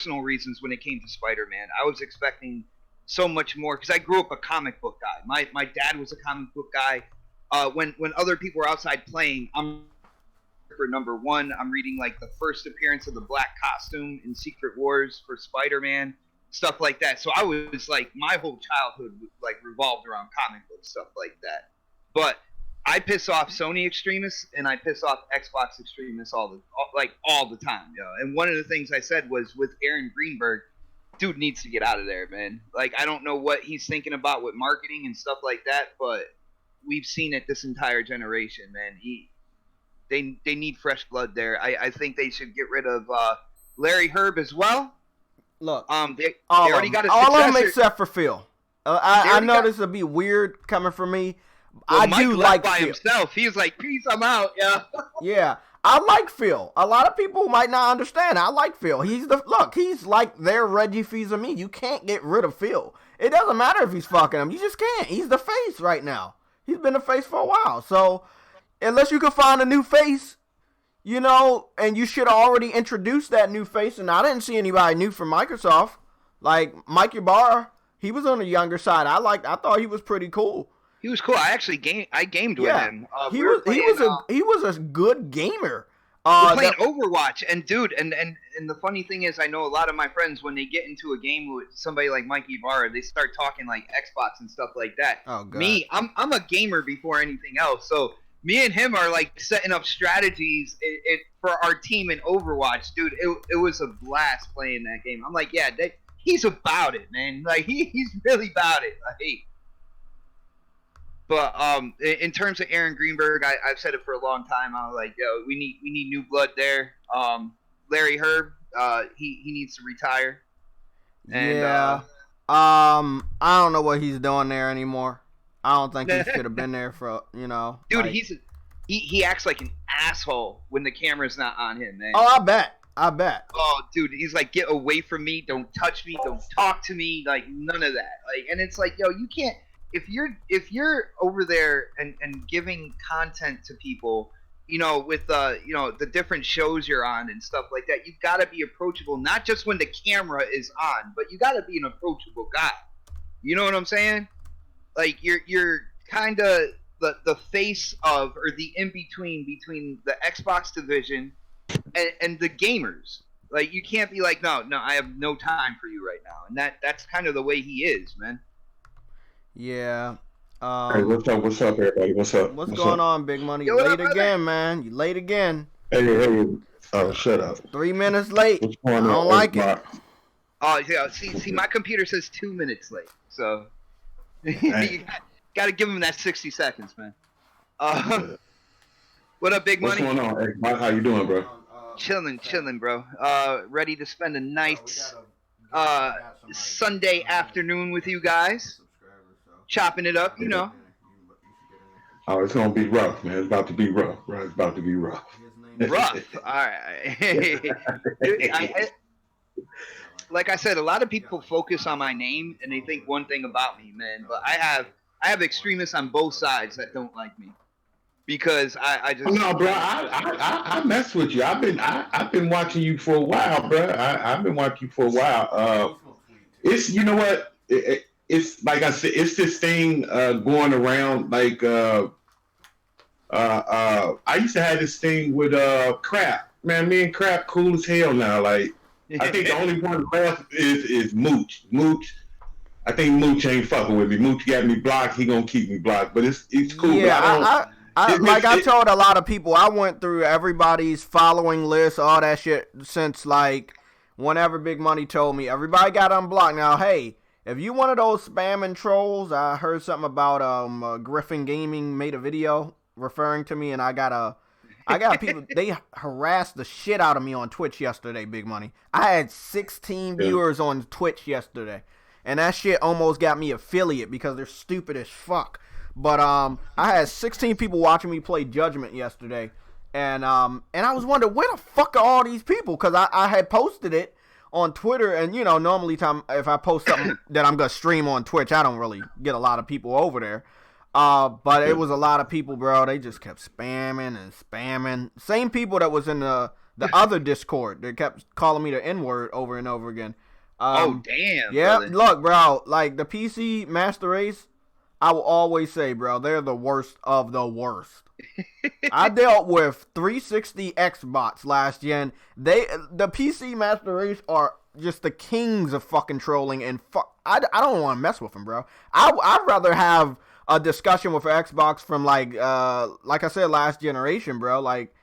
personal reasons when it came to Spider-Man. I was expecting so much more because I grew up a comic book guy. My dad was a comic book guy. When other people were outside playing, I'm for number one. I'm reading like the first appearance of the black costume in Secret Wars for Spider-Man, stuff like that. So I was like, my whole childhood like revolved around comic book stuff like that. But I piss off Sony extremists and I piss off Xbox extremists all the time. You know? And one of the things I said was with Aaron Greenberg, dude needs to get out of there, man. Like I don't know what he's thinking about with marketing and stuff like that, but we've seen it this entire generation, man. They need fresh blood there. I think they should get rid of Larry Herb as well. Look, they already got a successor. All of them except for Phil. I know this will be weird coming from me. Well, I Mike do left like by Phil. himself. He's like, peace, I'm out. Yeah. Yeah, I like Phil. A lot of people might not understand. I like Phil. He's like their Reggie Fils-Aimé. You can't get rid of Phil. It doesn't matter if he's fucking him. You just can't. He's the face right now. He's been the face for a while. So unless you can find a new face, you know, and you should already introduce that new face. And I didn't see anybody new from Microsoft. Like Mike Ybarra, he was on the younger side. I thought he was pretty cool. He was cool. I actually gamed with him. He was a good gamer. We're playing Overwatch, and dude, and the funny thing is, I know a lot of my friends when they get into a game with somebody like Mikey Barr, they start talking like Xbox and stuff like that. Oh God. Me, I'm a gamer before anything else, so me and him are like setting up strategies for our team in Overwatch, dude. It was a blast playing that game. I'm like, yeah, he's about it, man. Like he's really about it. Like, but in terms of Aaron Greenberg, I've said it for a long time. I was like, yo, we need new blood there. Larry Herb, he needs to retire. And, yeah. I don't know what he's doing there anymore. I don't think he should have been there for, you know. Dude, like, he acts like an asshole when the camera's not on him, man. Oh, I bet. Oh, dude, he's like, get away from me, don't touch me, don't talk to me, like none of that. Like, and it's like, yo, you can't. If you're over there and giving content to people, you know, with you know, the different shows you're on and stuff like that, you've got to be approachable, not just when the camera is on, but you got to be an approachable guy. You know what I'm saying? Like you're kind of the face of, or the in between the Xbox division and the gamers. Like you can't be like, no, I have no time for you right now, and that's kind of the way he is, man. Yeah. Hey, what's up, everybody? What's up? What's going on, Big Money? You late again, man. You late again. Hey. Oh, shut up. 3 minutes late. What's going on? I don't like it. Oh, yeah. See, my computer says 2 minutes late, so you got to give him that 60 seconds, man. What up, Big Money? What's going on? Hey, Mike, how you doing, bro? Chilling, bro. Ready to spend a nice Sunday afternoon with you guys. Chopping it up, you know. Oh, it's gonna be rough, man. It's about to be rough, right? It's about to be rough. Rough. All right. Like I said, a lot of people focus on my name and they think one thing about me, man. But I have extremists on both sides that don't like me because I just. No, bro. I mess with you. I've been watching you for a while, bro. I've been watching you for a while. It's, you know what. It's like I said, it's this thing going around. Like I used to have this thing with Crap. Man, me and Crap cool as hell now. Like I think the only one left is Mooch. Mooch, I think Mooch ain't fucking with me. Mooch got me blocked. He gonna keep me blocked. But it's cool. Yeah, I told a lot of people, I went through everybody's following list, all that shit since like whenever Big Money told me everybody got unblocked. Now, hey. If you one of those spamming trolls, I heard something about Griffin Gaming made a video referring to me, and I got people, they harassed the shit out of me on Twitch yesterday, Big Money. I had 16 viewers on Twitch yesterday, and that shit almost got me affiliate because they're stupid as fuck. But I had 16 people watching me play Judgment yesterday, and I was wondering, where the fuck are all these people? Because I had posted it on Twitter, and you know, normally if I post something that I'm gonna stream on Twitch, I don't really get a lot of people over there. But it was a lot of people, bro. They just kept spamming and spamming. Same people that was in the the other Discord. They kept calling me the N-word over and over again. Oh damn. Yeah, brother. look, bro. Like the PC Master Race, I will always say, bro, they're the worst of the worst. I dealt with 360 Xbots last gen. The PC Master Race are just the kings of fucking trolling and I don't want to mess with them, bro. I'd rather have a discussion with Xbox from like I said, last generation, bro. Like,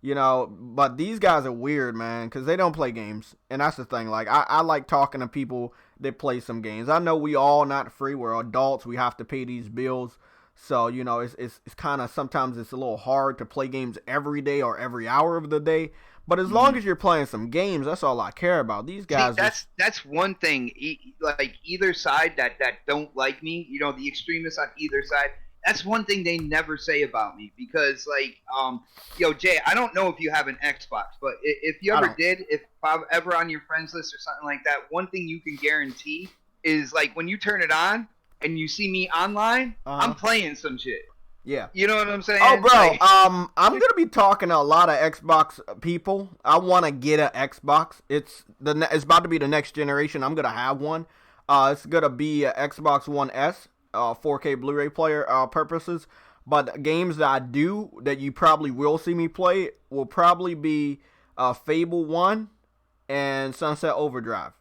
you know, but these guys are weird, man, because they don't play games, and that's the thing. Like, I like talking to people that play some games. I know we all not free. We're adults. We have to pay these bills. So, you know, it's kind of, sometimes it's a little hard to play games every day or every hour of the day. But as long as you're playing some games, that's all I care about. These guys. See, that's one thing. Like either side that don't like me, you know, the extremists on either side. That's one thing they never say about me, because like, yo, Jay, I don't know if you have an Xbox, but if you ever did, if I'm ever on your friends list or something like that, one thing you can guarantee is like when you turn it on and you see me online, I'm playing some shit. Yeah. You know what I'm saying? Oh, bro, like, I'm going to be talking to a lot of Xbox people. I want to get an Xbox. It's about to be the next generation. I'm going to have one. It's going to be an Xbox One S, 4K Blu-ray player purposes. But games that I do that you probably will see me play will probably be Fable 1 and Sunset Overdrive.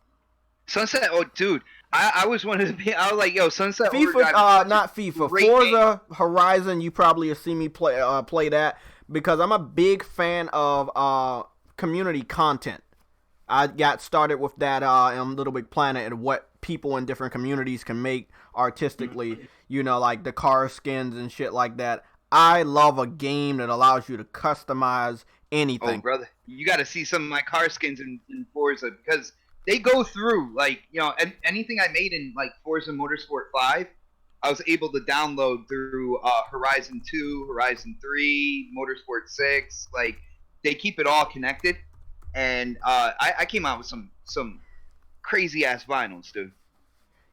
Sunset, oh, dude. I was one of the people. I was like, yo, Sunset FIFA, Overdrive. not FIFA. Forza Horizon, you probably have seen me play that because I'm a big fan of community content. I got started with that in Little Big Planet and what people in different communities can make artistically, you know, like the car skins and shit like that. I love a game that allows you to customize anything. Oh, brother, you got to see some of my car skins in Forza, because they go through, like, you know, anything I made in, like, Forza Motorsport 5, I was able to download through Horizon 2, Horizon 3, Motorsport 6. Like, they keep it all connected. And I came out with some crazy-ass vinyls, dude.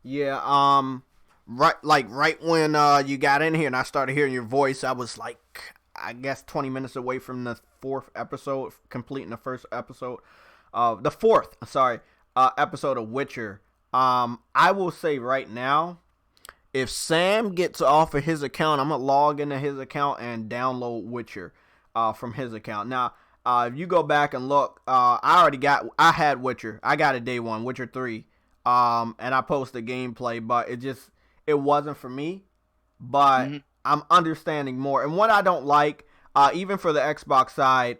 Yeah, right when you got in here and I started hearing your voice, I was, like, I guess 20 minutes away from the fourth episode, completing the first episode. The fourth, sorry. Episode of Witcher. I will say right now, if Sam gets off of his account, I'm gonna log into his account and download Witcher from his account. Now, if you go back and look, I had Witcher. I got it day one, Witcher 3. And I posted gameplay, but it wasn't for me. But I'm understanding more. And what I don't like, even for the Xbox side,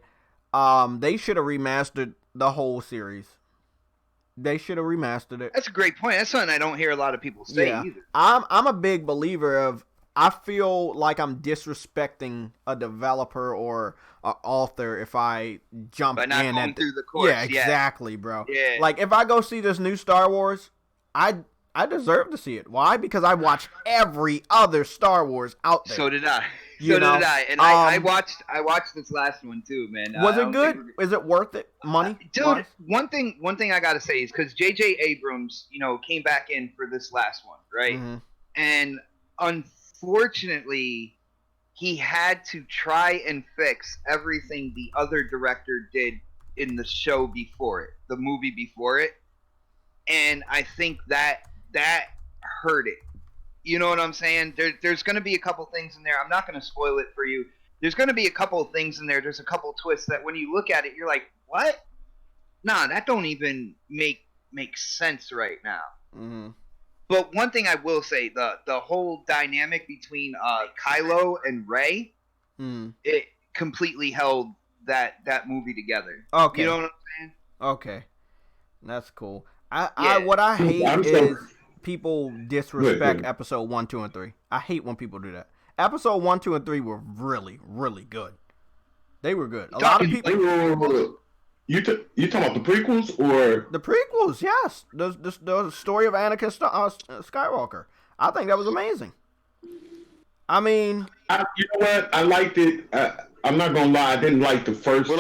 they should have remastered the whole series. They should have remastered it. That's a great point. That's something I don't hear a lot of people say either. I'm a big believer of, I feel like I'm disrespecting a developer or an author if I jump By not in going through the course. Yeah, exactly, bro. Yeah. Like, if I go see this new Star Wars, I deserve to see it. Why? Because I watched every other Star Wars out there. So did I. You know? Did I. And I watched this last one too, man. Was it good? Is it worth it? Money? Dude, wise? one thing I gotta say is, because J.J. Abrams, you know, came back in for this last one, right? Mm-hmm. And unfortunately, he had to try and fix everything the other director did in the show before it, the movie before it. And I think that hurt it. You know what I'm saying? There's going to be a couple things in there. I'm not going to spoil it for you. There's going to be a couple of things in there. There's a couple twists that when you look at it, you're like, what? Nah, that don't even make sense right now. Mm-hmm. But one thing I will say, the whole dynamic between Kylo and Rey, it completely held that movie together. Okay. You know what I'm saying? Okay. That's cool. What I hate is people disrespect episode 1, 2, and 3. I hate when people do that. Episode 1, 2, and 3 were really, really good. They were good. A lot of people. You talking about the prequels or the prequels? Yes, the story of Anakin Skywalker. I think that was amazing. I mean, you know what? I liked it. I'm not gonna lie. I didn't like the first two.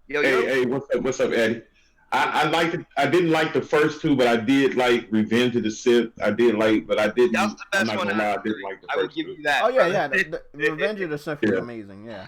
Hey, what's up, Eddie? I liked it. I didn't like the first two, but I did like Revenge of the Sith. I did like, but I didn't. That was the best one. I didn't like the first would give two. you that. Oh yeah. The Revenge of the Sith was amazing. Yeah.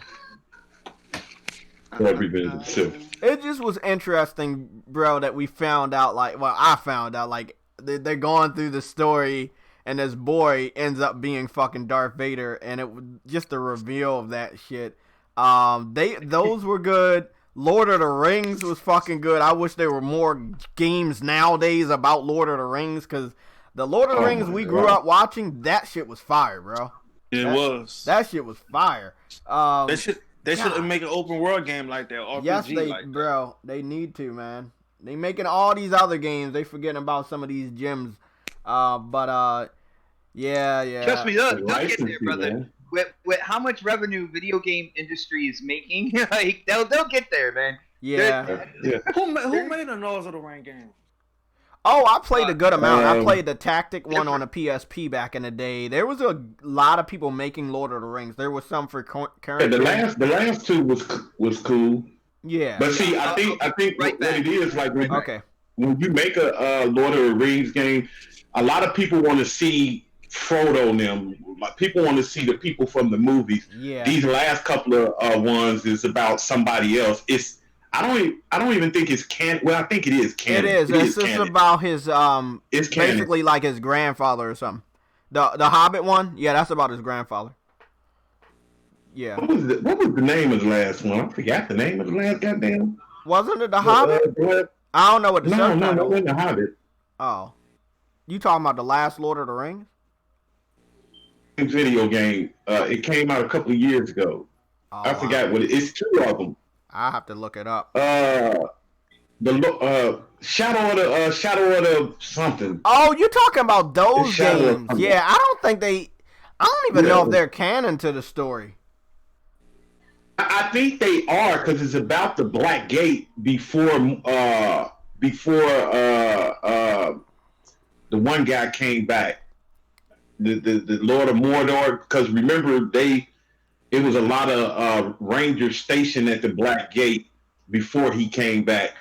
Revenge of the Sith. It just was interesting, bro, that we found out, like, well, I found out, like, they're going through the story, and this boy ends up being fucking Darth Vader, and it was just the reveal of that shit. Those were good. Lord of the Rings was fucking good. I wish there were more games nowadays about Lord of the Rings, because the Lord of the Rings we grew up watching, that shit was fire, bro. That shit was fire. They should make an open world game like that. RPG yes, bro. They need to, man. They making all these other games. They forgetting about some of these gems. Yeah. Trust me, they'll get there, brother. Man. With how much revenue video game industry is making, like they'll get there, man. Yeah. Who made a Lord of the Ring game? Oh, I played a good amount. I played the tactic one on a PSP back in the day. There was a lot of people making Lord of the Rings. There was some for current. Yeah, the last two was cool. Yeah. But see, I think what it is, like when you make a Lord of the Rings game, a lot of people want to see Frodo and them. Like, people want to see the people from the movies. Yeah. These last couple of ones is about somebody else. I don't even think it's canon. Well, I think it is canon. It is. It's just about his it's basically canon. like his grandfather or something. The Hobbit one, yeah, that's about his grandfather. Yeah. What was the name of the last one? I forgot the name of the last goddamn. Wasn't it the Hobbit? I don't know what the No, it wasn't the Hobbit. Oh, you talking about the last Lord of the Rings? Video game. It came out a couple of years ago. Oh, I forgot what it's two of them. I have to look it up. The Shadow of the something. Oh, you're talking about those games? Yeah, I don't even know if they're canon to the story. I think they are, because it's about the Black Gate before the one guy came back, the Lord of Mordor. Because remember, it was a lot of Rangers stationed at the Black Gate before he came back.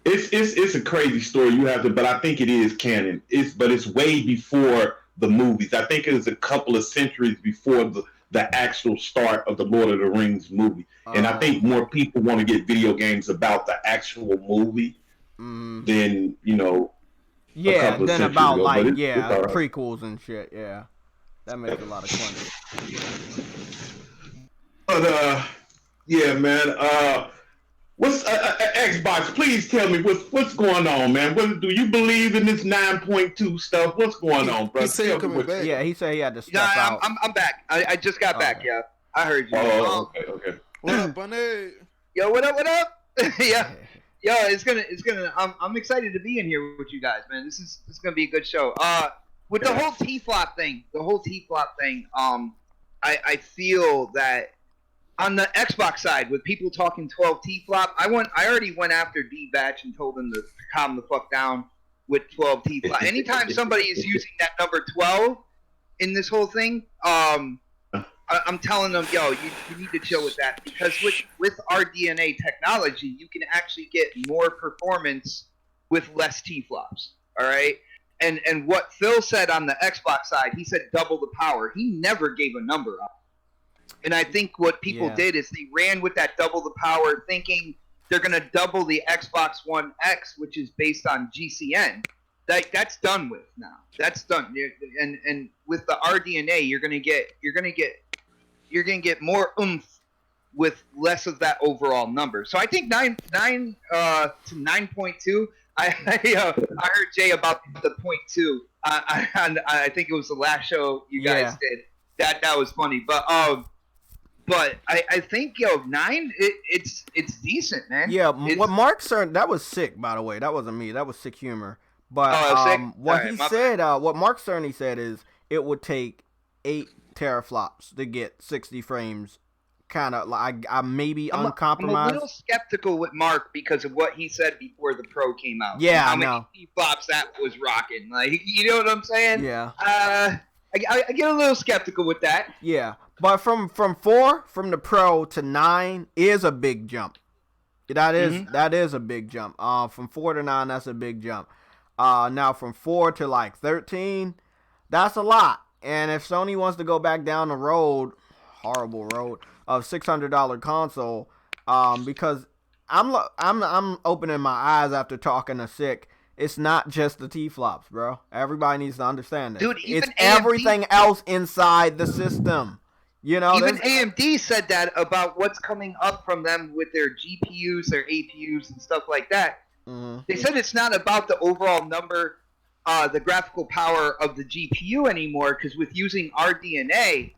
It's a crazy story. You have to, but I think it is canon. But it's way before the movies. I think it was a couple of centuries before the actual start of the Lord of the Rings movie. And I think more people want to get video games about the actual movie than, yeah, than about ago. like, it's prequels and shit. Yeah, that makes a lot of sense. But yeah, man. What's Xbox? Please tell me what's going on, man. Do you believe in this 9.2 stuff? What's going on, bro? He said he coming back. Yeah, he said he had to step out. I'm back. I just got back. Yeah, I heard you. Oh, okay. What up, Bunny? Yo, what up? Yeah. Yo, it's gonna. I'm excited to be in here with you guys, man. This is gonna be a good show. With the whole T-flop thing, I feel that on the Xbox side, with people talking 12 T-flop, I already went after D-Batch and told them to calm the fuck down with 12 T-flop. Anytime somebody is using that number 12 in this whole thing, I'm telling them, yo, you need to chill with that, because with our DNA technology, you can actually get more performance with less T-flops, all right? And what Phil said on the Xbox side, he said double the power. He never gave a number up. And I think what people did is they ran with that double the power, thinking they're going to double the Xbox One X, which is based on GCN. That's done with now. That's done. And with the RDNA, you're going to get more oomph with less of that overall number. So I think 9 to 9.2. I heard Jay about the 0.2. I think it was the last show you guys did. That was funny, but I think 9 it's decent, man. Yeah, what Mark Cerny, that was sick, by the way. That wasn't me. That was sick humor. But what he said, what Mark Cerny said is it would take 8 teraflops to get 60 frames. Kind of like I'm uncompromised. I'm a little skeptical with Mark because of what he said before the Pro came out. Yeah, how many T-flops that was rocking. Like, you know what I'm saying? Yeah. I get a little skeptical with that. Yeah, but from 4 from the Pro to 9 is a big jump. That is a big jump. From 4 to 9, that's a big jump. Now from 4 to like 13, that's a lot. And if Sony wants to go back down the road, horrible road of $600 console, Because I'm opening my eyes after talking to Sick. It's not just the T-flops, bro. Everybody needs to understand this. Dude, it's even everything else inside the system. You know, even AMD said that about what's coming up from them with their GPUs, their APUs, and stuff like that. Mm-hmm. They said it's not about the overall number, the graphical power of the GPU anymore, because with using RDNA,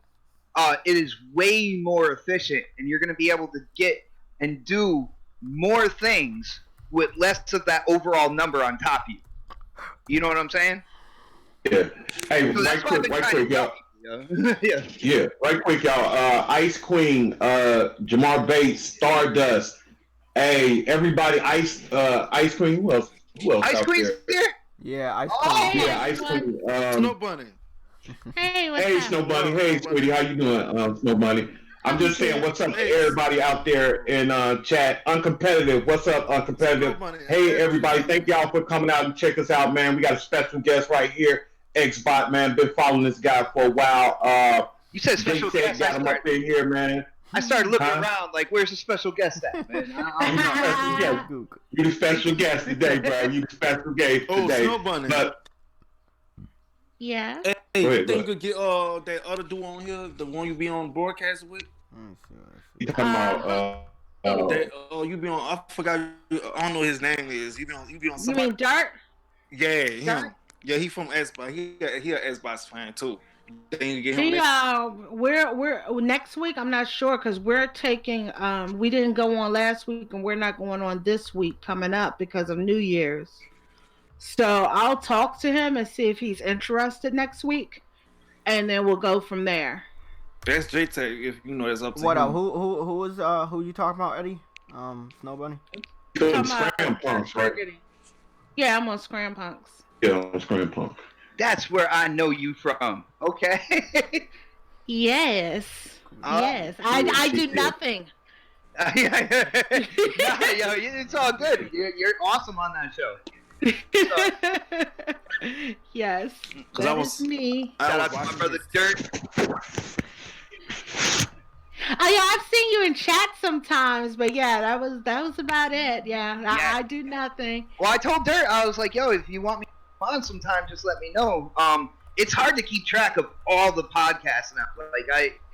it is way more efficient, and you're going to be able to get and do more things with less of that overall number on top of you. You know what I'm saying? Yeah. Hey, So right quick, y'all. Yeah. Yeah, right quick, y'all. Ice Queen, Jamar Bates, Stardust. Hey, everybody, Ice Queen. Who else? Ice out Queen's there? here? Yeah, Ice Oh, Queen. Yeah, Ice Queen. Snow Bunny. Hey, what's Hey, up? Snow Bunny. Hey, sweetie. How you doing, Snow Bunny? I'm just saying, what's up to everybody out there in chat? Uncompetitive. What's up, Uncompetitive? Hey, everybody. Thank y'all for coming out and check us out, man. We got a special guest right here. XBot, man. Been following this guy for a while. You said special guest. Got him up in here, man. I started looking around like, where's the special guest at, man? You the special guest today, bro. You the special guest today. Snow Bunny. But, Yeah. Hey, Go ahead, you think you could get that other dude on here, the one you be on broadcast with? you talking about You be on. I forgot. I don't know what his name is. You be on. You Somebody. mean Dart? Yeah, him. Dart? Yeah, he from Xbox. He a Xbox fan too. Then you get him. He, we're next week. I'm not sure because we're taking. We didn't go on last week, and we're not going on this week coming up because of New Year's. So I'll talk to him and see if he's interested next week, and then we'll go from there. That's JayTech. If you know, that's up to What him. up? Who is who you talking about, Eddie? Snow Bunny. Scram Punks, right? Yeah, I'm on Scram Punks. Yeah, on Scram Punk. That's where I know you from. Okay. Yes. Yes. I do nothing. It's all good. You're awesome on that show. Yes. Because I was me. Shout out to my brother Dirt. Oh yeah, I've seen you in chat sometimes, but yeah, that was about it. Yeah, I do nothing. Well, I told Dirt, I was like, yo, if you want me on sometime, just let me know. It's hard to keep track of all the podcasts now. Like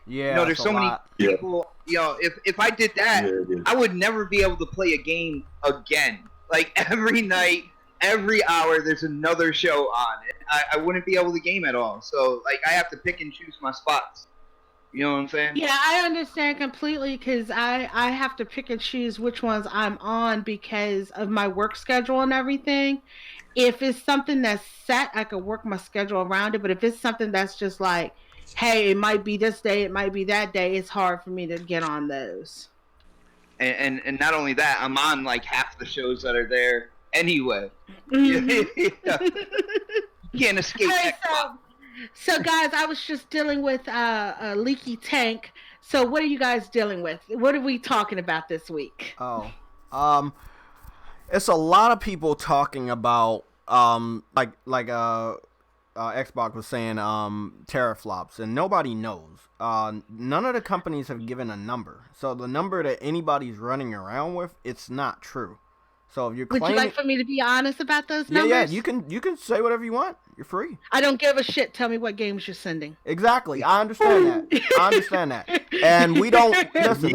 there's so many people. You know, if I did that, I would never be able to play a game again. Like every night, every hour, there's another show on. I wouldn't be able to game at all. So like, I have to pick and choose my spots. You know what I'm saying? Yeah, I understand completely because I have to pick and choose which ones I'm on because of my work schedule and everything. If it's something that's set, I could work my schedule around it. But if it's something that's just like, hey, it might be this day, it might be that day, it's hard for me to get on those. And not only that, I'm on like half the shows that are there anyway. Mm-hmm. You can't escape that. So guys, I was just dealing with a leaky tank. So what are you guys dealing with? What are we talking about this week? It's a lot of people talking about like Xbox was saying teraflops, and nobody knows. None of the companies have given a number. So the number that anybody's running around with, it's not true. So if you're claiming, would you like for me to be honest about those numbers? Yeah, you can say whatever you want. You're free. I don't give a shit. Tell me what games you're sending. Exactly. I understand that. And we don't listen.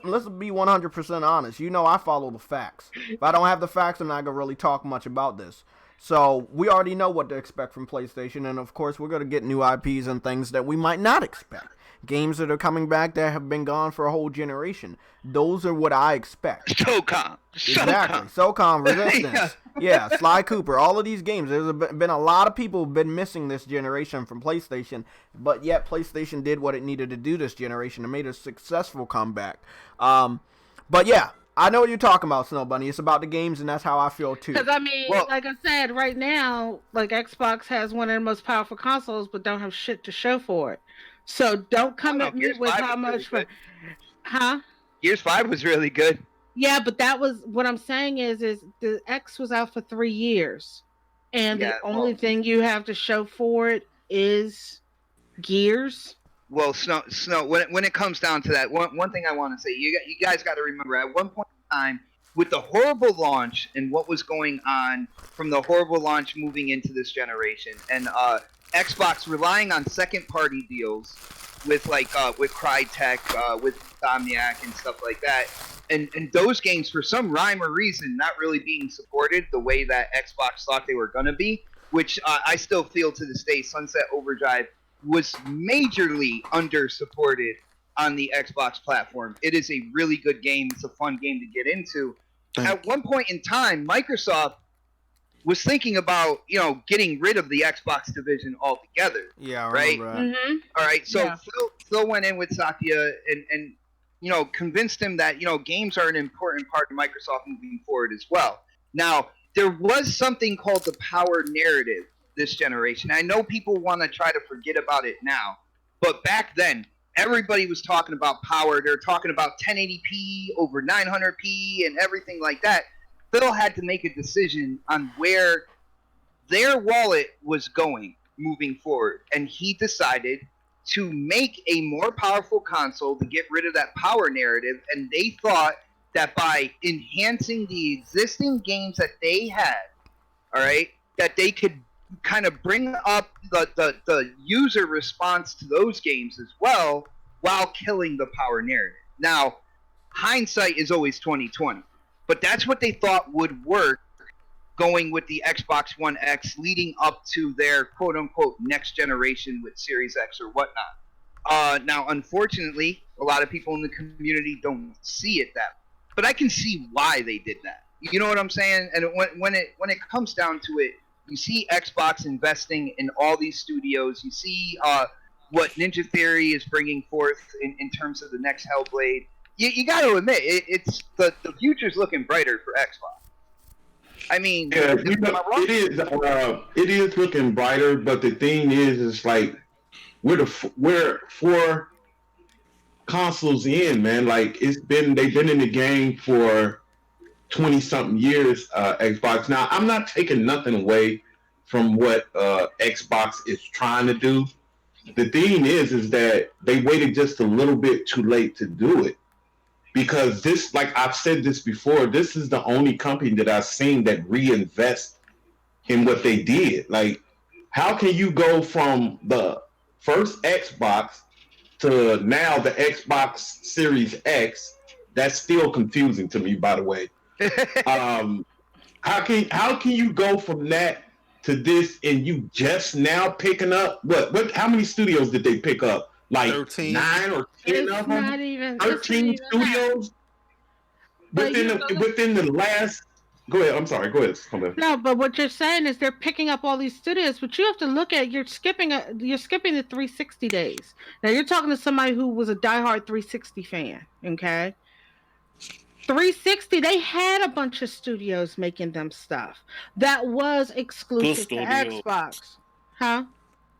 Let's be 100% honest. You know, I follow the facts. If I don't have the facts, I'm not gonna really talk much about this. So we already know what to expect from PlayStation, and of course, we're gonna get new IPs and things that we might not expect. Games that are coming back that have been gone for a whole generation. Those are what I expect. SOCOM. Exactly. SOCOM, Resistance. Yeah, Sly Cooper. All of these games. There's been a lot of people who've been missing this generation from PlayStation, but yet PlayStation did what it needed to do this generation and made a successful comeback. But yeah, I know what you're talking about, Snow Bunny. It's about the games, and that's how I feel too. Because I mean, like I said, right now, like Xbox has one of the most powerful consoles, but don't have shit to show for it. So don't come at me with how much for, huh? Gears 5 was really good. Yeah, but that was what I'm saying is the X was out for 3 years, and the only thing you have to show for it is Gears. Well, Snow. When it comes down to that, one thing I want to say, you guys got to remember, at one point in time, with the horrible launch and what was going on from the horrible launch moving into this generation, and Xbox relying on second-party deals with with Crytek, with Insomniac and stuff like that, and those games for some rhyme or reason not really being supported the way that Xbox thought they were gonna be, which I still feel to this day, Sunset Overdrive was majorly under supported on the Xbox platform. It is a really good game. It's a fun game to get into. At one point in time, Microsoft was thinking about, getting rid of the Xbox division altogether. Yeah, right. Mm-hmm. All right. So Yeah. Phil went in with Satya and convinced him that games are an important part of Microsoft moving forward as well. Now, there was something called the power narrative this generation. I know people want to try to forget about it now, but back then, everybody was talking about power. They're talking about 1080p over 900p and everything like that. Phil had to make a decision on where their wallet was going moving forward, and he decided to make a more powerful console to get rid of that power narrative, and they thought that by enhancing the existing games that they had, all right, that they could kind of bring up the user response to those games as well while killing the power narrative. Now, hindsight is always 2020, but that's what they thought would work going with the Xbox One X leading up to their quote-unquote next generation with Series X or whatnot. Now, unfortunately, a lot of people in the community don't see it that way, but I can see why they did that. You know what I'm saying? And when it comes down to it, you see Xbox investing in all these studios. You see what Ninja Theory is bringing forth in terms of the next Hellblade. You got to admit, it's the future's looking brighter for Xbox. I mean, yeah, it is looking brighter, but the thing is like we're 4 consoles in, man. Like they've been in the game for 20-something years, Xbox. Now, I'm not taking nothing away from what Xbox is trying to do. The thing is that they waited just a little bit too late to do it. Because this, like I've said this before, this is the only company that I've seen that reinvest in what they did. Like, how can you go from the first Xbox to now the Xbox Series X? That's still confusing to me, by the way. How can you go from that to this and you just now picking up what how many studios did they pick up? Like 13. 9 or 10 of them? Not even 13 studios within the last. Go ahead. I'm sorry. Go ahead. Come in. No, but what you're saying is they're picking up all these studios, but you have to look at you're skipping the 360 days. Now you're talking to somebody who was a diehard 360 fan, okay? 360, they had a bunch of studios making them stuff that was exclusive to Xbox, huh?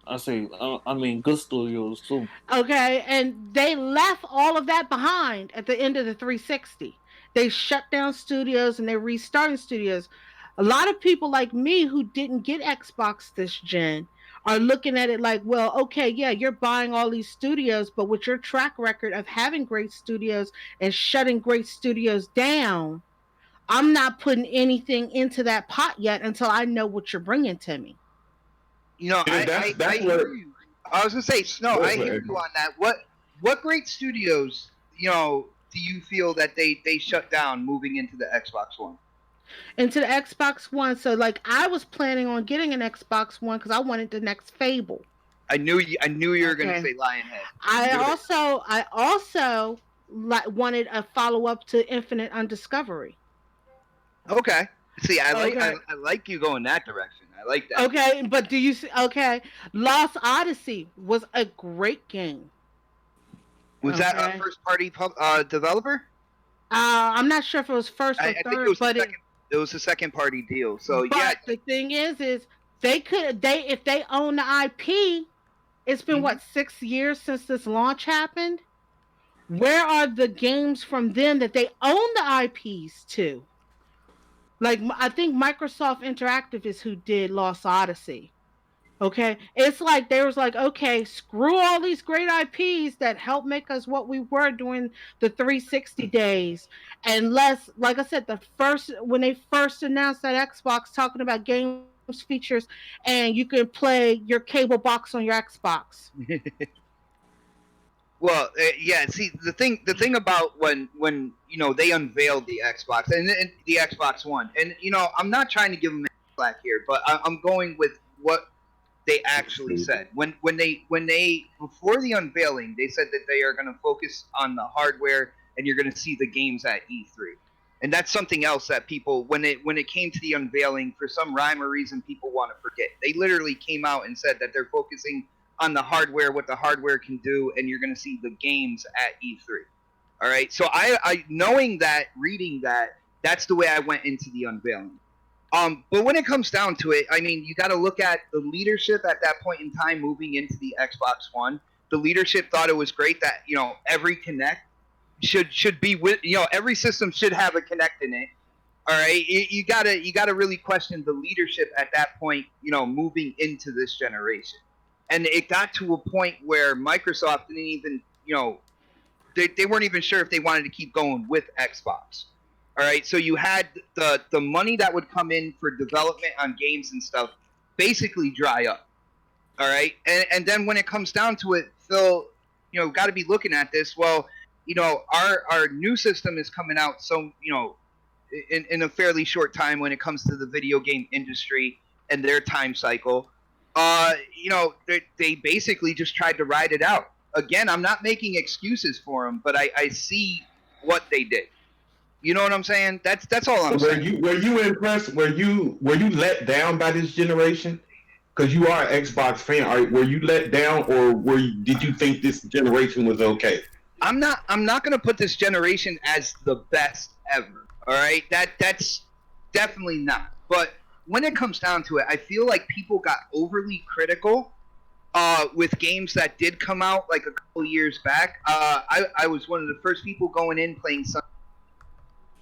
I say, I mean, good studios too. Okay, and they left all of that behind at the end of the 360. They shut down studios and they're restarting studios. A lot of people like me who didn't get Xbox this gen are looking at it like, well, okay, yeah, you're buying all these studios, but with your track record of having great studios and shutting great studios down, I'm not putting anything into that pot yet until I know what you're bringing to me. I hear you. I was gonna say, Snow, I hear you on that. What great studios, do you feel that they shut down moving into the Xbox One? Into the Xbox One. So, like, I was planning on getting an Xbox One because I wanted the next Fable. I knew you were gonna say Lionhead. I also wanted a follow up to Infinite Undiscovery. Okay. See, I like you going that direction. I like that. Okay, but do you see? Okay, Lost Odyssey was a great game. Was that a first party developer? I'm not sure if it was first or third, think it was it was a second party deal. So but yeah. The thing is if they own the IP, it's been what 6 years since this launch happened. Where are the games from then that they own the IPs to? Like, I think Microsoft Interactive is who did Lost Odyssey. Okay, it's like they was like, okay, screw all these great IPs that helped make us what we were during the 360 days, and let's, like I said, the first when they first announced that Xbox talking about games features, and you can play your cable box on your Xbox. Well, yeah. See, the thing about when they unveiled the Xbox and the Xbox One, and I'm not trying to give them slack here, but I'm going with what they actually said when they before the unveiling. They said that they are going to focus on the hardware, and you're going to see the games at E3. And that's something else that people, when it came to the unveiling, for some rhyme or reason, people want to forget. They literally came out and said that they're focusing on the hardware, what the hardware can do, and you're going to see the games at E3. All right. So I knowing that, reading that, that's the way I went into the unveiling. But when it comes down to it, I mean, you got to look at the leadership at that point in time moving into the Xbox One. The leadership thought it was great that every Kinect should be with every system should have a Kinect in it. All right, you gotta really question the leadership at that point. Moving into this generation, and it got to a point where Microsoft didn't even they weren't even sure if they wanted to keep going with Xbox. All right, so you had the money that would come in for development on games and stuff basically dry up. All right, and then when it comes down to it, Phil, got to be looking at this. Well, our new system is coming out, so in a fairly short time when it comes to the video game industry and their time cycle. They basically just tried to ride it out. Again, I'm not making excuses for them, but I see what they did. You know what I'm saying? That's all I'm saying. Were you impressed? Were you let down by this generation? Because you are an Xbox fan. Were you let down, or did you think this generation was okay? I'm not going to put this generation as the best ever. All right, that's definitely not. But when it comes down to it, I feel like people got overly critical with games that did come out like a couple years back. I was one of the first people going in playing some.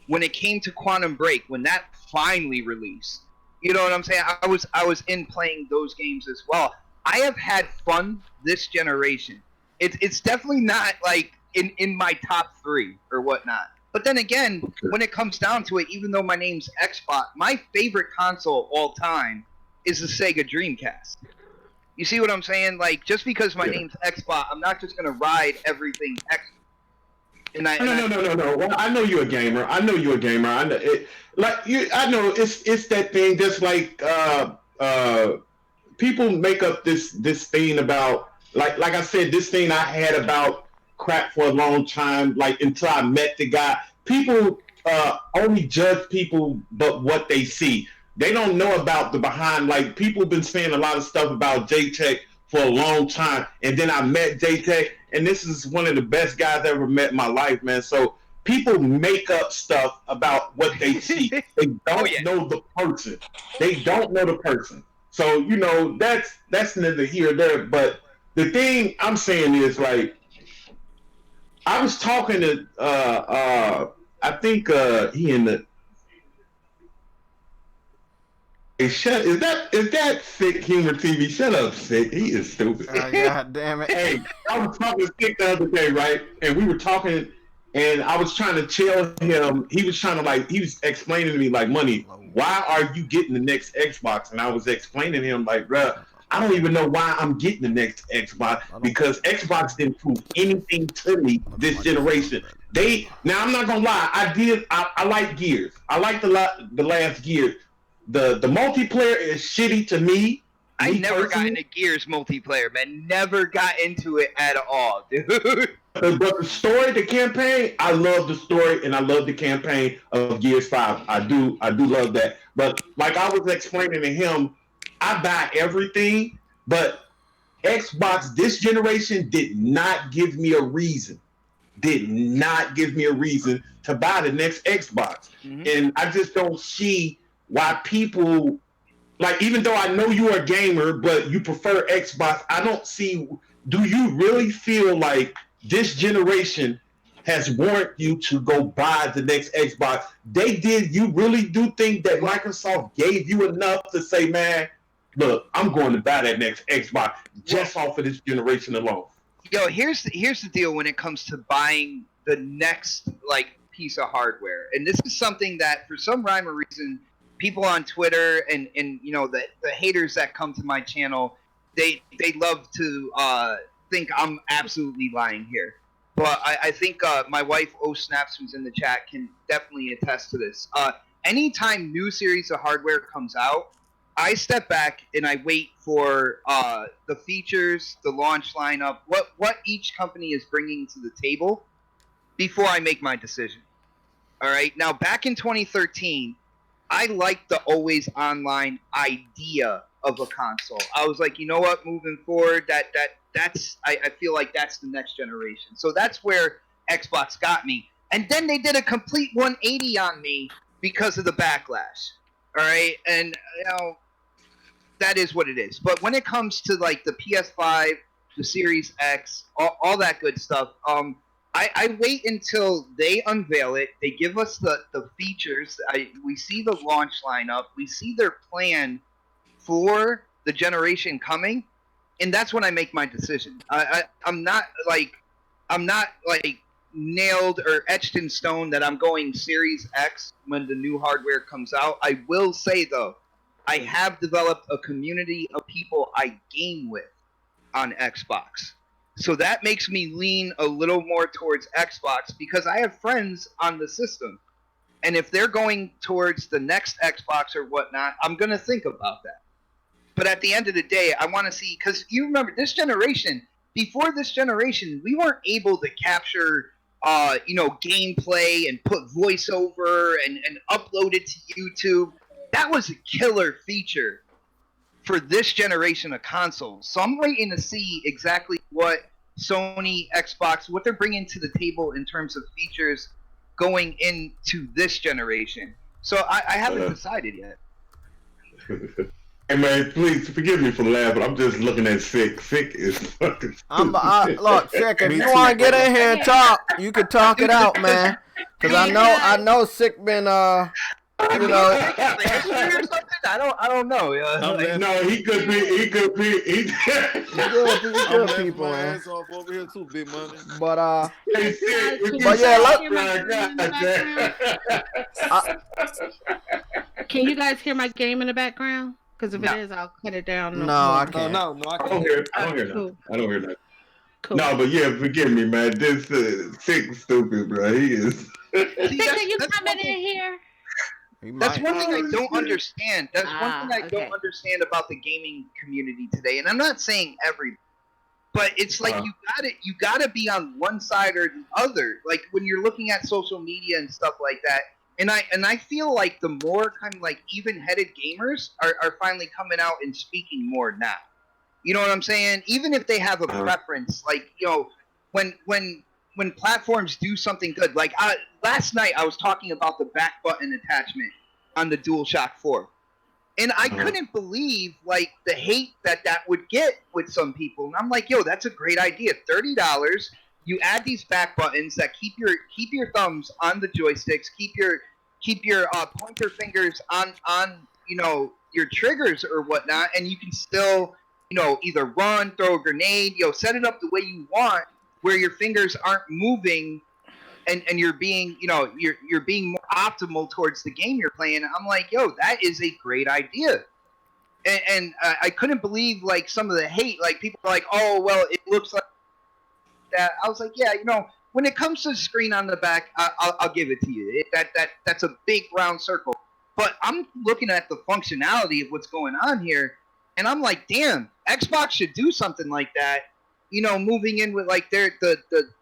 When it came to Quantum Break, when that finally released, you know what I'm saying? I was in playing those games as well. I have had fun this generation. It's definitely not like in my top 3 or whatnot. But then again, when it comes down to it, even though my name's XBot, my favorite console all time is the Sega Dreamcast. You see what I'm saying? Like, just because my name's XBot, I'm not just gonna ride everything X. No. Well, I know you're a gamer. I know it. I know it's that thing. Just like people make up this thing about like I said, this thing I had about crap for a long time, like until I met the guy. People only judge people but what they see. They don't know about the behind. Like, people have been saying a lot of stuff about JayTech for a long time, and then I met JayTech, and this is one of the best guys I ever met in my life, man. So people make up stuff about what they see. They don't know the person. They don't know the person. So that's neither here nor there. But the thing I'm saying is, like, I was talking to I think he in the is that Sick Humor TV? Shut up, Sick. He is stupid. God damn it. Hey, I was talking to Sick the other day, right? And we were talking, and I was trying to tell him, he was explaining to me, like, Money, why are you getting the next Xbox? And I was explaining to him, like, bruh, I don't even know why I'm getting the next Xbox, because Xbox didn't prove anything to me this generation. Now I'm not gonna lie, I like Gears. I like the last Gears. The multiplayer is shitty to me. I never got into Gears multiplayer, man. Never got into it at all, dude. But the story, the campaign, I love the story and I love the campaign of Gears 5. I do love that. But like I was explaining to him, I buy everything, but Xbox this generation did not give me a reason. Did not give me a reason to buy the next Xbox. Mm-hmm. And I just don't see why people, like, even though I know you're a gamer, but you prefer Xbox, I don't see, do you really feel like this generation has warranted you to go buy the next Xbox? You really do think that Microsoft gave you enough to say, man, look, I'm going to buy that next Xbox just off of this generation alone. Yo, here's the deal when it comes to buying the next like piece of hardware, and this is something that for some rhyme or reason, people on Twitter and you know the haters that come to my channel, they love to think I'm absolutely lying here. But I think my wife O Snaps, who's in the chat, can definitely attest to this. Anytime new series of hardware comes out, I step back and I wait for the features, the launch lineup, what each company is bringing to the table before I make my decision. All right. Now, back in 2013, I liked the always online idea of a console. I was like, you know what, moving forward, that's I feel like that's the next generation. So that's where Xbox got me. And then they did a complete 180 on me because of the backlash. All right. And you know, that is what it is. But when it comes to like the PS5, the Series X, all that good stuff, I wait until they unveil it. They give us the features. We see the launch lineup. We see their plan for the generation coming, and that's when I make my decision. I'm not like nailed or etched in stone that I'm going Series X when the new hardware comes out. I will say though, I have developed a community of people I game with on Xbox. So that makes me lean a little more towards Xbox because I have friends on the system. And if they're going towards the next Xbox or whatnot, I'm going to think about that. But at the end of the day, I want to see, because you remember this generation, before this generation, we weren't able to capture, gameplay and put voiceover and upload it to YouTube. That was a killer feature for this generation of consoles. So I'm waiting to see exactly what Sony, Xbox, what they're bringing to the table in terms of features going into this generation. So I haven't decided yet. Hey man, please forgive me for laughing. I'm just looking at Sick. Sick is fucking Look, Sick, if you want to get in here and talk, you can talk it out, man. Because I know Sick been I don't know. no, he could be good people, my man. ass off over here too, big money. But Hey, Sick, But yeah, Can you guys hear my game in the background? Because if it is, I'll cut it down. No, I can't. No, I I can't. don't hear that. Cool. I don't hear that. Cool. No, but yeah, forgive me, man. This Sick stupid, bro. He is. See, Are you that's coming one thing- in here? That's one thing I don't shit. understand. That's one thing I don't understand about the gaming community today. And I'm not saying every, but it's like you gotta be on one side or the other. Like when you're looking at social media and stuff like that. And I feel like the more kind of like even-headed gamers are finally coming out and speaking more now. You know what I'm saying? Even if they have a preference, like, you know, when platforms do something good, like last night I was talking about the back button attachment on the DualShock 4. And I couldn't believe like the hate that would get with some people. And I'm like, yo, that's a great idea. $30. You add these back buttons that keep your thumbs on the joysticks, keep your pointer fingers on you know your triggers or whatnot, and you can still either run, throw a grenade, set it up the way you want, where your fingers aren't moving, and you're being you're being more optimal towards the game you're playing. I'm like, yo, that is a great idea. And I couldn't believe like some of the hate. Like people are like, oh well, it looks like that. I was like, yeah, when it comes to the screen on the back, I'll give it to you. That's a big round circle. But I'm looking at the functionality of what's going on here, and I'm like, damn, Xbox should do something like that. Moving in with like the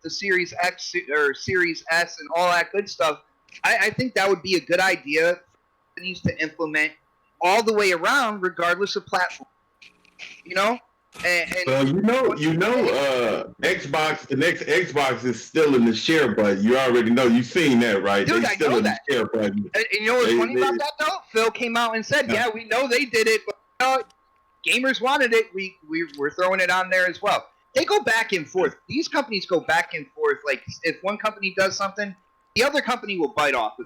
Series X or Series S and all that good stuff. I think that would be a good idea. It needs to implement all the way around, regardless of platform. Xbox, the next Xbox is still in the share button. You already know. You've seen that, right? Dude, I know that. The share button. And you know what's funny about that, though? Phil came out and said, yeah, we know they did it, but gamers wanted it. We're throwing it on there as well. They go back and forth. These companies go back and forth. Like, if one company does something, the other company will bite off of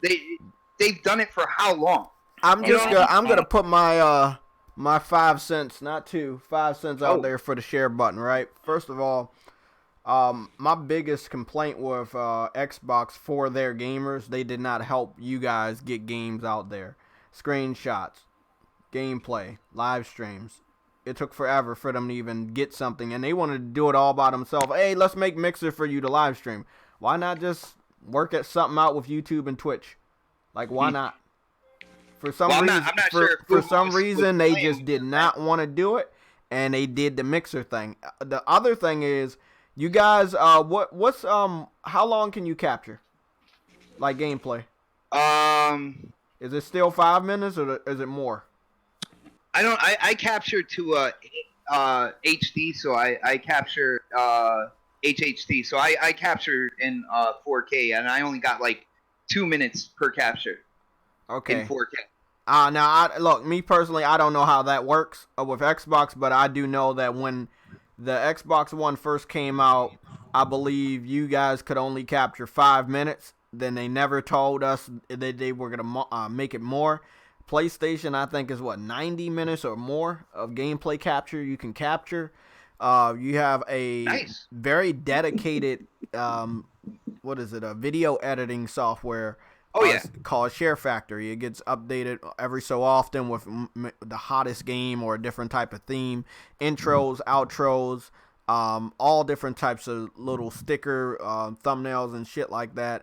it. They've done it for how long? I'm gonna put my my 5 cents, not 2, 5 cents out there for the share button, right? First of all, my biggest complaint with Xbox for their gamers, they did not help you guys get games out there. Screenshots, gameplay, live streams. It took forever for them to even get something, and they wanted to do it all by themselves. Hey, let's make Mixer for you to live stream. Why not just work at something out with YouTube and Twitch? Like, why not? For some reason, I'm not sure for some reason, they just did not want to do it, and they did the Mixer thing. The other thing is, you guys, how long can you capture? Like gameplay? Is it still 5 minutes or is it more? I capture to HD, so I capture HHD, so I capture in 4K, and I only got like 2 minutes per capture. Okay. In 4K. Now, look, me personally, I don't know how that works with Xbox, but I do know that when the Xbox One first came out, I believe you guys could only capture 5 minutes. Then they never told us that they were going to make it more. PlayStation, I think, is 90 minutes or more of gameplay capture you can capture. You have a very dedicated, a video editing software. Called Share Factory. It gets updated every so often with the hottest game or a different type of theme. Intros, outros, all different types of little sticker thumbnails and shit like that.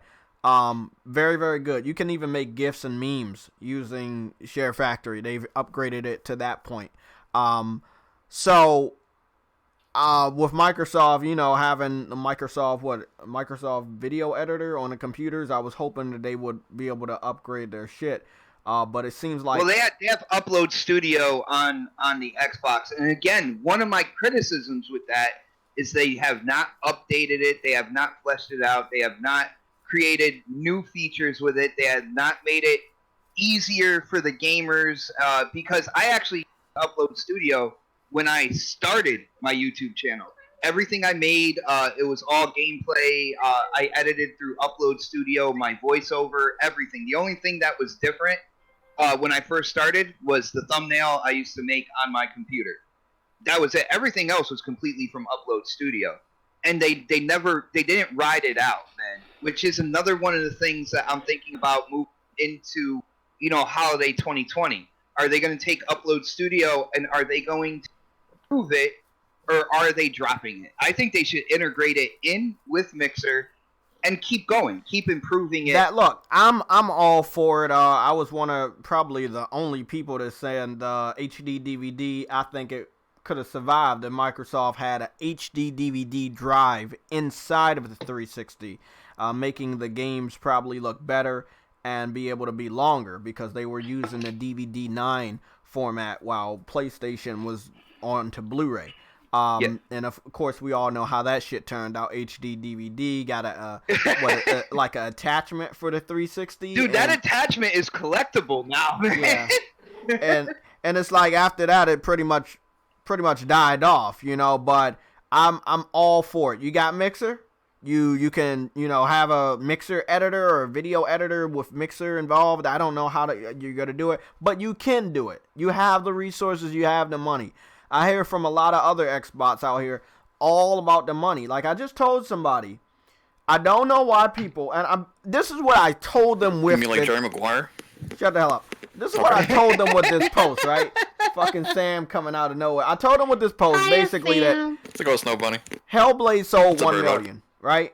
Very, very good. You can even make GIFs and memes using Share Factory. They've upgraded it to that point. With Microsoft, having the Microsoft Video Editor on the computers, I was hoping that they would be able to upgrade their shit. But it seems like they have Upload Studio on the Xbox, and again, one of my criticisms with that is they have not updated it, they have not fleshed it out, they have not created new features with it, they have not made it easier for the gamers. Because I actually Upload Studio when I started my YouTube channel. Everything I made, it was all gameplay. I edited through Upload Studio, my voiceover, everything. The only thing that was different when I first started was the thumbnail I used to make on my computer. That was it. Everything else was completely from Upload Studio. And they didn't ride it out, man. Which is another one of the things that I'm thinking about moving into, holiday 2020. Are they going to take Upload Studio and are they going to improve it, or are they dropping it? I think they should integrate it in with Mixer and keep going, keep improving it. Look, I'm all for it. I was one of probably the only people that said HD DVD. I think it could have survived if Microsoft had an HD DVD drive inside of the 360, making the games probably look better and be able to be longer, because they were using the DVD 9 format while PlayStation was on to Blu-ray. And of course we all know how that shit turned out. HD DVD got like an attachment for the 360. Dude, that attachment is collectible now, man. Yeah. and it's like after that it pretty much died off, but I'm all for it. You got Mixer? You can, have a Mixer editor or a video editor with Mixer involved. I don't know how you're going to do it, but you can do it. You have the resources, you have the money. I hear from a lot of other Xbots out here all about the money. Like I just told somebody, I don't know why people, and this is what I told them with. You mean like Jerry Maguire? Shut the hell up. This is what I told them with this post, right? Fucking Sam coming out of nowhere. I told them with this post basically that it's a ghost, no bunny. Hellblade sold 1 million, right?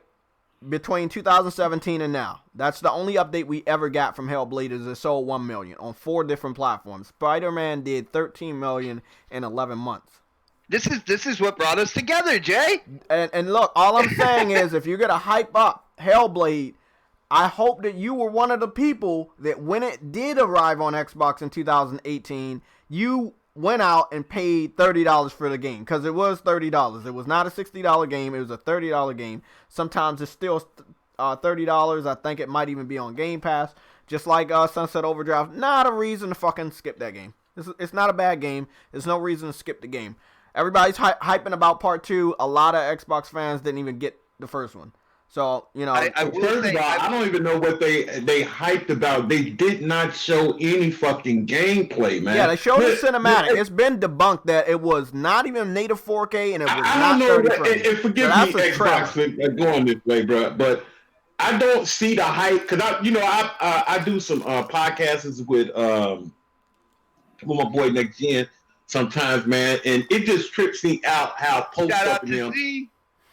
Between 2017 and now. That's the only update we ever got from Hellblade, is it sold 1 million on 4 different platforms. Spider-Man did 13 million in 11 months. This is what brought us together, Jay. And look, all I'm saying is if you're going to hype up Hellblade, I hope that you were one of the people that when it did arrive on Xbox in 2018, you went out and paid $30 for the game, because it was $30. It was not a $60 game. It was a $30 game. Sometimes it's still $30. I think it might even be on Game Pass, just like Sunset Overdrive. Not a reason to fucking skip that game. It's not a bad game. There's no reason to skip the game. Everybody's hyping about part 2. A lot of Xbox fans didn't even get the first one. So, you know, I will First say, of all, I don't even know what they hyped about. They did not show any fucking gameplay, man. yeah, they showed the Look, cinematic. look, It's been debunked that it was not even native 4K and it was I not don't know, 30 frames. and forgive So me, that's a Xbox, trailer. for going this way, bro, but I don't see the hype because I do some podcasts with my boy Next Gen sometimes, man, and it just trips me out how post shout up out in to them. Z.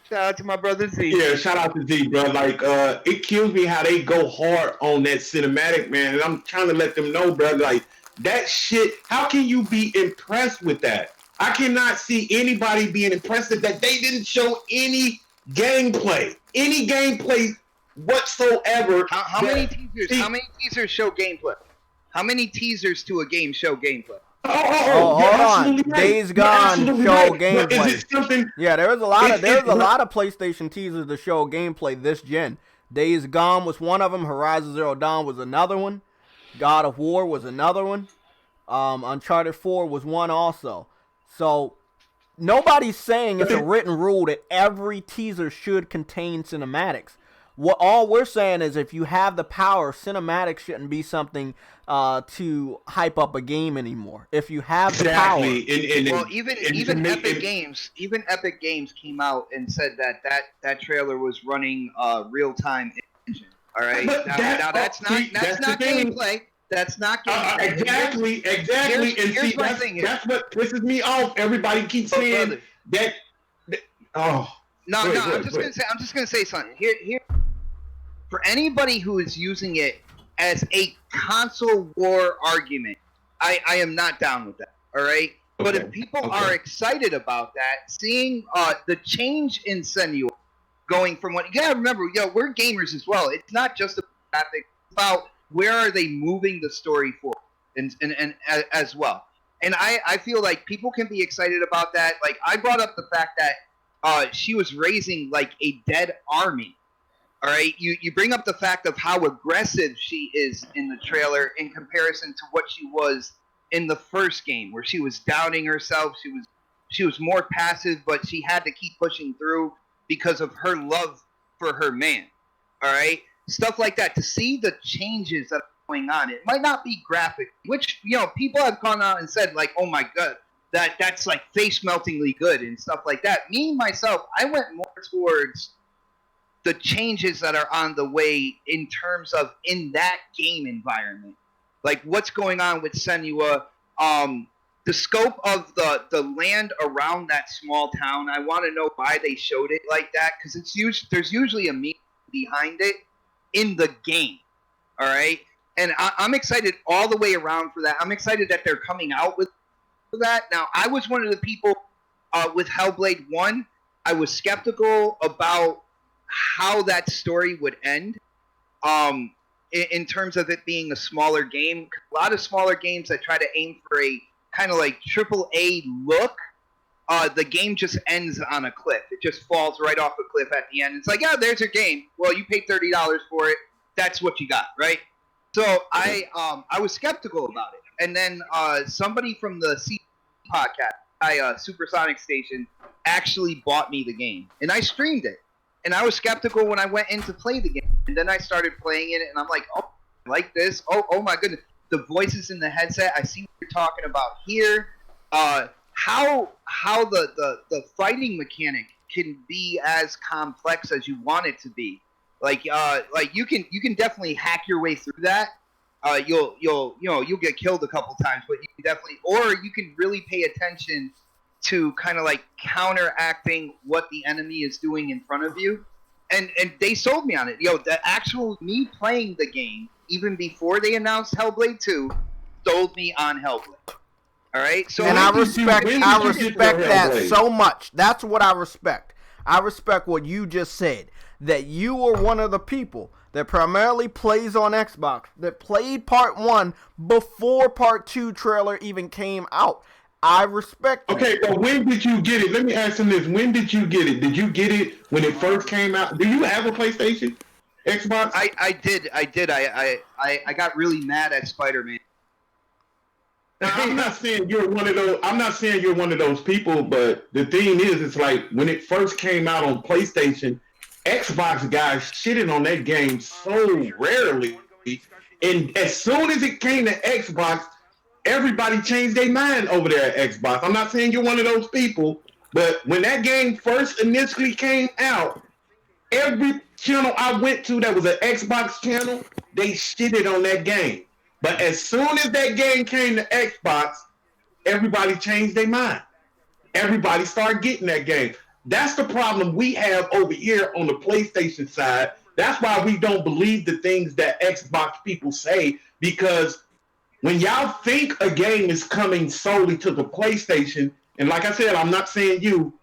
Shout out to my brother Z. Yeah, shout out to Z, bro. Like, it kills me how they go hard on that cinematic, man. And I'm trying to let them know, bro, like, that shit, how can you be impressed with that? I cannot see anybody being impressed with that. They didn't show any gameplay whatsoever. How many teasers? How many teasers show gameplay? How many teasers to a game show gameplay? Oh, you're hold on. absolutely right. Days You're Gone absolutely show right. But gameplay. is it something? Yeah, there was a lot of PlayStation teasers to show gameplay this gen. Days Gone was one of them. Horizon Zero Dawn was another one. God of War was another one. Uncharted 4 was one also. So nobody's saying it's a written rule that every teaser should contain cinematics. What all we're saying is if you have the power, cinematics shouldn't be something to hype up a game anymore. If you have the power. Well, even Epic Games came out and said that trailer was running real time engine. All right, now that's not gameplay. That's not gameplay. Exactly. Here's my thing here. That's what pisses me off. Everybody keeps saying that. Oh. No, I'm just gonna say something. Here, for anybody who is using it as a console war argument, I am not down with that. All right, but if people are excited about that, seeing the change in Senua, going from what you gotta remember, we're gamers as well. It's not just about graphics, it's about where are they moving the story forward, and as well. And I feel like people can be excited about that. Like I brought up the fact that she was raising like a dead army. All right, you bring up the fact of how aggressive she is in the trailer in comparison to what she was in the first game, where she was doubting herself. She was more passive, but she had to keep pushing through because of her love for her man. All right, stuff like that. To see the changes that are going on, it might not be graphic, which people have gone out and said like, oh my god, that's like face meltingly good and stuff like that. Me myself, I went more towards the changes that are on the way in terms of in that game environment, like what's going on with Senua, the scope of the land around that small town. I want to know why they showed it like that, because there's usually a meaning behind it in the game. All right, and I'm excited all the way around for that. I'm excited that they're coming out with that. Now, I was one of the people with Hellblade 1. I was skeptical about how that story would end in terms of it being a smaller game. A lot of smaller games that try to aim for a kind of like AAA look, the game just ends on a cliff. It just falls right off a cliff at the end. It's like, yeah, there's your game. Well, you paid $30 for it. That's what you got, right? So I was skeptical about it. And then somebody from the C podcast, Supersonic Station, actually bought me the game. And I streamed it. And I was skeptical when I went in to play the game. And then I started playing it, and I'm like, oh, I like this. Oh my goodness. The voices in the headset, I see what you're talking about here. How the fighting mechanic can be as complex as you want it to be. Like you can definitely hack your way through that. You'll get killed a couple times, but you can definitely, or you can really pay attention to kind of like counteracting what the enemy is doing in front of you. And they sold me on it. The actual me playing the game, even before they announced Hellblade 2, sold me on Hellblade. All right? So and I respect that so much. That's what I respect. I respect what you just said. That you were one of the people that primarily plays on Xbox, that played Part 1 before Part 2 trailer even came out. I respect that. Okay, but when did you get it? Let me ask him this. When did you get it? Did you get it when it first came out? Do you have a PlayStation? Xbox? I did. I got really mad at Spider-Man. Now, I'm not saying you're one of those people, but the thing is, it's like when it first came out on PlayStation, Xbox guys shitted on that game so rarely, and as soon as it came to Xbox, everybody changed their mind over there at Xbox. I'm not saying you're one of those people, but when that game first initially came out, every channel I went to that was an Xbox channel, they shitted on that game. But as soon as that game came to Xbox, everybody changed their mind. Everybody started getting that game. That's the problem we have over here on the PlayStation side. That's why we don't believe the things that Xbox people say, because when y'all think a game is coming solely to the PlayStation, and like I said, I'm not saying you,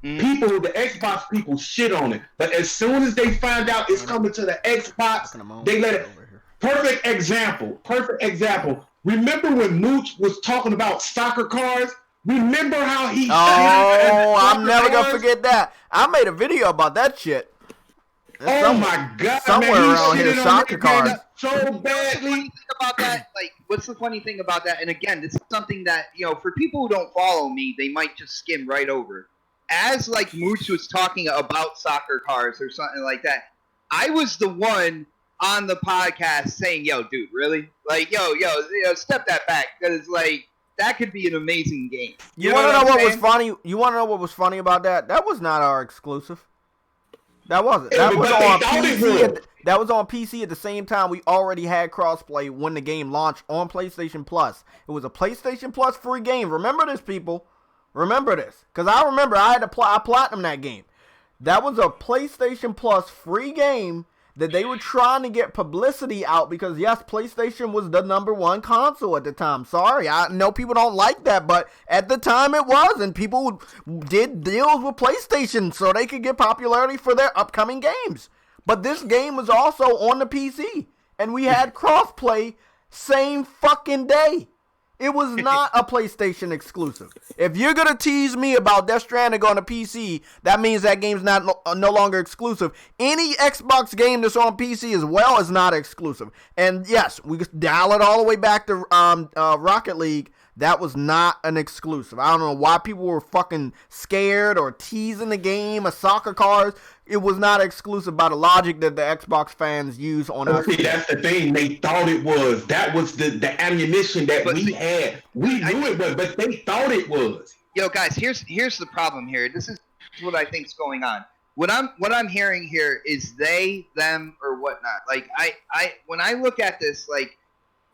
people, the Xbox people shit on it. But as soon as they find out it's coming to the Xbox, they let it. Perfect example. Remember when Mooch was talking about soccer cards? Remember how he? Oh, I'm never gonna forget that. I made a video about that shit. Oh my god! Somewhere man, around here, soccer cards. So badly. About that, like, what's the funny thing about that? And again, this is something that, you know, for people who don't follow me, they might just skim right over. As like Mooch was talking about soccer cards or something like that, I was the one on the podcast saying, "Yo, dude, really? Like, yo, step that back, because like that could be an amazing game." You want to know what was funny? You want to know what was funny about that? That was not our exclusive. That wasn't. That was on PC. That was on PC at the same time we already had crossplay when the game launched on PlayStation Plus. It was a PlayStation Plus free game. Remember this, people. Remember this, because I remember I had to platinum that game. That was a PlayStation Plus free game that they were trying to get publicity out because, yes, PlayStation was the #1 console at the time. Sorry, I know people don't like that, but at the time it was, and people did deals with PlayStation so they could get popularity for their upcoming games. But this game was also on the PC, and we had crossplay same fucking day. It was not a PlayStation exclusive. If you're going to tease me about Death Stranding on the PC, that means that game's no longer exclusive. Any Xbox game that's on PC as well is not exclusive. And yes, we dial it all the way back to Rocket League. That was not an exclusive. I don't know why people were fucking scared or teasing the game of soccer cards. It was not exclusive by the logic that the Xbox fans use on us. See, that's the thing. They thought it was. That was the ammunition that we had. We knew it was, but they thought it was. Yo, guys, here's the problem here. This is what I think's going on. What I'm hearing here is they, them, or whatnot. Like I when I look at this, like,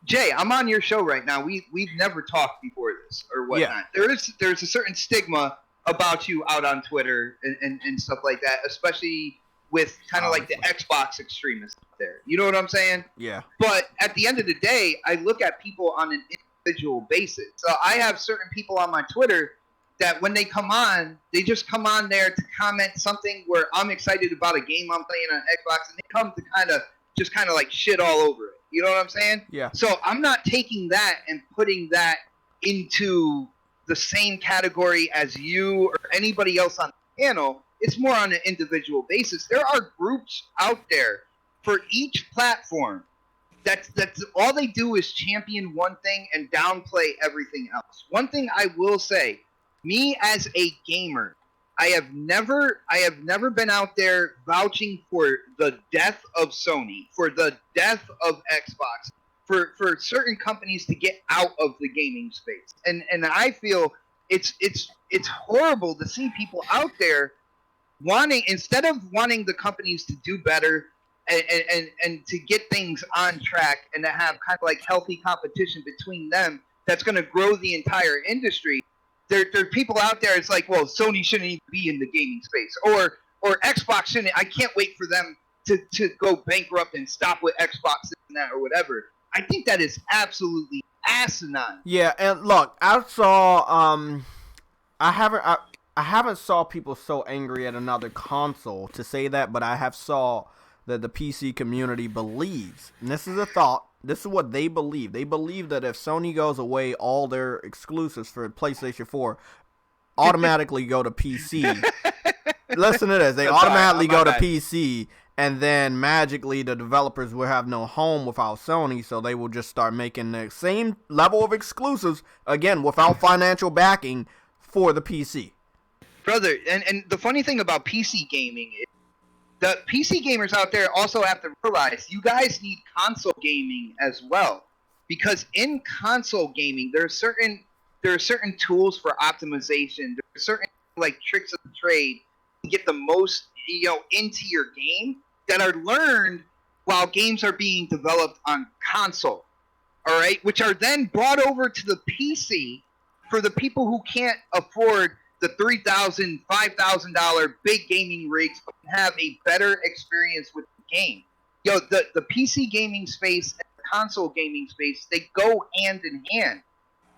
Jay, I'm on your show right now. We've never talked before this or whatnot. Yeah. There's a certain stigma about you out on Twitter and stuff like that, especially with kind of like the Xbox extremists there. You know what I'm saying? Yeah. But at the end of the day, I look at people on an individual basis. So I have certain people on my Twitter that when they come on, they just come on there to comment something where I'm excited about a game I'm playing on Xbox, and they come to kind of like shit all over it. You know what I'm saying? Yeah. So I'm not taking that and putting that into the same category as you or anybody else on the panel. It's more on an individual basis. There are groups out there for each platform that's all they do is champion one thing and downplay everything else. One thing I will say, me as a gamer, I have never been out there vouching for the death of Sony, for the death of Xbox, for certain companies to get out of the gaming space. And I feel it's horrible to see people out there instead of wanting the companies to do better and to get things on track and to have kind of like healthy competition between them that's going to grow the entire industry. There are people out there, it's like, well, Sony shouldn't even be in the gaming space. Or Xbox shouldn't. I can't wait for them to go bankrupt and stop with Xbox and that or whatever. I think that is absolutely asinine. Yeah, and look, I saw I haven't saw people so angry at another console to say that, but I have saw that the PC community believes, and this is a thought, this is what they believe. They believe that if Sony goes away, all their exclusives for PlayStation 4 automatically go to PC. Listen to this. They automatically go to PC, and then magically the developers will have no home without Sony, so they will just start making the same level of exclusives, again, without financial backing for the PC. Brother, and the funny thing about PC gaming is the PC gamers out there also have to realize you guys need console gaming as well, because in console gaming there are certain tools for optimization. There are certain like tricks of the trade to get the most into your game that are learned while games are being developed on console. All right, which are then brought over to the PC for the people who can't afford the $3,000, $5,000 big gaming rigs, but have a better experience with the game. The PC gaming space and the console gaming space, they go hand in hand.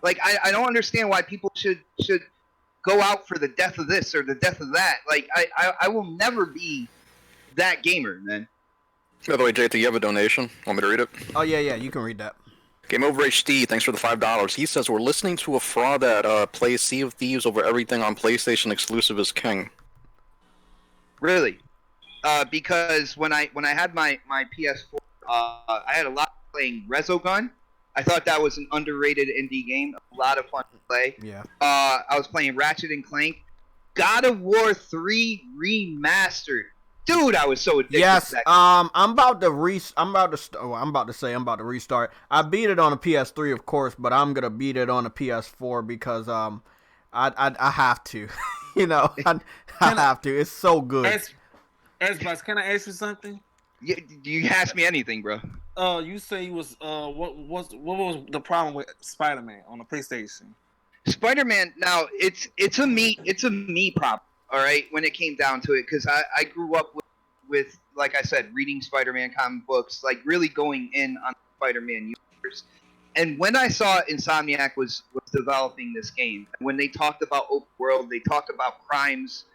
Like, I don't understand why people should go out for the death of this or the death of that. Like, I will never be that gamer, man. By the way, JT, you have a donation. Want me to read it? Oh, yeah, you can read that. Game Over HD, thanks for the $5. He says, we're listening to a fraud that plays Sea of Thieves over everything on PlayStation exclusive is king. Really? Because when I had my PS4, I had a lot playing Resogun. I thought that was an underrated indie game. A lot of fun to play. Yeah. I was playing Ratchet and Clank. God of War 3 Remastered. Dude, I was so addicted yes, to that. I'm about to restart. I beat it on a PS3, of course, but I'm gonna beat it on a PS4 because I have to. I have to. It's so good. Xbox, can I ask you something? You ask me anything, bro. You say you was what was the problem with Spider-Man on the PlayStation? Spider-Man. Now it's a me problem. All right, when it came down to it, because I grew up with, like I said, reading Spider-Man comic books, like really going in on the Spider-Man universe. And when I saw Insomniac was developing this game, when they talked about open world, they talked about crimes,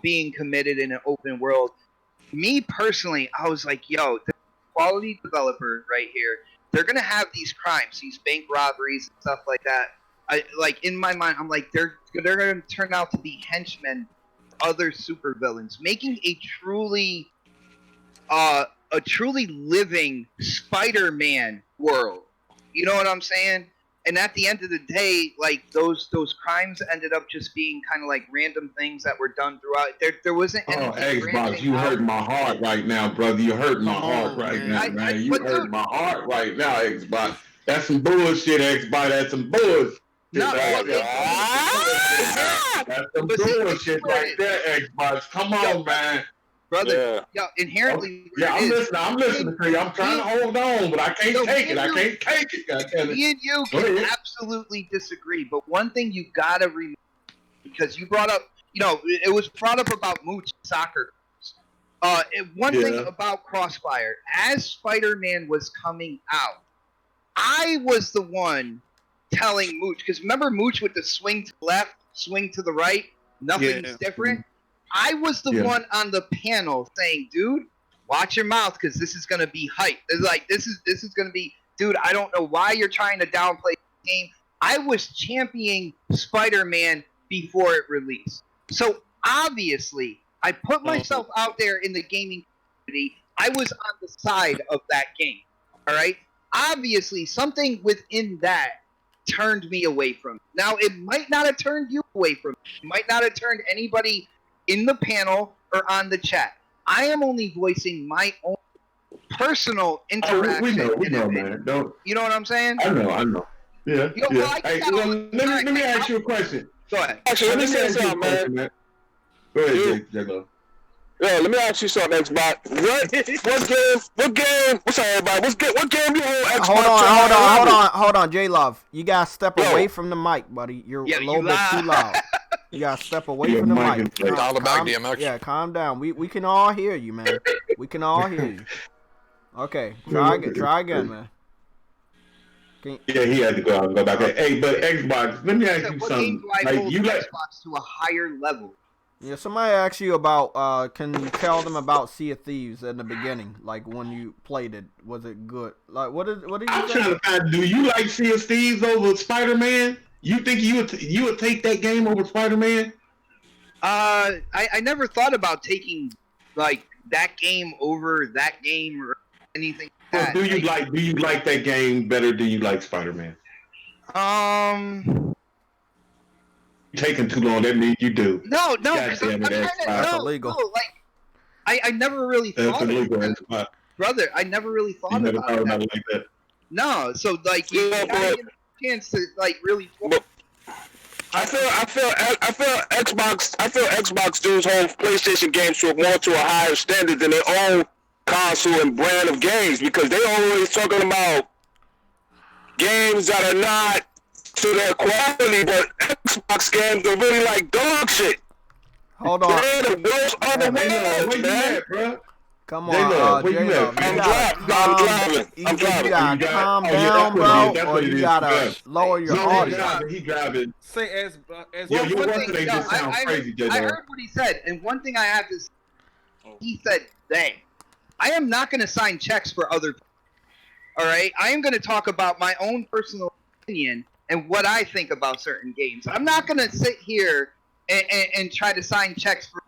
being committed in an open world. Me personally, I was like, yo, the quality developer right here, they're gonna have these crimes, these bank robberies and stuff like that. In my mind, I'm like, they're gonna turn out to be henchmen, other supervillains, making a truly living Spider-Man world. You know what I'm saying? And at the end of the day, like those crimes ended up just being kind of like random things that were done throughout. There wasn't anything. Xbox, you hurt my heart right now, brother. You hurt my heart right now, man. You hurt my heart right now, Xbox. That's some bullshit, Xbox. That's some bullshit. No, that's some bullshit right there, Xbox. Come on, man. Brother, inherently. I'm listening to you. I'm trying to hold on, but I can't take it. I can't take it. Me and you can absolutely disagree, but one thing you gotta remember, because you brought up, it was brought up about Mooch soccer. One thing about Crossfire, as Spider-Man was coming out, I was the one telling Mooch, because remember Mooch with the swing to the left, swing to the right, nothing's different. I was the one on the panel saying, dude, watch your mouth, because this is gonna be hype. It's like this is gonna be, dude, I don't know why you're trying to downplay the game. I was championing Spider-Man before it released. So obviously I put myself out there in the gaming community. I was on the side of that game. Alright? Obviously something within that turned me away from it. Now, it might not have turned you away from it. It might not have turned anybody in the panel or on the chat. I am only voicing my own personal interaction. We know, man. You know what I'm saying? I know. Yeah. Let me ask you a question. Go ahead. Actually, let me say something, man. Go ahead, J-Lo. Yeah, let me ask you something, Xbox. What game? What's up, everybody? What game you hold Xbox? Hold on, J-Love. You gotta step away from the mic, buddy. You're a little bit too loud. You gotta step away from the mic. Dial it back, DMX. Yeah, calm down. We can all hear you, man. We can all hear you. Okay, try again, man. Yeah, he had to go out and go back. Hey, but Xbox, let me ask you something. Like, you like Xbox to a higher level. Yeah, somebody asked you about, can you tell them about Sea of Thieves in the beginning? Like, when you played it, was it good? Like, what did you I'm say? trying to find, do you like Sea of Thieves over Spider-Man? You think you would take that game over Spider-Man? I never thought about taking, like, that game over that game or anything like that. Do you like that game better than you like Spider-Man? You're taking too long. That means you do. No, God damn it, That's illegal. No, like, I never really That's thought of illegal. it. Brother, I never really You thought never about thought that. about it like that. No, so like you Yeah, gotta give a chance to like really. I feel Xbox dudes hold PlayStation games to a higher standard than their own console and brand of games because they always talking about games that are not to their quality, but Xbox games are really like dog shit. Hold on. They're the worst of the Where world, you man. at, bro? Come J-Love, on, where you J-Love. at, man? I'm driving. You gotta calm Oh, yeah, down, that's what it bro, is. That's or what it you is. gotta Yeah. lower your No, audio. he driving. Say as Yeah, your one words thing, they no, just sound crazy, I J-Lo. heard what he said, and one thing I have to say, he said, they. I am not going to sign checks for other people. All right? I am going to talk about my own personal opinion and what I think about certain games. I'm not going to sit here and try to sign checks for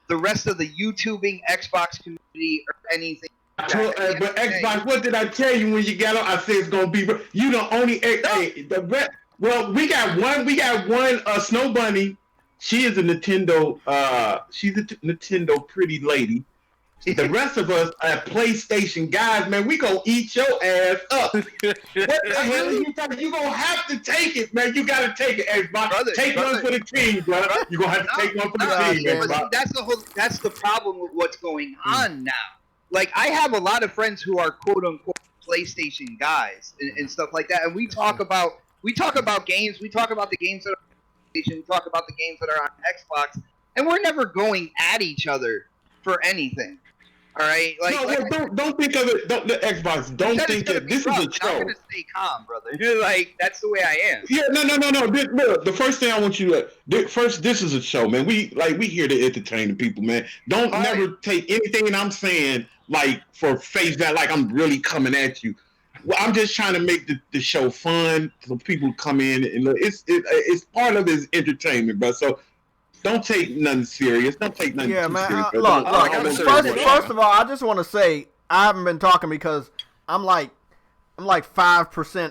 the rest of the YouTubing Xbox community or anything. But Xbox, what did I tell you when you got on? I said it's gonna be you the only. Well, we got one. Snow Bunny. She is a Nintendo. She's a Nintendo pretty lady. The rest of us are PlayStation guys. Man, we gonna eat your ass up. What the hell are you talking? You gonna have to take it, man. You gotta take it, Xbox. Take one for the team, brother. You gonna have to take one for the team, Xbox. That's the problem with what's going on now. Like, I have a lot of friends who are quote unquote PlayStation guys and stuff like that, and we talk about games. We talk about the games that are on PlayStation. We talk about the games that are on Xbox, and we're never going at each other for anything. All right, don't think of it. Don't the Xbox. Don't think that this is a show. I'm gonna stay calm, brother. Like, that's the way I am. Yeah, no. Look, the first thing I want you to first, this is a show, man. We here to entertain the people, man. Don't never take anything I'm saying like for face value, like I'm really coming at you. Well, I'm just trying to make the show fun so people come in and look. It's part of his entertainment, bro. So. Don't take nothing serious. Don't take nothing too serious. First of all, I just want to say I haven't been talking because I'm like 5%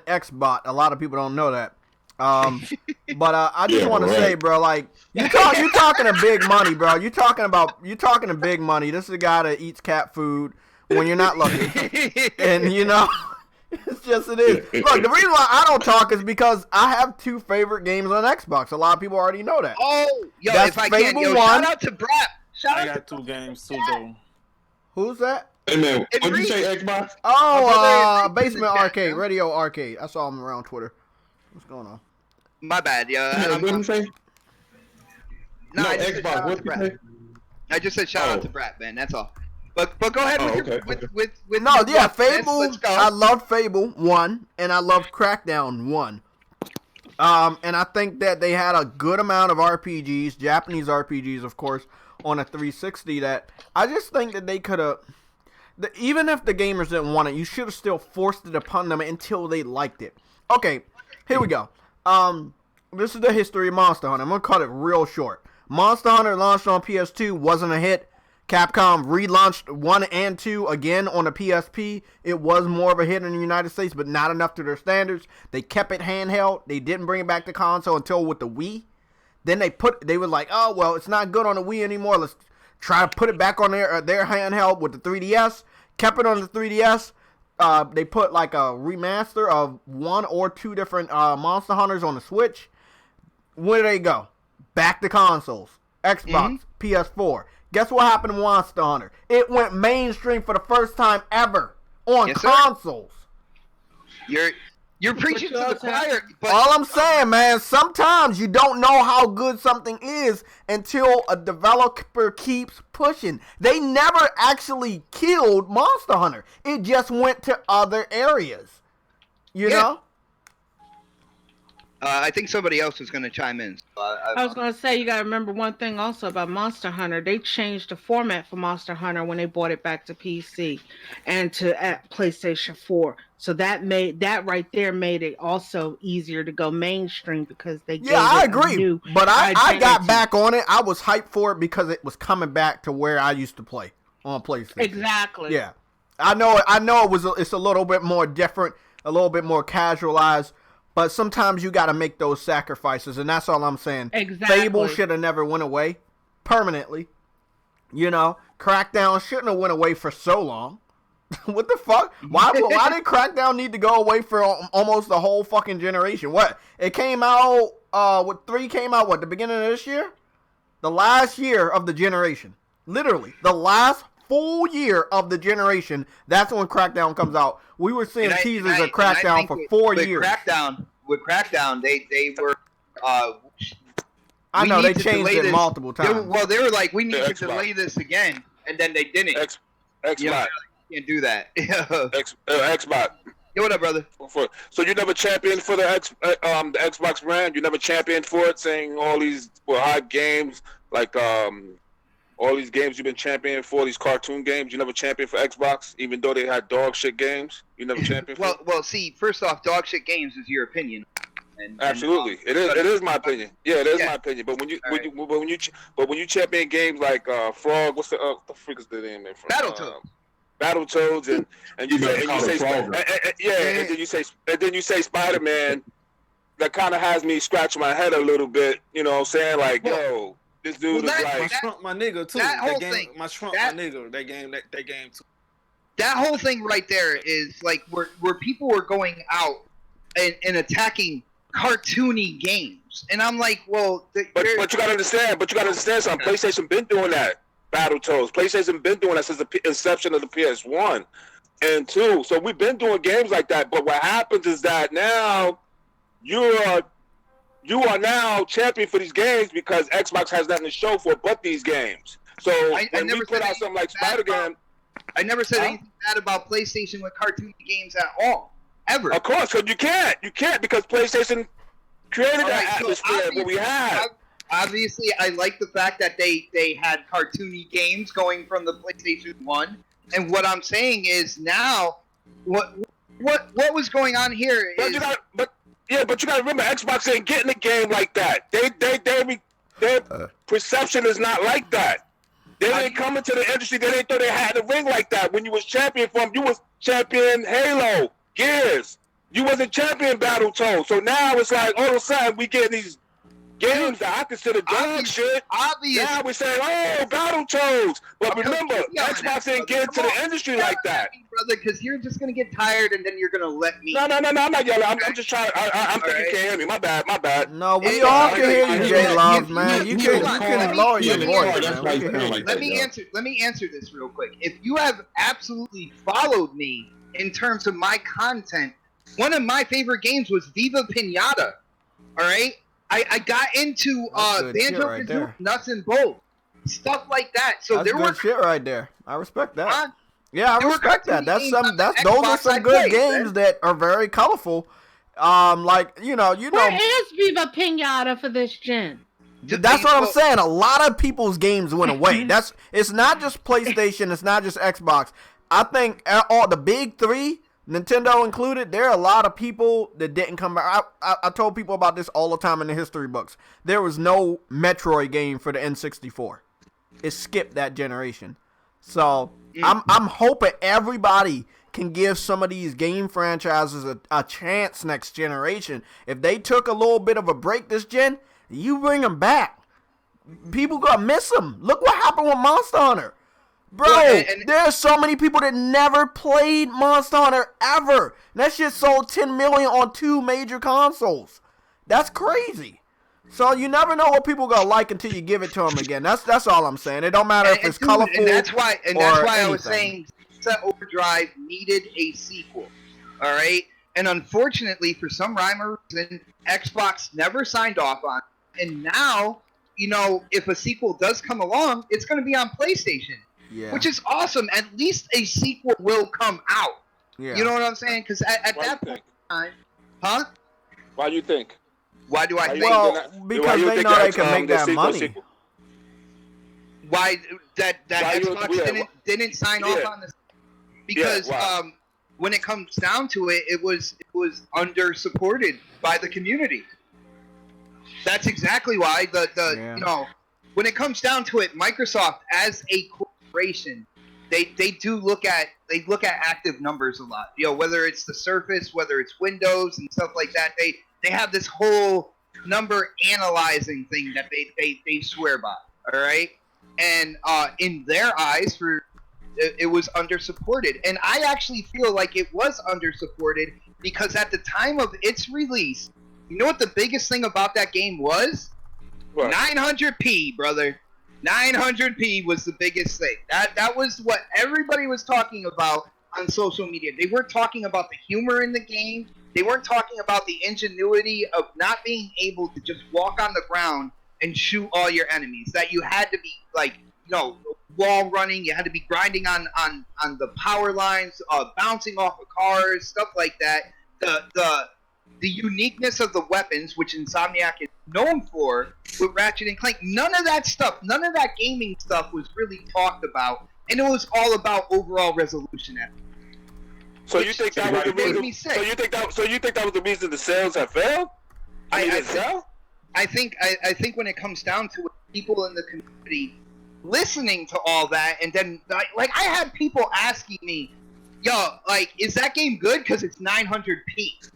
XBot. A lot of people don't know that. But I just want to say, bro, like you talking to big money, bro. You talking to big money. This is a guy that eats cat food when you're not looking, and you know. It's just it is. Look, the reason why I don't talk is because I have two favorite games on Xbox. A lot of people already know that. Oh, yo, that's if I Fable can, yo, 1. shout out to Brap. I got two games too, though. Who's that? Hey man, what'd you say, Xbox? Oh, Basement Arcade, Radio Arcade. I saw him around Twitter. What's going on? My bad, yo. What did you say? No, Xbox. What did you say? I just said shout out to Brap, man. That's all. But go ahead with Fable. Let's go. I love Fable 1 and I love Crackdown 1. And I think that they had a good amount of RPGs, Japanese RPGs, of course, on a 360. That I just think that they could have, even if the gamers didn't want it, you should have still forced it upon them until they liked it. Okay, here we go. This is the history of Monster Hunter. I'm gonna cut it real short. Monster Hunter launched on PS2, wasn't a hit. Capcom relaunched 1 and 2 again on the PSP. It was more of a hit in the United States, but not enough to their standards. They kept it handheld. They didn't bring it back to console until with the Wii. Then they were like, oh, well, it's not good on the Wii anymore. Let's try to put it back on their handheld with the 3DS. Kept it on the 3DS. They put like a remaster of 1 or 2 different Monster Hunters on the Switch. Where do they go? Back to consoles. Xbox, PS4. Guess what happened to Monster Hunter? It went mainstream for the first time ever on consoles. You're preaching to the choir. But all I'm saying, man, sometimes you don't know how good something is until a developer keeps pushing. They never actually killed Monster Hunter. It just went to other areas. You know? I think somebody else is going to chime in. So I was going to say, you got to remember one thing also about Monster Hunter. They changed the format for Monster Hunter when they brought it back to PC and to PlayStation 4. So that right there made it also easier to go mainstream because they gave I agree. But I got back on it. I was hyped for it because it was coming back to where I used to play on PlayStation. Exactly. Yeah. I know it's a little bit more different, a little bit more casualized. But sometimes you got to make those sacrifices, and that's all I'm saying. Exactly. Fable should have never went away permanently. You know, Crackdown shouldn't have went away for so long. What the fuck? Why did Crackdown need to go away for almost the whole fucking generation? What? It came out, 3 came out, the beginning of this year? The last year of the generation. Literally, the last full year of the generation, that's when Crackdown comes out. We were seeing teasers of Crackdown for 4 years. With Crackdown, they were, I know, they changed it multiple times. They were like, we need to delay this again, and then they didn't. XBot. Can't do that. XBot. Yo, what up, brother? So you never championed for the Xbox brand? You never championed for it, saying all these hot games, like all these games you've been championing for, these cartoon games, you never championed for Xbox, even though they had dog shit games? You never championed for Well, see, first off, dog shit games is your opinion. Absolutely, it is my opinion. Yeah, it is my opinion. But when you champion games like Frog, what's the freak is the name? Battletoads, and you say Spider-Man, that kind of has me scratch my head a little bit. You know what I'm saying? Like, yo, this dude is like my Trump, my nigga too. That whole game, thing, my Trump, my nigga. That game too. That whole thing right there is like where people were going out and attacking cartoony games, and I'm like, well, but you gotta understand. Something. PlayStation been doing that. Battletoads. PlayStation been doing that since the inception of the PS1 and 2. So we've been doing games like that. But what happens is that now you are now champion for these games because Xbox has nothing to show for but these games. So when we put out something like Spider-Man, I never said anything bad about PlayStation with cartoony games at all, ever. Of course, because you can't because PlayStation created that atmosphere what we have. Obviously, I like the fact that they had cartoony games going from the PlayStation 1. And what I'm saying is now, what was going on here is... But you gotta remember, Xbox ain't getting a game like that. Their perception is not like that. They didn't come into the industry, they didn't throw their hat in the ring like that. When you was champion you was champion Halo, Gears. You wasn't champion Battletoads. So now it's like, all of a sudden, we get these games that I consider dog shit. Obvious. Now we're saying, oh, Battletoads. But remember, Xbox didn't get into the industry like that. Brother, because you're just going to get tired and then you're going to let me. No, I'm not yelling. I'm just trying. I'm thinking you can't hear me. My bad. No, we all can hear you, J-Love, man. You can lower your voice, man. Let me answer this real quick. If you have absolutely followed me in terms of my content, one of my favorite games was Viva Pinata. All right? I got into Banjo-Kazooie, Nuts and Bolts, stuff like that. So that's there good were shit right there. I respect that. Yeah, I respect that. Those are some good games that are very colorful. Like you know. Where is Viva Pinata for this gen? That's what I'm saying. A lot of people's games went away. It's not just PlayStation. It's not just Xbox. I think all the big three, Nintendo included, there are a lot of people that didn't come back. I told people about this all the time in the history books. There was no Metroid game for the N64. It skipped that generation. So I'm hoping everybody can give some of these game franchises a chance next generation. If they took a little bit of a break this gen, you bring them back. People gonna miss them. Look what happened with Monster Hunter. Bro, there's so many people that never played Monster Hunter ever. That shit sold 10 million on 2 major consoles. That's crazy. So you never know what people gonna like until you give it to them again. That's all I'm saying. It don't matter if it's colorful. And that's why I was saying Sunset Overdrive needed a sequel. All right, and unfortunately, for some rhyme or reason, Xbox never signed off on it. And now, you know, if a sequel does come along, it's going to be on PlayStation. Yeah. Which is awesome. At least a sequel will come out. Yeah. You know what I'm saying? Because at that point in time, huh? Why do you think? Why do I think? Well, because they know they can make that money. Why that Xbox didn't sign off on this? Because when it comes down to it, it was under supported by the community. That's exactly why you know, when it comes down to it, Microsoft as a corporation, they look at active numbers a lot. You know, whether it's the Surface, whether it's Windows and stuff like that, they have this whole number analyzing thing that they swear by. All right, and in their eyes, it was undersupported. And I actually feel like it was undersupported because at the time of its release, you know what the biggest thing about that game was? What? 900p, brother. 900p was the biggest thing. That was what everybody was talking about on social media. They weren't talking about the humor in the game. They weren't talking about the ingenuity of not being able to just walk on the ground and shoot all your enemies. That you had to be like, wall running. You had to be grinding on the power lines, bouncing off of cars, stuff like that. The uniqueness of the weapons, which Insomniac is known for, with Ratchet and Clank, none of that stuff, none of that gaming stuff was really talked about, and it was all about overall resolution. So you think that was the reason? So you think that was the reason the sales have failed? I think when it comes down to it, people in the community listening to all that, and then like I had people asking me, "Yo, like, is that game good? Because it's 900p."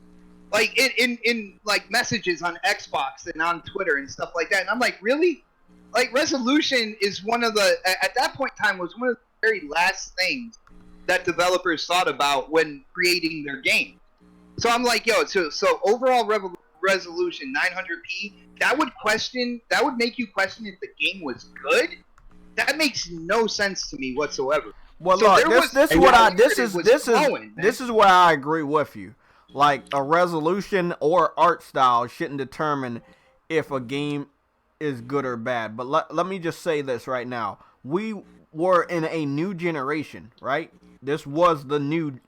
Like in like messages on Xbox and on Twitter and stuff like that, and I'm like, really? Like, resolution is one of the at that point in time was one of the very last things that developers thought about when creating their game. So I'm like, yo, so overall resolution 900p, that would make you question if the game was good. That makes no sense to me whatsoever. Well, so look, this is where I agree with you. Like, a resolution or art style shouldn't determine if a game is good or bad. But let me just say this right now. We were in a new generation, right? This was the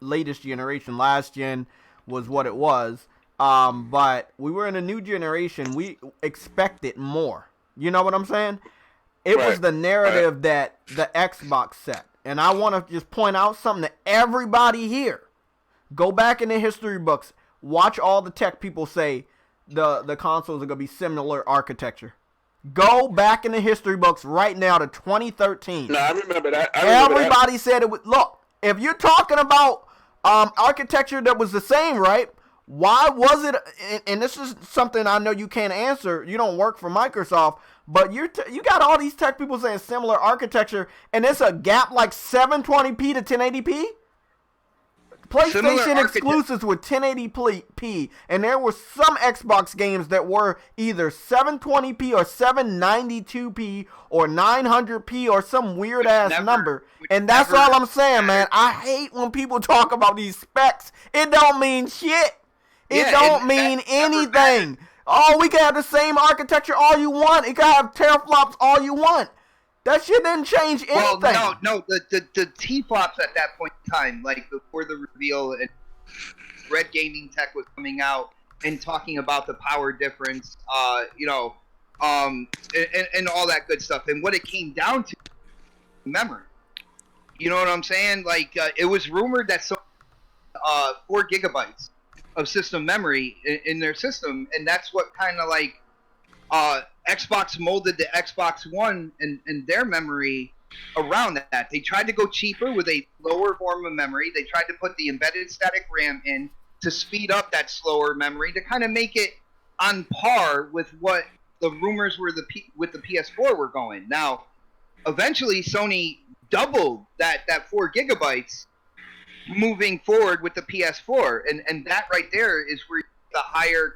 latest generation. Last gen was what it was. But we were in a new generation. We expected more. You know what I'm saying? It was the narrative that the Xbox set. And I want to just point out something to everybody here. Go back in the history books. Watch all the tech people say the consoles are going to be similar architecture. Go back in the history books right now to 2013. No, I remember that. Everybody said it would. Look, if you're talking about architecture that was the same, right? Why was it? And this is something I know you can't answer. You don't work for Microsoft, but you got all these tech people saying similar architecture, and it's a gap like 720p to 1080p. PlayStation exclusives were 1080p, and there were some Xbox games that were either 720p or 792p or 900p or some weird ass number. And that's all I'm saying, man. I hate when people talk about these specs. It don't mean shit. It don't mean anything. Oh, we can have the same architecture all you want. It can have teraflops all you want. That shit didn't change anything. Well, no, the T-flops at that point in time, like before the reveal, and Red Gaming Tech was coming out and talking about the power difference, and all that good stuff. And what it came down to, memory. You know what I'm saying? Like, it was rumored that 4 gigabytes of system memory in their system, and that's what kind of like Xbox molded the Xbox One and their memory around that. They tried to go cheaper with a lower form of memory. They tried to put the embedded static RAM in to speed up that slower memory to kind of make it on par with what the rumors were with the PS4 were going. Now, eventually Sony doubled that 4 gigabytes moving forward with the PS4, and that right there is where the higher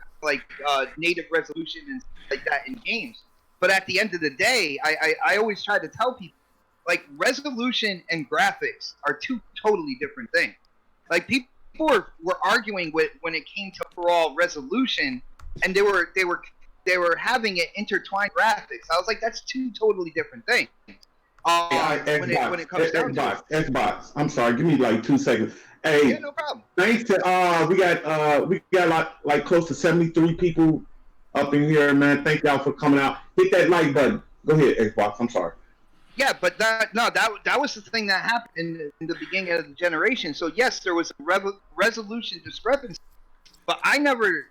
native resolution and stuff like that in games. But at the end of the day, I always try to tell people, like, resolution and graphics are two totally different things. Like, people were arguing when it came to overall resolution, and they were having it intertwined graphics. I was like, that's two totally different things. When it comes down to it. Xbox. I'm sorry, give me like 2 seconds. Hey, yeah, no problem. Thanks to we got like close to 73 people up in here, man. Thank y'all for coming out. Hit that like button. Go ahead, Xbox. I'm sorry. Yeah, but that was the thing that happened in the beginning of the generation. So yes, there was a resolution discrepancy, but I never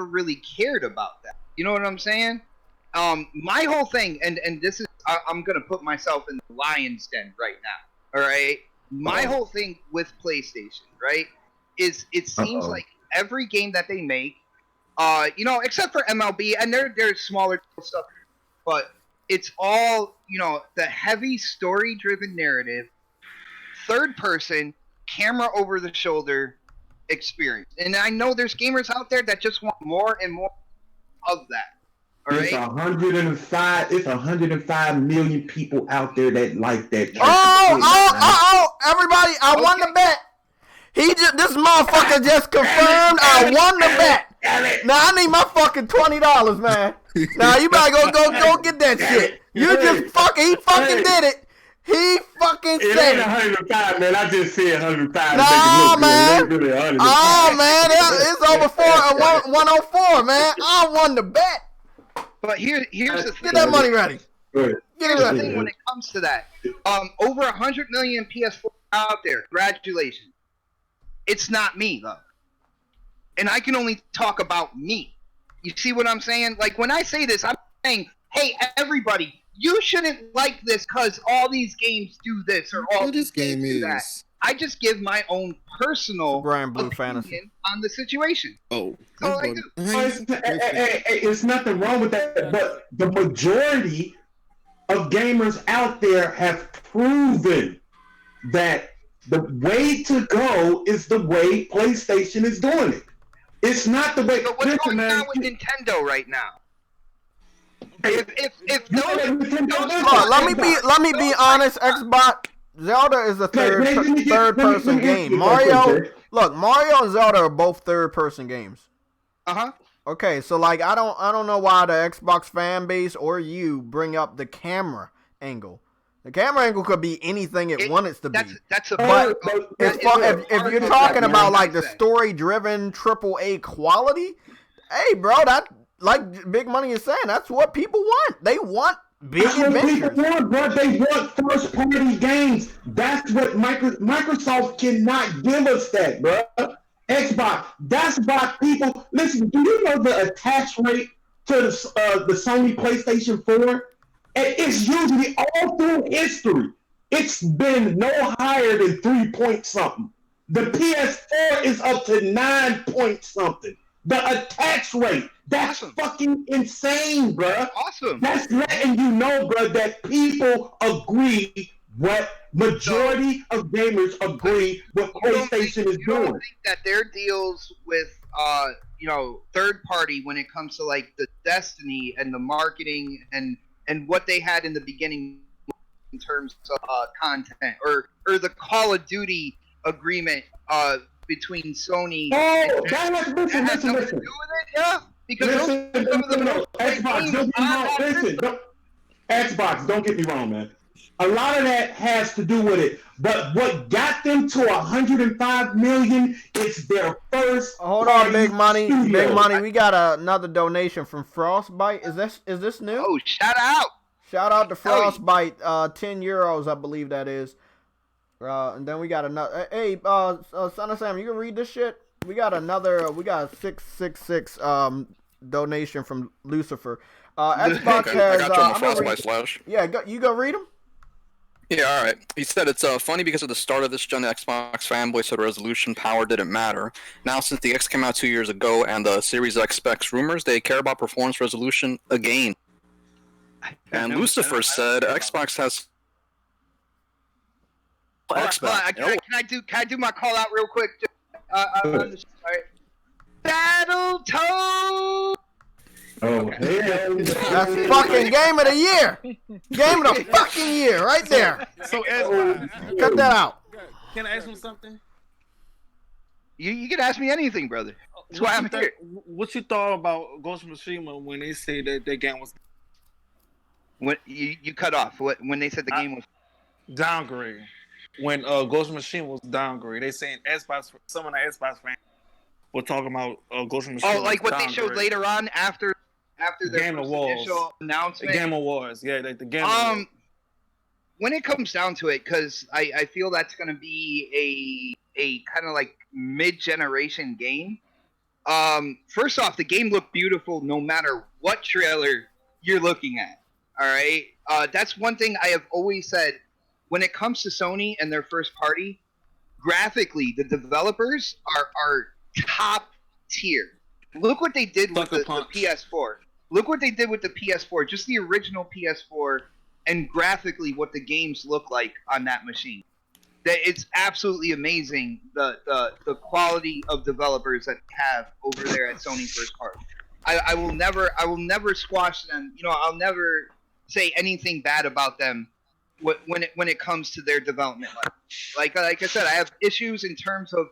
really cared about that. You know what I'm saying? My whole thing, and this is, I'm gonna put myself in the lion's den right now. All right, my whole thing with PlayStation, right, is it seems like every game that they make, except for MLB, and there's smaller stuff, but it's all, you know, the heavy story-driven narrative, third person, camera over the shoulder experience. And I know there's gamers out there that just want more and more of that. All It's right? 105. It's 105 million people out there that like that. Everybody! I won the bet. This motherfucker just confirmed I won the bet. Now I need my fucking $20, man. Now you better go get that shit. You just he fucking did it. He fucking It said ain't it. 105, man. I just said 105. Nah, man. It ain't really 105. Oh man, it's over 104, man. I won the bet. But here's the thing. Get that money ready. Get it Here's the ready. thing when it comes to that. Over 100 million PS4 out there. Congratulations. It's not me, though. And I can only talk about me. You see what I'm saying? Like, when I say this, I'm saying, hey, everybody, you shouldn't like this because all these games do this or all these games do that. I just give my own personal Grand Blue opinion Fantasy on the situation. Oh, That's all I do. It's nothing wrong with that, but the majority of gamers out there have proven that the way to go is the way PlayStation is doing it. It's not the way. But what's going on with Nintendo right now? If let me be honest, Xbox. Zelda is a third person game. Mario and Zelda are both third person games. Okay, so like I don't know why the Xbox fan base or you bring up the camera angle. The camera angle could be anything it wants to be. But if you're talking about like the story driven AAA quality, hey bro, that like Big Money is saying, that's what people want. They want big adventures. People want, bro. They want first party games. That's what Microsoft cannot give us that, bro. Xbox. That's why people listen. Do you know the attach rate to the Sony PlayStation 4? It's usually all through history. It's been no higher than 3 point something. The PS4 is up to 9 point something. The attach rate, that's fucking insane, bro. Awesome. That's letting you know, bro, that people agree what majority of gamers agree what PlayStation is doing. I think that their deals with third party when it comes to like the Destiny and the marketing and what they had in the beginning in terms of content or the Call of Duty agreement between Sony. Oh, listen. To do with it, yeah. Because Xbox, don't get me wrong, man. A lot of that has to do with it. But what got them to 105 million is their first. Hold on, Big Money. Big Money. We got another donation from Frostbite. Is this new? Oh, shout out. Shout out to Frostbite. 10 euros, I believe that is. And then we got another. Hey, Son of Sam, you can read this shit? We got another. We got a 666 donation from Lucifer. Xbox has. I got you on the Frostbite slash. Yeah, you go read them. Yeah, all right. He said it's funny because at the start of this gen, the Xbox fanboys said resolution power didn't matter. Now, since the X came out 2 years ago and the Series X specs rumors, they care about performance resolution again. And Lucifer said Xbox has. Can I do my call out real quick? Battletoads. Oh, hell. That's fucking game of the year. Game of the fucking year, right there. So, cut that out. Can I ask him something? You can ask me anything, brother. That's why I'm here. What you thought about Ghost of Tsushima when they say that their game was? When you cut off when they said the game was downgrade. When Ghost of Tsushima was downgrade, they saying Xbox. Some of the Xbox fans were talking about Ghost of Tsushima. Oh, like what they showed later on after their Game Awards initial announcement. The Game Awards, yeah, like the Game Awards. When it comes down to it, because I feel that's going to be a kind of like mid-generation game. First off, the game looked beautiful no matter what trailer you're looking at. All right, that's one thing I have always said. When it comes to Sony and their first party, graphically, the developers are top tier. Look what they did with the PS4. Look what they did with the PS4, just the original PS4, and graphically what the games look like on that machine. It's absolutely amazing the quality of developers that they have over there at Sony First Party. I will never squash them. You know, I'll never say anything bad about them when it comes to their development. Like I said, I have issues in terms of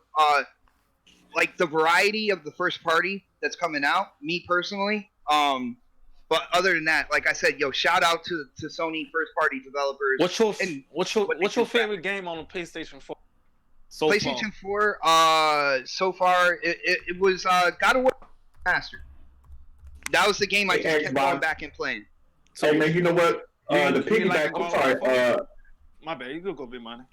like the variety of the first party that's coming out. Me personally, but other than that, like I said, shout out to Sony first party developers. What's your favorite game on the PlayStation 4? PlayStation 4, so far it was God of War Master. That was the game I just kept going back and playing. So, hey man, you know what? The piggyback. I'm sorry. My bad. You could go, Big Money.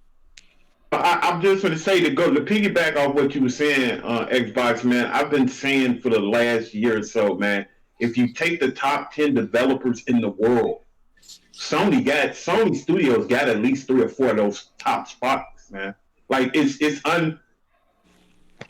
I'm just going to say to piggyback off what you were saying, Xbox, man. I've been saying for the last year or so, man. If you take the top 10 developers in the world, Sony Studios got at least 3 or 4 of those top spots, man. Like it's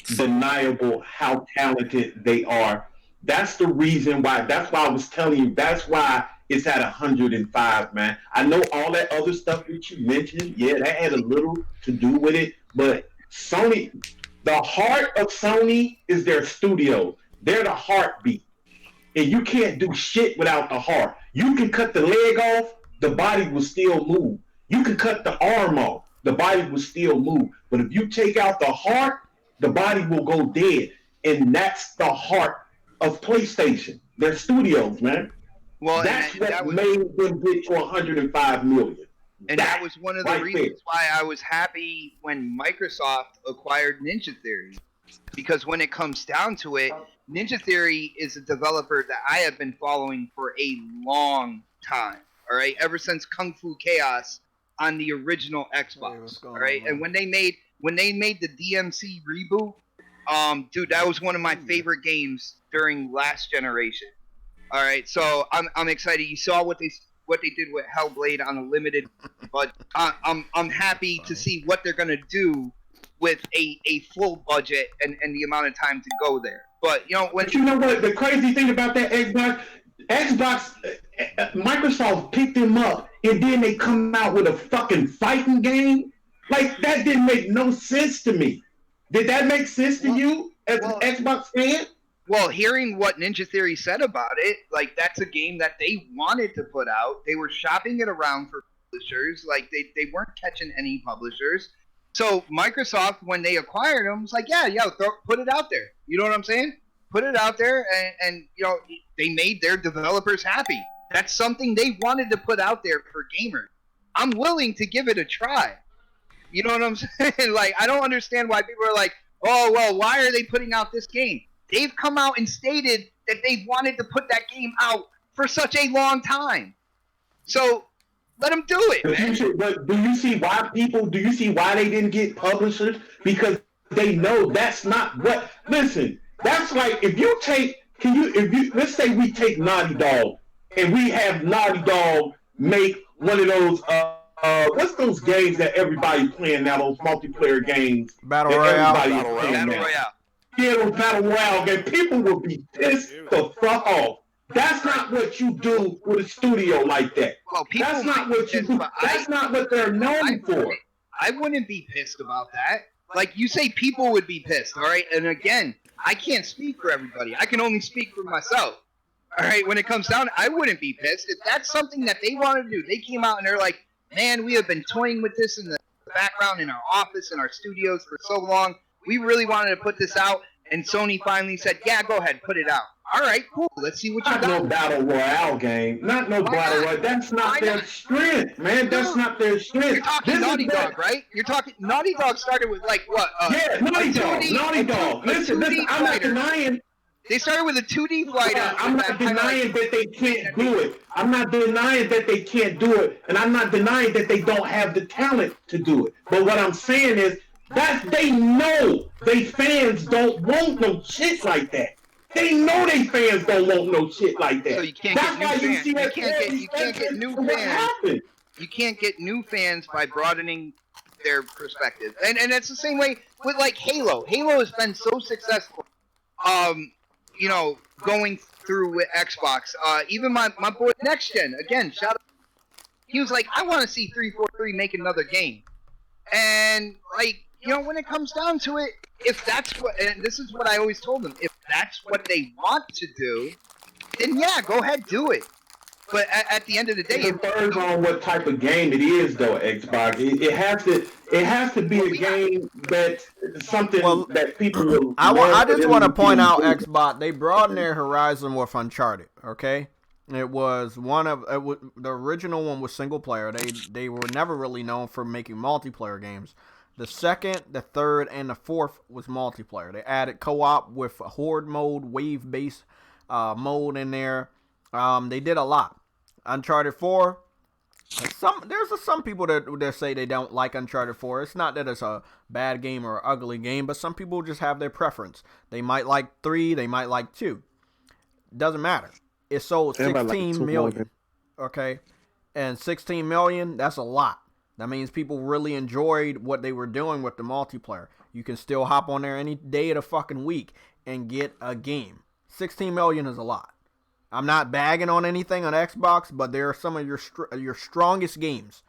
undeniable how talented they are. That's the reason why. That's why I was telling you. That's why it's at 105, man. I know all that other stuff that you mentioned. Yeah, that had a little to do with it. But Sony, the heart of Sony is their studios. They're the heartbeat. And you can't do shit without the heart. You can cut the leg off, the body will still move. You can cut the arm off, the body will still move. But if you take out the heart, the body will go dead. And that's the heart of PlayStation. Their studios, man. Well, that's what made them get to 105 million. And that was one of the reasons why I was happy when Microsoft acquired Ninja Theory. Because when it comes down to it, Ninja Theory is a developer that I have been following for a long time. All right, ever since Kung Fu Chaos on the original Xbox. All right, and when they made the DMC reboot, dude, that was one of my favorite games during last generation. All right, so I'm excited. You saw what they did with Hellblade on a limited, but I'm happy to see what they're gonna do with a full budget and the amount of time to go there. But you know what? The crazy thing about that Xbox, Microsoft picked them up and then they come out with a fucking fighting game. Like that didn't make no sense to me. Did that make sense to you as an Xbox fan? Well, hearing what Ninja Theory said about it, like that's a game that they wanted to put out. They were shopping it around for publishers. Like they weren't catching any publishers. So Microsoft, when they acquired them, was like, put it out there. You know what I'm saying? Put it out there, and they made their developers happy. That's something they wanted to put out there for gamers. I'm willing to give it a try. You know what I'm saying? Like, I don't understand why people are like, oh, well, why are they putting out this game? They've come out and stated that they wanted to put that game out for such a long time. So let them do it, man. But do you see why they didn't get publishers? Because they know that's not what. Listen, that's like let's say we take Naughty Dog and we have Naughty Dog make one of those what's those games that everybody's playing now? Those multiplayer games. Battle Royale. Yeah, those Battle Royale games. People will be pissed the fuck off. That's not what you do with a studio like that. Well, that's not what you do. That's not what they're known for. I wouldn't be pissed about that. Like you say, people would be pissed. All right, and again, I can't speak for everybody. I can only speak for myself. All right, when it comes down, I wouldn't be pissed if that's something that they want to do. They came out and they're like, "Man, we have been toying with this in the background in our office in our studios for so long. We really wanted to put this out." And Sony finally said, "Yeah, go ahead, put it out." All right, cool. Let's see what you got. Not no Battle Royale game. Not no Battle Royale. That's not their strength, man. That's not their strength. You're talking Naughty Dog, right? You're talking Naughty Dog started with like what? Naughty Dog. Listen, I'm not denying. They started with a 2D fighter. I'm not denying that they can't do it. I'm not denying that they can't do it, and I'm not denying that they don't have the talent to do it. But what I'm saying is that they know they fans don't want no shit like that. They know they fans don't want no shit like that. So you can't get new fans. You can't get new fans. You can't get new fans by broadening their perspective. And it's the same way with like Halo. Halo has been so successful. going through with Xbox. Even my boy Next Gen, again, shout out. He was like, I want to see 343 make another game. And, like, you know, when it comes down to it, if that's what, and this is what I always told them, if that's what they want to do, then yeah, go ahead, do it. But at the end of the day, it depends on what type of game it is, though. Xbox, it has to be a game that's something that people will. I just want to point out, Xbox, they broadened their horizon with Uncharted. Okay, it was the original one was single player. They were never really known for making multiplayer games. The second, the third, and the fourth was multiplayer. They added co-op with a horde mode, wave-based mode in there. They did a lot. Uncharted 4. There's some people that say they don't like Uncharted 4. It's not that it's a bad game or an ugly game, but some people just have their preference. They might like 3, they might like 2. Doesn't matter. It sold 16 million. Okay? And 16 million, that's a lot. That means people really enjoyed what they were doing with the multiplayer. You can still hop on there any day of the fucking week and get a game. 16 million is a lot. I'm not bagging on anything on Xbox, but there are some of your strongest games,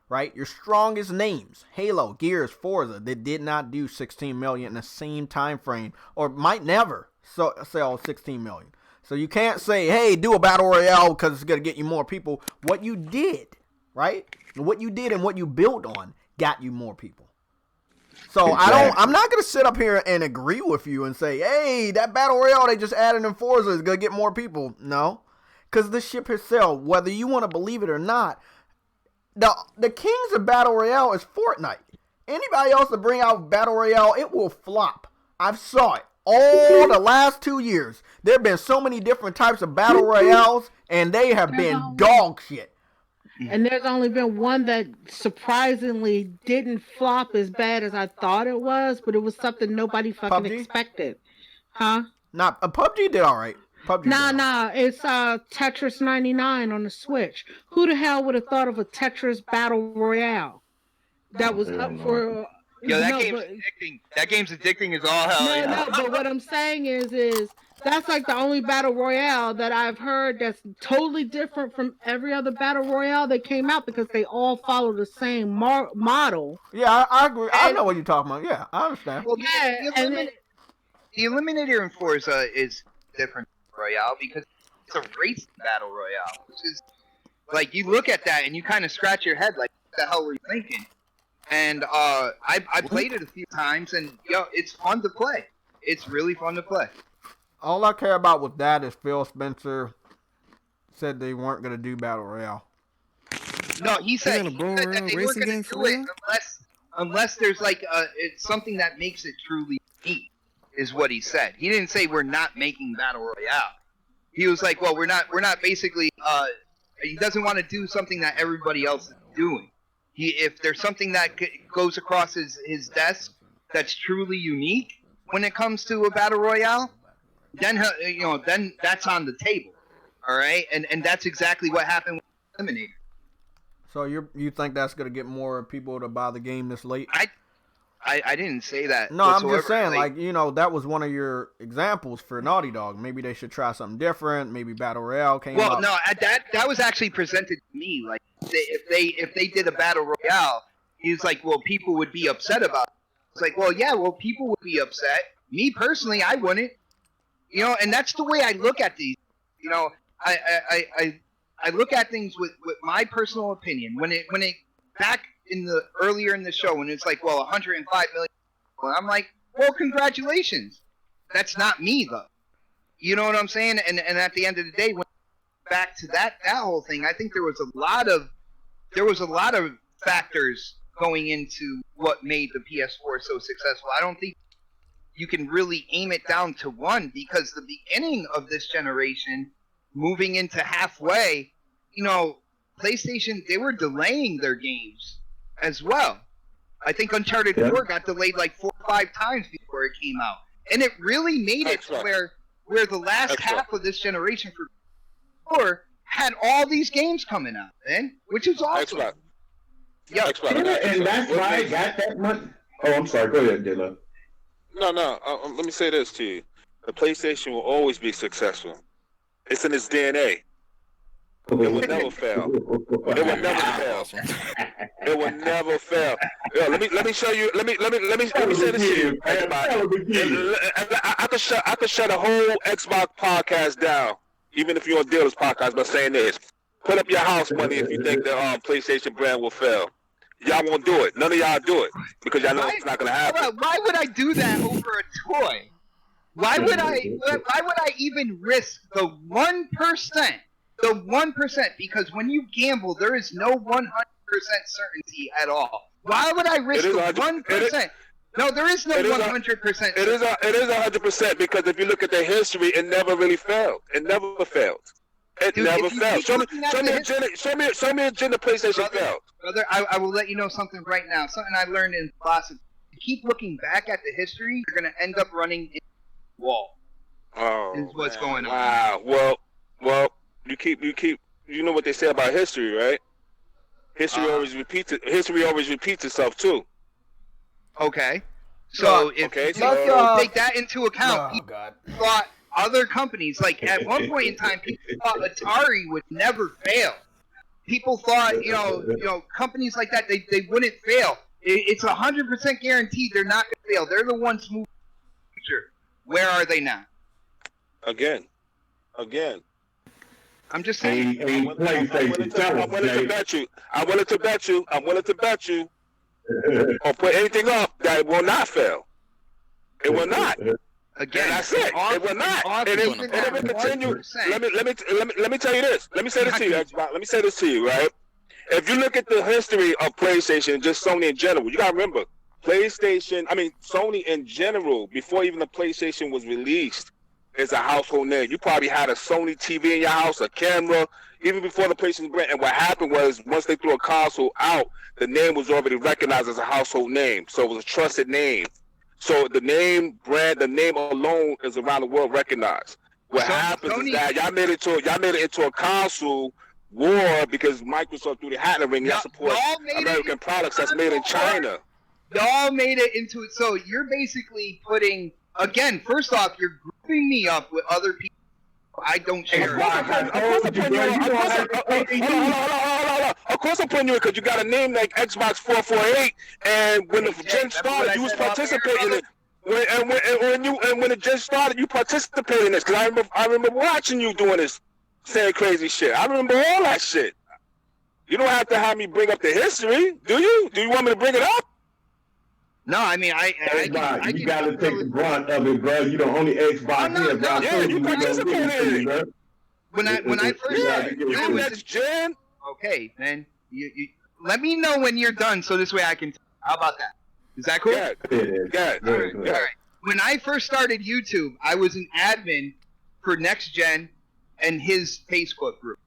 right? Your strongest names, Halo, Gears, Forza, that did not do 16 million in the same time frame, or might never sell 16 million. So you can't say, hey, do a battle royale because it's gonna get you more people. What you did, right? What you did and what you built on got you more people. So I'm not going to sit up here and agree with you and say, hey, that battle royale they just added in Forza is going to get more people. No, because the ship has sold, whether you want to believe it or not. The kings of battle royale is Fortnite. Anybody else to bring out battle royale, it will flop. I've saw it all the last 2 years. There have been so many different types of battle royales, and they have been dog shit. And there's only been one that surprisingly didn't flop as bad as I thought it was, but it was something nobody fucking expected. Huh? Nah, PUBG did all right. Nah, it's Tetris 99 on the Switch. Who the hell would have thought of a Tetris Battle Royale? That was up for... Yo, that game's addicting as all hell. No, but what I'm saying is that's like the only battle royale that I've heard that's totally different from every other battle royale that came out because they all follow the same model. Yeah, I agree. I know what you're talking about. Yeah, I understand. Well, the Eliminator in Forza is different from Royale because it's a race battle royale, which is like you look at that and you kind of scratch your head like, what the hell were you thinking? And I played it a few times, and it's fun to play. It's really fun to play. All I care about with that is Phil Spencer said they weren't going to do Battle Royale. No, he said that they weren't going to do it unless there's like it's something that makes it truly unique, is what he said. He didn't say we're not making Battle Royale. He was like, well, we're not basically. He doesn't want to do something that everybody else is doing. If there's something that goes across his desk that's truly unique when it comes to a battle royale, then then that's on the table, all right? And that's exactly what happened with Eliminator. So you think that's gonna get more people to buy the game this late? I didn't say that. No, I'm just saying, like, that was one of your examples for Naughty Dog. Maybe they should try something different. Maybe Battle Royale came out. Well, no, that was actually presented to me. Like, if they did a Battle Royale, he was like, well, people would be upset about it. It's like, well, yeah, people would be upset. Me, personally, I wouldn't. And that's the way I look at these. I look at things with my personal opinion. When it back earlier in the show when it's like, well, 105 million, I'm like, well, congratulations. That's not me though. You know what I'm saying? And at the end of the day, when back to that whole thing, I think there was a lot of factors going into what made the PS4 so successful. I don't think you can really aim it down to one because the beginning of this generation, moving into halfway, PlayStation, they were delaying their games as well. I think Uncharted 4 got delayed like 4 or 5 times before it came out. And it really made it to where the last half of this generation for 4 had all these games coming out, man, which is awesome. Yeah, and that's why I got that much. Oh, I'm sorry. Go ahead, Dilla. No. Let me say this to you. the PlayStation will always be successful. It's in its DNA. It will never fail. It will never fail. It will never fail. Yo, let me show you. Let me say this to you. I could shut a whole Xbox podcast down, even if you're on dealers podcast, by saying this: put up your house money if you think the PlayStation brand will fail. Y'all won't do it. None of y'all do it because y'all know it's not gonna happen. Why would I do that over a toy? Why would I even risk the 1%? The 1%, because when you gamble, there is no 100% certainty at all. Why would I risk the 1%? No, there is no 100%. It is 100% because if you look at the history, it never really failed. It never failed. It never failed. Show me a gen the PlayStation failed. Brother, I will let you know something right now. Something I learned in philosophy. You keep looking back at the history, you're gonna end up running into the wall. Oh, is what's going on. Wow. Well. You know what they say about history, right? History always repeats itself too. Okay. So if you take that into account, people thought other companies, like at one point in time, people thought Atari would never fail. People thought, you know, companies like that, they wouldn't fail. It's 100% guaranteed they're not going to fail. They're the ones moving the future. Where are they now? Again. I'm just saying. I'm willing to bet you. Or put anything up that it will not fail. It will not. Again, that's it. It will not. And if it continue, let me tell you this. Let me say this to you, Xbox. Let me say this to you, right? If you look at the history of PlayStation, just Sony in general, you gotta remember, Sony in general, before even the PlayStation was released, is a household name. You probably had a Sony TV in your house, a camera, even before the PlayStation brand. And what happened was, once they threw a console out, the name was already recognized as a household name. So it was a trusted name. So the name brand, the name alone is around the world recognized. What happens is that y'all made it into a console war because Microsoft threw the hat in the ring. Y'all support American products that's made in China. Y'all made it into it. So you're basically putting, again, first off, you're grouping me up with other people I don't share. Of course I'm putting you in because you got a name like XBot448, and when the gen started, you was participating in it. When the gen started, you participated in this. Because I remember watching you doing this, saying crazy shit. I remember all that shit. You don't have to have me bring up the history, do you? Do you want me to bring it up? No, I mean, you got to take the brunt of it, bro. You the only Xbox here, bro. Yeah, you participated in it. When I first started, that's gen. Okay, then you let me know when you're done, so this way I can. How about that? Is that cool? Yeah. All right. When I first started YouTube, I was an admin for Next Gen and his Facebook group.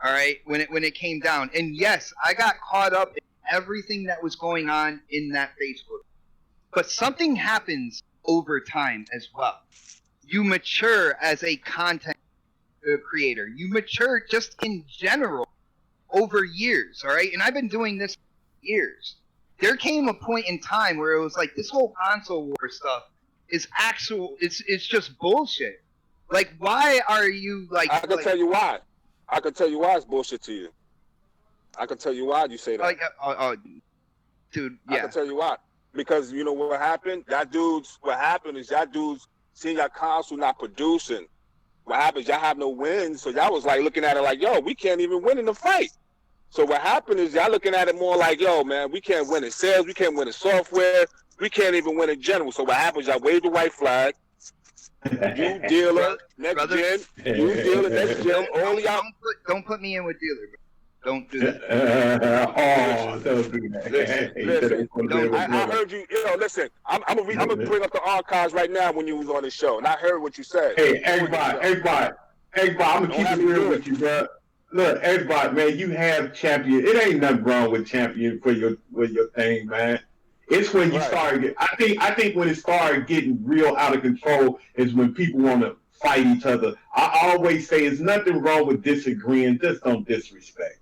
All right, when it came down, and yes, I got caught up in everything that was going on in that Facebook. But something happens over time as well. You mature as a content creator. You mature just in general over years, all right? And I've been doing this for years. There came a point in time where it was like this whole console war stuff is it's just bullshit. Like, why are you like... I can tell you why. I can tell you why it's bullshit to you. I can tell you why you say that. Dude, yeah. I can tell you why. Because you know what happened? That dude's seeing your console not producing. What happens? Y'all have no wins, so y'all was like looking at it like, yo, we can't even win in the fight. So what happened is y'all looking at it more like, yo, man, we can't win in sales, we can't win in software, we can't even win in general. So what happens? Y'all wave the white flag. You dealer, next gen. You dealer, next gen. Only out. Don't put me in with dealer, bro. Don't do that. Don't do that. Listen, I heard you. You know, listen. I'm gonna bring up the archives right now when you was on the show, and I heard what you said. Hey, everybody, I'm gonna keep it real with you, bro. Look, everybody, man, you have champion. It ain't nothing wrong with champion for your thing, man. It's when you start. I think when it started getting real out of control is when people want to fight each other. I always say, there's nothing wrong with disagreeing. Just don't disrespect.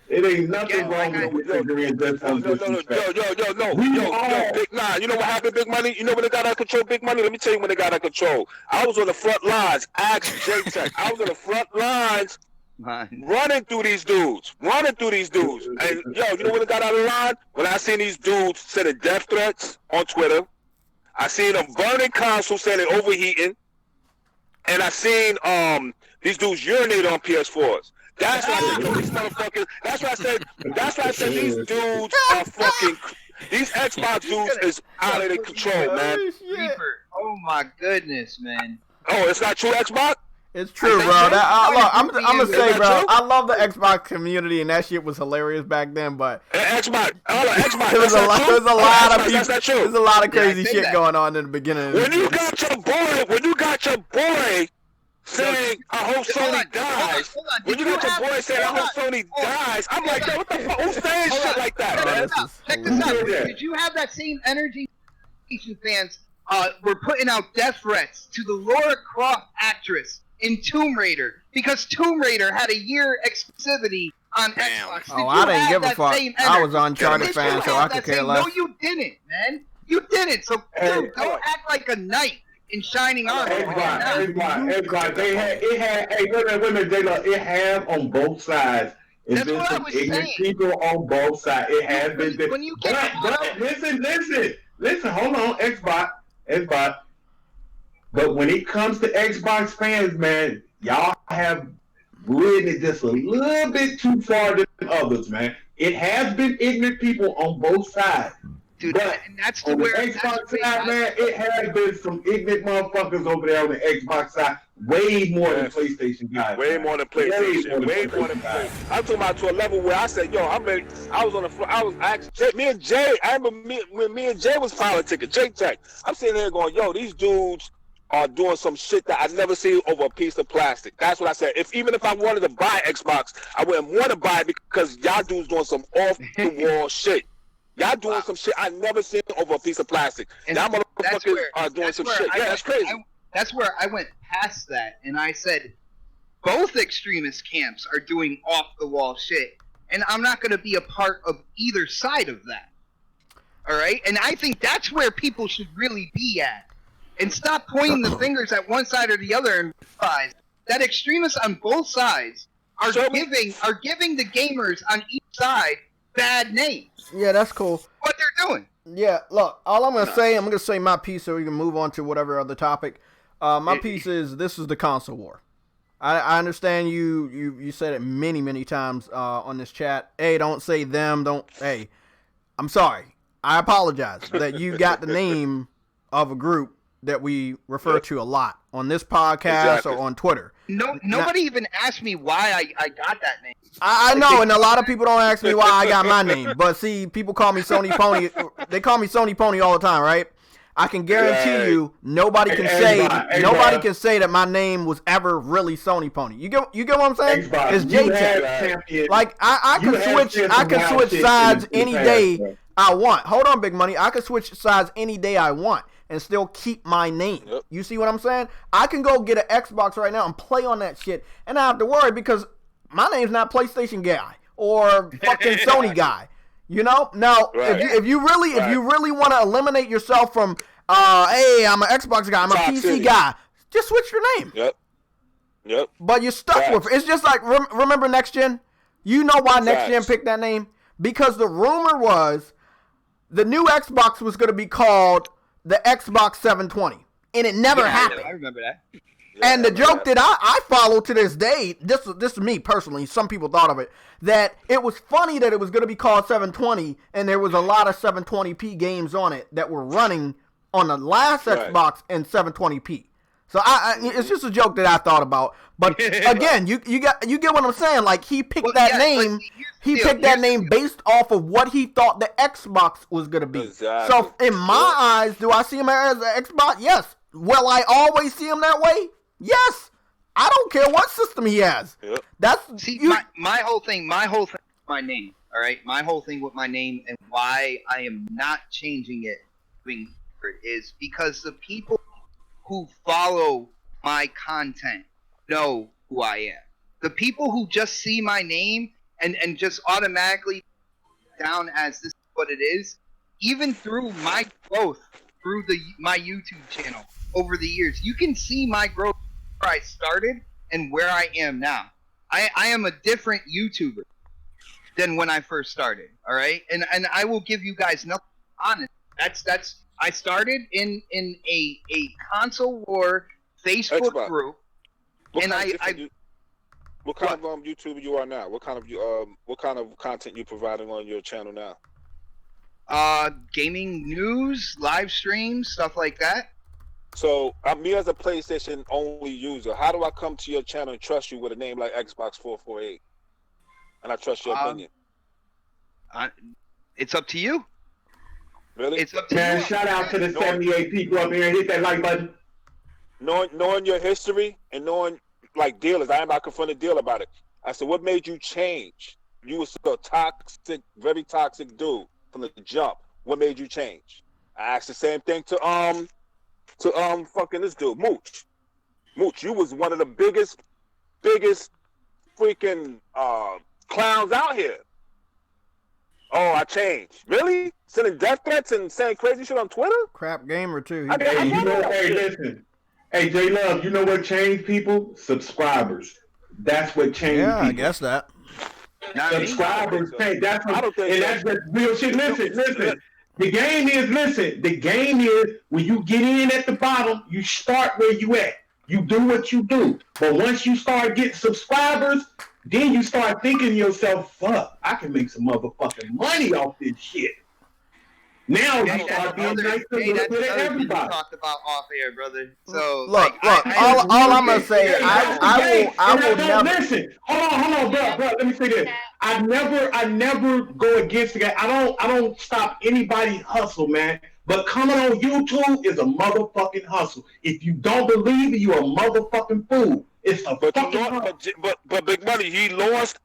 It ain't nothing Yeah, wrong like with disagreeing just on disrespect. Yo, Big Nine. You know what happened, Big Money? You know when they got out of control, Big Money? Let me tell you when they got out of control. I was on the front lines. Ask JayTech. I was on the front lines running through these dudes. And, yo, you know when they got out of line? When I seen these dudes sending death threats on Twitter. I seen them burning consoles saying they overheating. And I seen these dudes urinate on PS4s. That's why I said, yo, these motherfuckers. That's why I said these dudes are fucking. These Xbox dudes is out of their control, man. Reaper. Oh my goodness, man. Oh, it's not true, Xbox? It's true, bro. I'm gonna say, bro, I love the Xbox community, and that shit was hilarious back then. But Xbox, there was a lot of people. That's not true. There's a lot of crazy shit going on in the beginning. When you got your boy saying I hope Sony dies. When you got your boy saying I hope Sony dies, I'm like, yo, what the fuck? Who's saying shit like that, man? Check this out. Did you have that same energy? Fans were putting out death threats to the Lara Croft actress in Tomb Raider because Tomb Raider had a year exclusivity on Xbox. I didn't give a fuck. I was on Uncharted fan, so I could care less. No, you didn't, man. You didn't. So dude, don't act like a knight in shining armor. Xbox. They had it had. Hey, women, it had on both sides. It's been some ignorant people on both sides. It has been. When you get listen. Hold on, Xbox. But when it comes to Xbox fans, man, y'all have ridden it just a little bit too far than others, man. It has been ignorant people on both sides. Dude, but and that's on the Xbox side, man, it has been some ignorant motherfuckers over there on the Xbox side. Way more than PlayStation guys. Way more than PlayStation. Way more than PlayStation. I'm talking about to a level where I said, yo, I was on the front. I was actually, me and Jay. I remember when me and Jay was politicking. JayTech. I'm sitting there going, yo, these dudes are doing some shit that I never seen over a piece of plastic. That's what I said. Even if I wanted to buy Xbox, I wouldn't want to buy it because y'all dudes doing some off the wall shit. Y'all doing some shit I never seen over a piece of plastic. And y'all motherfuckers are doing some shit. Yeah, that's crazy. That's where I went past that, and I said, both extremist camps are doing off-the-wall shit, and I'm not going to be a part of either side of that. All right? And I think that's where people should really be at. And stop pointing the fingers at one side or the other and realize that extremists on both sides are giving the gamers on each side bad names. Yeah, that's cool. What they're doing. Yeah, look, all I'm going to say my piece so we can move on to whatever other topic. My piece is, this is the console war. I understand you said it many times on this chat. Hey, don't say them. Hey, I'm sorry. I apologize that you got the name of a group that we refer to a lot on this podcast or on Twitter. Nobody even asked me why I got that name. I know, and a lot of people don't ask me why I got my name. But see, people call me Sony Pony. They call me Sony Pony all the time, right? I can guarantee you, nobody can say that my name was ever really Sony Pony. You get what I'm saying? It's JayTech. Like I can switch sides any day I want. Hold on, Big Money. I can switch sides any day I want and still keep my name. Yep. You see what I'm saying? I can go get an Xbox right now and play on that shit, and I have to worry because my name's not PlayStation guy or fucking Sony guy. You know? Now, if you really want to eliminate yourself from, hey, I'm an Xbox guy, I'm a PC guy, just switch your name. Yep. But you're stuck with it. It's just like, remember Next Gen? You know why Next Gen picked that name? Because the rumor was the new Xbox was going to be called the Xbox 720. And it never happened. I remember that. And the joke that I follow to this day, this is me personally, some people thought of it, that it was funny that it was going to be called 720, and there was a lot of 720p games on it that were running on the last Xbox in 720p. So it's just a joke that I thought about. But again, you get what I'm saying. Like, he picked that name. He picked that name based off of what he thought the Xbox was going to be. Exactly. So in my eyes, do I see him as an Xbox? Yes. Will I always see him that way? Yes. I don't care what system he has. Yep. My whole thing with my name. All right, my whole thing with my name and why I am not changing it is because the people who follow my content know who I am. The people who just see my name and just automatically down as this is what it is, even through my growth through my YouTube channel over the years, you can see my growth where I started and where I am now. I am a different YouTuber than when I first started. All right, and I will give you guys nothing honest. That's I started in a console war Facebook Xbox. group, and what kind of YouTuber you are now? What kind of content you providing on your channel now? Gaming news, live streams, stuff like that. So, me as a PlayStation only user, how do I come to your channel and trust you with a name like XBot448? And I trust your opinion. It's up to you. Really? It's up to Man, you. shout out to the 78 people up here. Hit that like button. Knowing your history and knowing, like, dealers, I am not confronting a deal about it. I said, what made you change? You were so toxic, very toxic dude from the jump. What made you change? I asked the same thing to fucking this dude, Mooch. Mooch, you was one of the biggest freaking clowns out here. Oh, I changed. Really? Sending death threats and saying crazy shit on Twitter? Crap gamer too. Hey, listen. Hey, J Love, you know what changed people? Subscribers. That's what changed people. I guess that. Subscribers. Hey, that's what, I don't think and that's just real shit. Listen. The game is when you get in at the bottom, you start where you at. You do what you do. But once you start getting subscribers, then you start thinking to yourself, fuck, I can make some motherfucking money off this shit. Now you start being nice to everybody. Talked about off air, brother. So look, all I'm gonna say, I will never listen. Hold on, bro. Let me say this. I never go against the guy. I don't stop anybody hustle, man. But coming on YouTube is a motherfucking hustle. If you don't believe it, you're a motherfucking fool. It's a fucking hustle. But Big Money, he lost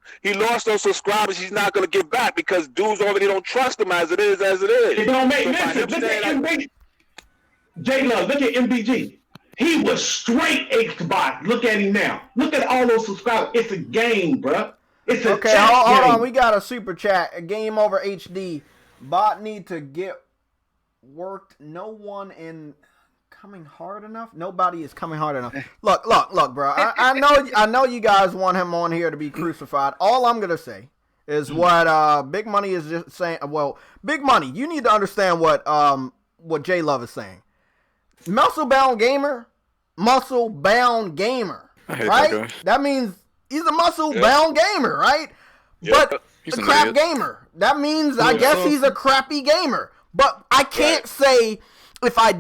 those subscribers. He's not gonna get back because dudes already don't trust him as it is. It don't make listen. Look at MBG. J Love, look at MBG. He was straight Xbox. Look at him now. Look at all those subscribers. It's a game, bro. It's a okay. Hold on. We got a super chat. A game over HD. Bot need to get worked. No one in coming hard enough. Nobody is coming hard enough. Look, bro. I know you guys want him on here to be crucified. All I'm gonna say is what Big Money is just saying. Well, Big Money, you need to understand what J Love is saying. Muscle bound gamer, right? That means he's a muscle bound gamer, right? Yeah, but a crap gamer. That means I guess he's a crappy gamer. But I can't say if I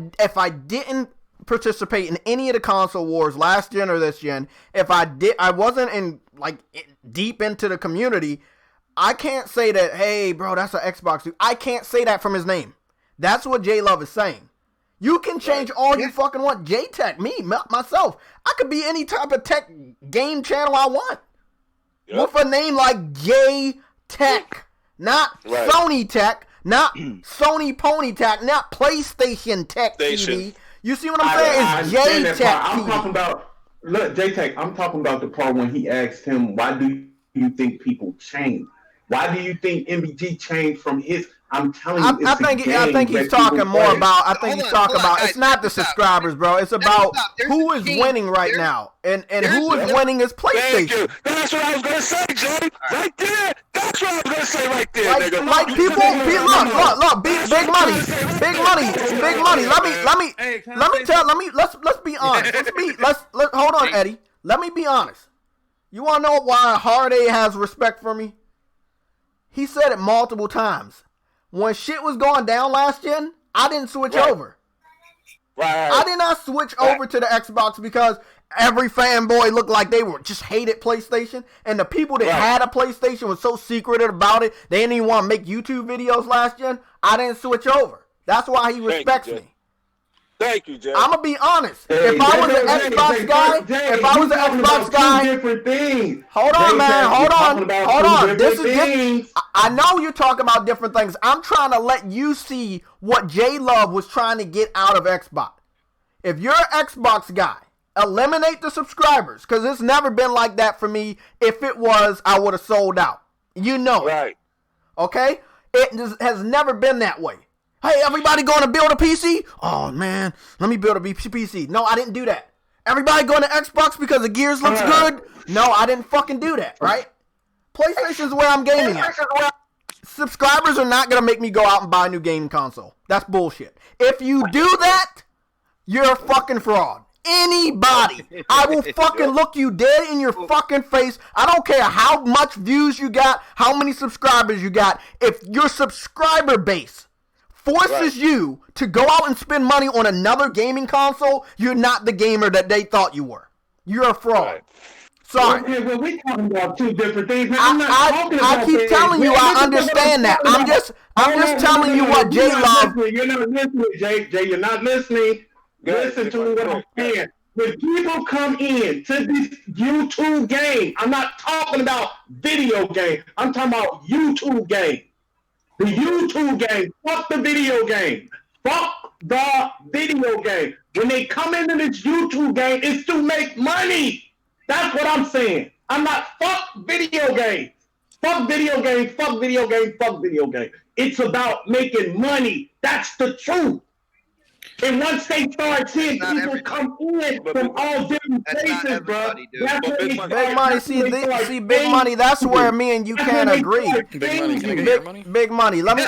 didn't participate in any of the console wars last gen or this gen, I wasn't in deep into the community, I can't say that, hey bro, that's an Xbox dude. I can't say that from his name. That's what J Love is saying. You can change all you fucking want. JayTech, myself, I could be any type of tech game channel I want. With a name like JayTech, not Sony Tech. Not Sony Pony Tech, not PlayStation Tech TV. You see what I'm saying? It's JayTech I'm talking about, look, JayTech, I'm talking about the part when he asked him, why do you think people change? Why do you think MBG changed from his? I'm telling you, I think he's talking more about. I think he's talking about. It's not the subscribers, bro. It's about who is winning right now, and who is winning is PlayStation. Thank you. That's what I was gonna say, Jay. Right there. That's what I was gonna say right there, nigga. Like people, look, big money. Let's be honest. Let's hold on, Eddie. Let me be honest. You wanna know why Harday has respect for me? He said it multiple times. When shit was going down last gen, I didn't switch over. I did not switch over to the Xbox because every fanboy looked like they were just hated PlayStation. And the people that had a PlayStation was so secretive about it, they didn't even want to make YouTube videos last gen. I didn't switch over. That's why he respects me. Thank you, Jay. I'm gonna be honest. If I was an Xbox guy, different things. Hold on, man. Hold on. I know you're talking about different things. I'm trying to let you see what J Love was trying to get out of Xbox. If you're an Xbox guy, eliminate the subscribers, because it's never been like that for me. If it was, I would have sold out. You know it. Right. Okay? It has never been that way. Hey, everybody going to build a PC? Oh, man, let me build a PC. No, I didn't do that. Everybody going to Xbox because the Gears looks good? No, I didn't fucking do that, right? PlayStation's where I'm gaming at. Subscribers are not going to make me go out and buy a new gaming console. That's bullshit. If you do that, you're a fucking fraud. Anybody. I will fucking look you dead in your fucking face. I don't care how much views you got, how many subscribers you got. If your subscriber base forces you to go out and spend money on another gaming console, you're not the gamer that they thought you were. You're a fraud. Right. Sorry. Okay, well, we talking about two different things. I keep telling you, I understand that. I'm just telling you what Jay loves. You're not listening, Jay. Jay, you're not listening. Listen to what I'm saying. When people come in to this YouTube game, I'm not talking about video game. I'm talking about YouTube game. The YouTube game. Fuck the video game. Fuck the video game. When they come into this YouTube game, it's to make money. That's what I'm saying. I'm not fuck video games. Fuck video games. Fuck video games. Fuck video games. It's about making money. That's the truth. And once they start seeing people come in from all different places, bro, that's where they Big money, see, big money. That's where me and you can't agree. Big money, can I get your money? Big money. Let me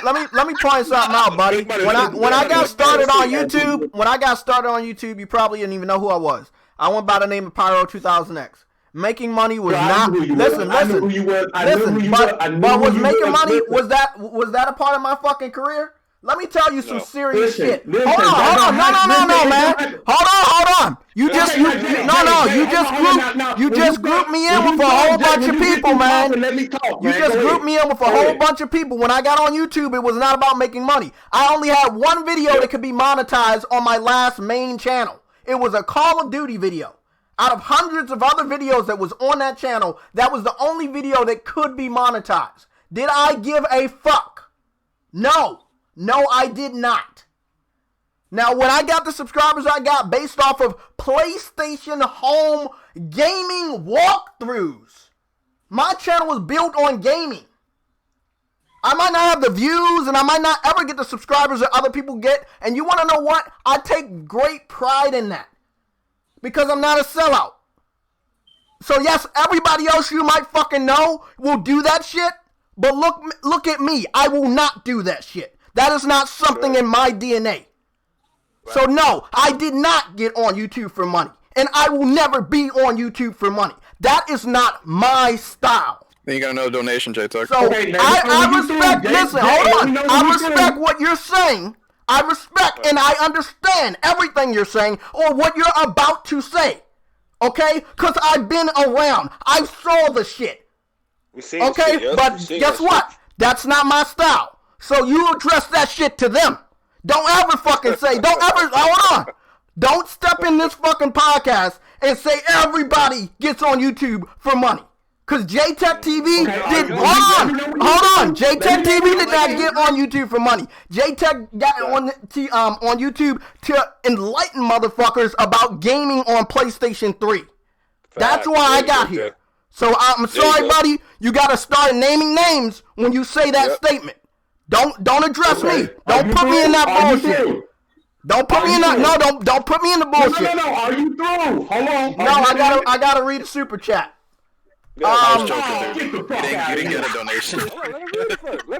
point something out, buddy. When I got started on YouTube, you probably didn't even know who I was. I went by the name of Pyro 2000X. Making money was not. Listen. But was making money? Was that a part of my fucking career? Let me tell you some serious shit. Hold on, no, man. Hold on. You just grouped me in with a whole bunch of people, man. You just grouped me in with a whole bunch of people. When I got on YouTube, it was not about making money. I only had one video that could be monetized on my last main channel. It was a Call of Duty video. Out of hundreds of other videos that was on that channel, that was the only video that could be monetized. Did I give a fuck? No, I did not. Now, when I got the subscribers I got based off of PlayStation home gaming walkthroughs, my channel was built on gaming. I might not have the views and I might not ever get the subscribers that other people get. And you want to know what? I take great pride in that. Because I'm not a sellout. So yes, everybody else you might fucking know will do that shit. But look at me. I will not do that shit. That is not something in my DNA. So no, I did not get on YouTube for money. And I will never be on YouTube for money. That is not my style. Then you got another donation, JayTech. So I respect, listen, hold on. I respect what you're saying. I respect and I understand everything you're saying or what you're about to say. Okay? Because I've been around. I saw the shit. Okay? But guess what? That's not my style. So you address that shit to them. Don't ever fucking say, hold on. Don't step in this fucking podcast and say everybody gets on YouTube for money. Because JayTechTV hold on. JayTechTV did not get on YouTube for money. JayTech got on YouTube to enlighten motherfuckers about gaming on PlayStation 3. That's why I got here. So I'm sorry, buddy. You got to start naming names when you say that statement. Don't address me. Don't put me in that bullshit. Don't put me in that. No, don't put me in the bullshit. No. Are you through? Hold on. No, I gotta read a super chat. I was joking, dude. You didn't get a donation. Let him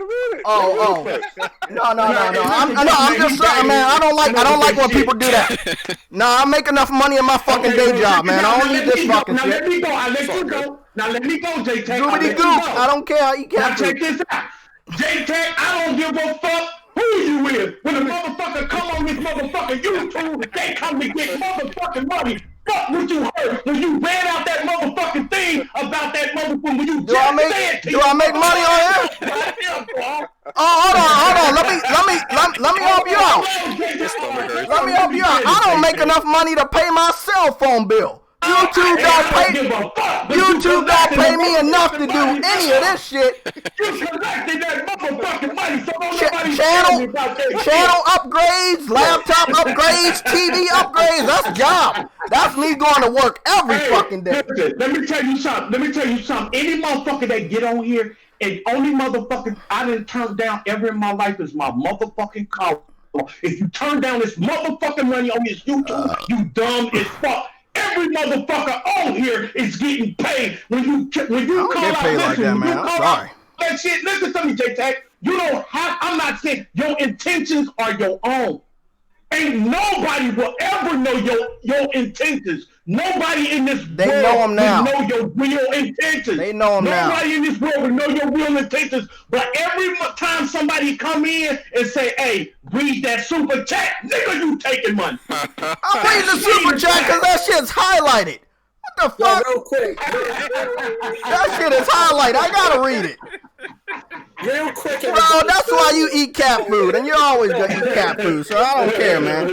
read it first. No. I'm just saying, man. I don't like when people do that. No, I make enough money in my fucking day job, man. I don't need this fucking shit. Let me go. I'll let you go. Now let me go, JayTech. Goobity goop. I don't care how you Now can't. check this out. JayTech, I don't give a fuck who you with. When a motherfucker come on this motherfucking YouTube, they come to get motherfucking money. Fuck what you heard when you ran out that motherfucking thing about that motherfucker when you Do I make money on here? Hold on. Let me help you out. Let me help you out. I don't make enough money to pay my cell phone bill. YouTube don't pay me enough to do any of this shit. You collected that motherfucking money, so don't nobody tell me about that Channel upgrades, laptop upgrades, TV upgrades. That's job. That's me going to work every fucking day. Listen, let me tell you something. Any motherfucker that get on here And only motherfucking I didn't turn down ever in my life is my motherfucking car. If you turn down this motherfucking money on this YouTube, you dumb as fuck. Every motherfucker on here is getting paid. When you call out, listen, when you call out that shit, listen to me, JayTech. You don't have, I'm not saying your intentions are your own. Ain't nobody will ever know your intentions. Nobody in this world will know your real intentions. They know them now. Nobody in this world will know your real intentions. But every time somebody come in and say, hey, read that super chat, nigga, you taking money. I'm reading the super chat because that shit's highlighted. What the fuck? Real quick. That shit is highlighted. I gotta read it. Real quick. Bro, that's why you eat cat food, and you're always gonna eat cat food, so I don't care, man.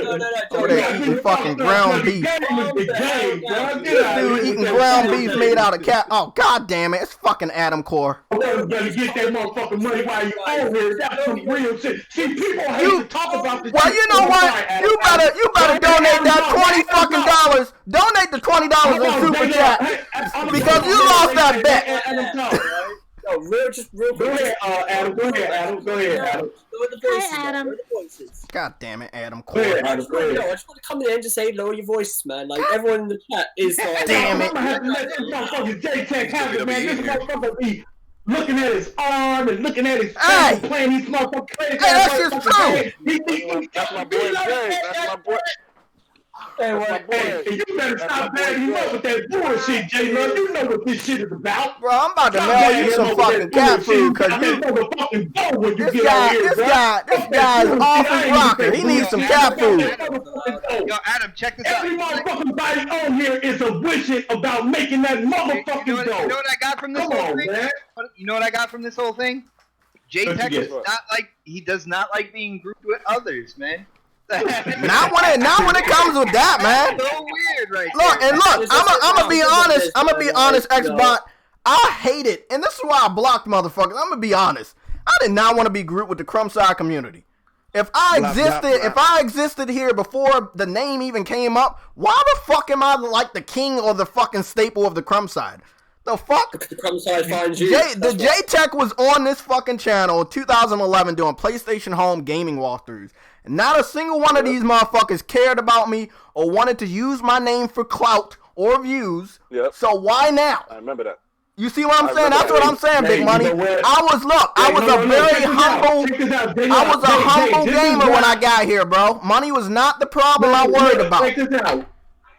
Over there eating fucking ground beef. This dude eating ground beef made out of cat. Oh, god damn it, it's fucking Adam Core. You better get that motherfucking money while you over here. That's some real shit. See, people hate to talk about this. Well, you know what? You better donate that $20 fucking. Donate the $20 in super chat because you lost that bet. No, real quick. Go ahead, Adam. Go ahead, Adam. Hi, Adam. God damn it, Adam Go ahead, Core. Adam. Go ahead. I just want to come in and just say lower your voices, man. Like everyone in the chat is like, Damn it. I'm gonna have to let this motherfucker JayTech have it, man. This motherfucker be looking at his arm and looking at his face, playing these motherfuckers. Hey, that's just true. That's my boy Jay. That's my boy. Hey, you better stop bagging him up with that bullshit, J-Love. You know what this shit is about. Bro, I'm about to mail you some fucking cat food because this guy is awful rocker. He needs some cat food. Yo, Adam, check this out. Every motherfucking body on here is a wishing about making that motherfucking dough. You know what I got from this whole thing? Man. You know what I got from this whole thing? JayTech does not like being grouped with others, man. Not when it comes with that, man. So weird, right? Look, I'm gonna be honest. I'm gonna be honest, XBot. I hate it, and this is why I blocked motherfuckers. I'm gonna be honest. I did not want to be grouped with the crumb side community. If I existed here before the name even came up, why the fuck am I like the king or the fucking staple of the crumb side? The fuck? the crumb side finds you. The JayTech was on this fucking channel in 2011 doing PlayStation Home gaming walkthroughs. Not a single one of these motherfuckers cared about me or wanted to use my name for clout or views. Yep. So why now? I remember that. You see what I'm saying? That's what I'm saying, Big Money. I was a very humble gamer when I got here, bro. Money was not the problem I worried about. Check this out.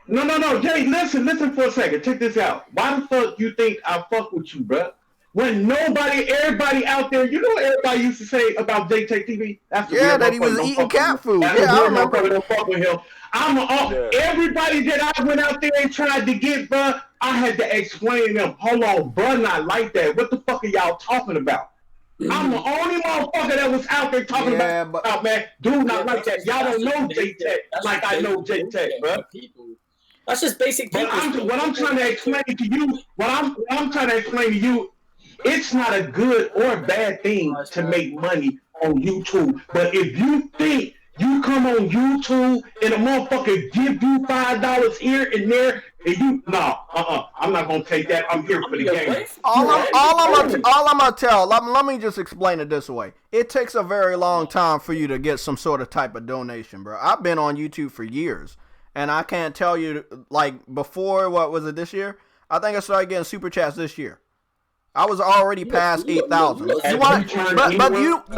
No, Jay, listen for a second. Check this out. Why the fuck you think I fuck with you, bro? When everybody out there, you know what everybody used to say about JayTechTV? That he was eating cat food. Yeah, I remember. Don't fuck with him. Everybody that I went out there and tried to get, bro, I had to explain to them, hold on, bro, not like that. What the fuck are y'all talking about? I'm the only motherfucker that was out there talking about, man, dude, not like that. Y'all don't know JayTech like I know JayTech, bro. That's just basic people. What I'm trying to explain to you, what I'm trying to explain to you, it's not a good or bad thing to make money on YouTube. But if you think you come on YouTube and a motherfucker give you $5 here and there, and I'm not gonna take that. I'm here for the game. All I'm gonna tell. Let me just explain it this way. It takes a very long time for you to get some sort of type of donation, bro. I've been on YouTube for years, and I can't tell you like before. What was it this year? I think I started getting super chats this year. I was already past 8,000.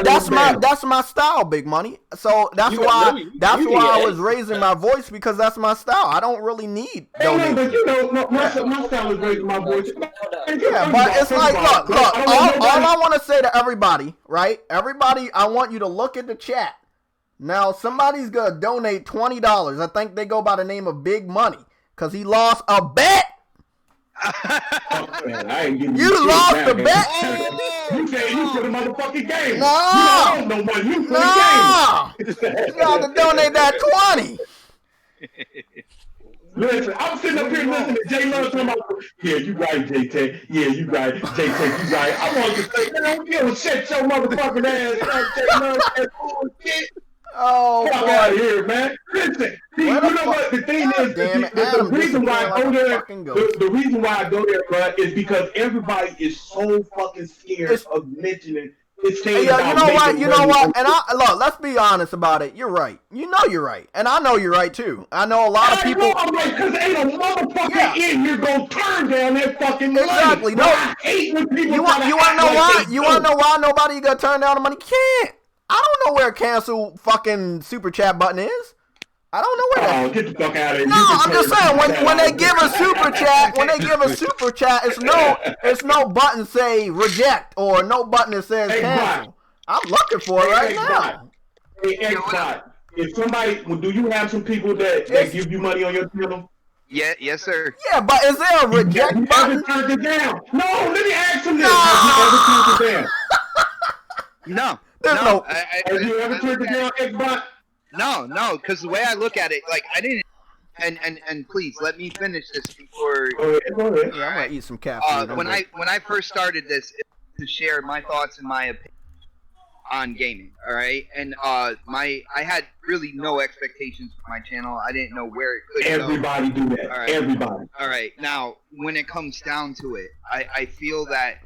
That's my style, Big Money. So that's why I was raising my voice because that's my style. I don't really need donations. My style is raising my voice. Yeah, but it's like, look. All I want to say to everybody, right? Everybody, I want you to look at the chat. Now, somebody's gonna donate $20. I think they go by the name of Big Money because he lost a bet. You lost the bet. You said you for the motherfucking game. No. You don't money. You for the game. You got to donate that 20. Listen, I'm sitting up here listening to J-Love talking about, yeah, you right, JayTech. Yeah, you right. JayTech, you right. I want to say, man, you don't shut your motherfucking ass up, J-Love. That bullshit. Oh, Fuck out of here, man. Listen, see, you know what? The thing is, damn it, the Adam reason why I go disappeared like a there, fucking ghost. the reason why I go there, bro, is because everybody is so fucking scared of mentioning this thing. Hey, yo, you know what? You know what? And look, let's be honest about it. You're right. You know you're right, and I know you're right too. I know a lot of people. I'm right, because ain't a motherfucker in here gonna turn down that fucking money. Exactly. No. I hate when people You want to know why? You want to know why nobody gonna turn down the money? Can't. I don't know where cancel fucking super chat button is. I don't know where that is. Get the fuck out of here. No, I'm just saying when they give a super chat, it's no button say reject or no button that says cancel. I'm looking for it right now. Hey, XBot, if somebody, do you have some people that give you money on your channel? Yeah, yes, sir. Yeah, but is there a reject button? Turned it down. No, let me ask him this. Have you ever turned it down? No. Have you ever turned it down, XBot? No, because the way I look at it, like I didn't. And please let me finish this before. Go ahead. Yeah, I'm gonna eat some caffeine. When I first started this, it was to share my thoughts and my opinion on gaming. All right, and I had really no expectations for my channel. I didn't know where it could go. Everybody do that. All right. Everybody. All right. Now, when it comes down to it, I feel that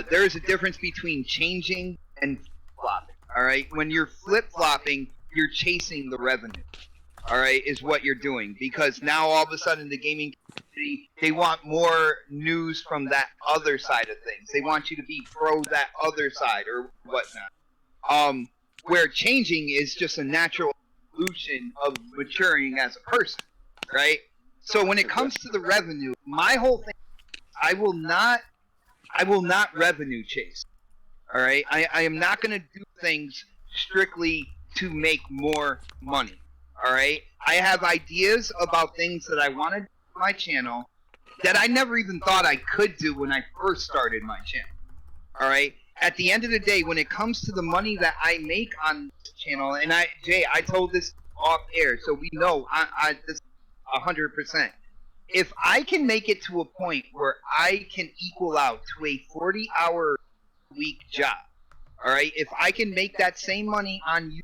there is a difference between changing and flopping. All right, when you're flip-flopping, you're chasing the revenue. All right, is what you're doing, because now all of a sudden the gaming community, they want more news from that other side of things. They want you to be pro that other side or whatnot. Where changing is just a natural evolution of maturing as a person, right? So when it comes to the revenue, my whole thing, I will not revenue chase. All right, I am not going to do things strictly to make more money. All right, I have ideas about things that I want to do on my channel that I never even thought I could do when I first started my channel. All right, at the end of the day, when it comes to the money that I make on this channel, and Jay, I told this off air, so we know this 100%. If I can make it to a point where I can equal out to a 40-hour week job, all right, if I can make that same money on YouTube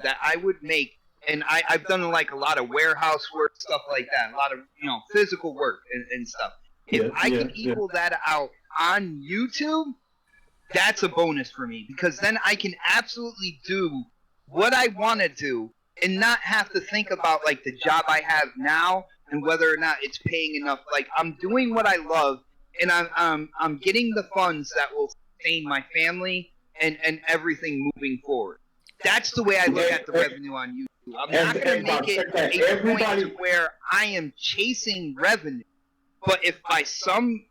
that I would make. And I've done like a lot of warehouse work, stuff like that, a lot of physical work and stuff. If I can equal that out on YouTube, that's a bonus for me, because then I can absolutely do what I want to do and not have to think about like the job I have now and whether or not it's paying enough. Like I'm doing what I love, and I'm getting the funds that will sustain my family and everything moving forward. That's the way I look at the revenue on YouTube. I'm not going to make it a point to where I am chasing revenue. But if by some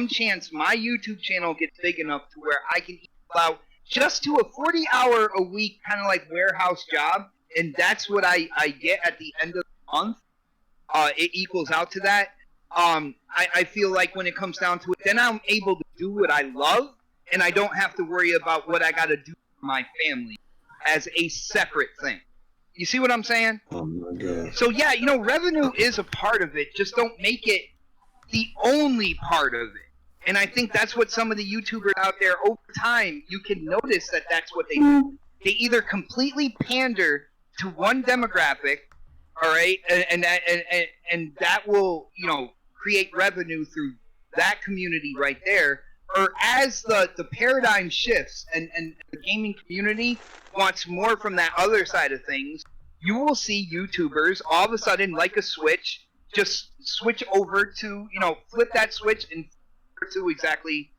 chance my YouTube channel gets big enough to where I can equal out just to a 40-hour a week kind of like warehouse job, and that's what I get at the end of the month, it equals out to that. I feel like when it comes down to it, then I'm able to do what I love, and I don't have to worry about what I got to do for my family as a separate thing. You see what I'm saying? Oh my God. So yeah, revenue is a part of it. Just don't make it the only part of it. And I think that's what some of the YouTubers out there over time, you can notice that that's what they do. They either completely pander to one demographic, all right, and that will, create revenue through that community right there. Or as the paradigm shifts and the gaming community wants more from that other side of things, you will see YouTubers all of a sudden, like a switch, just switch over to, flip that switch and to exactly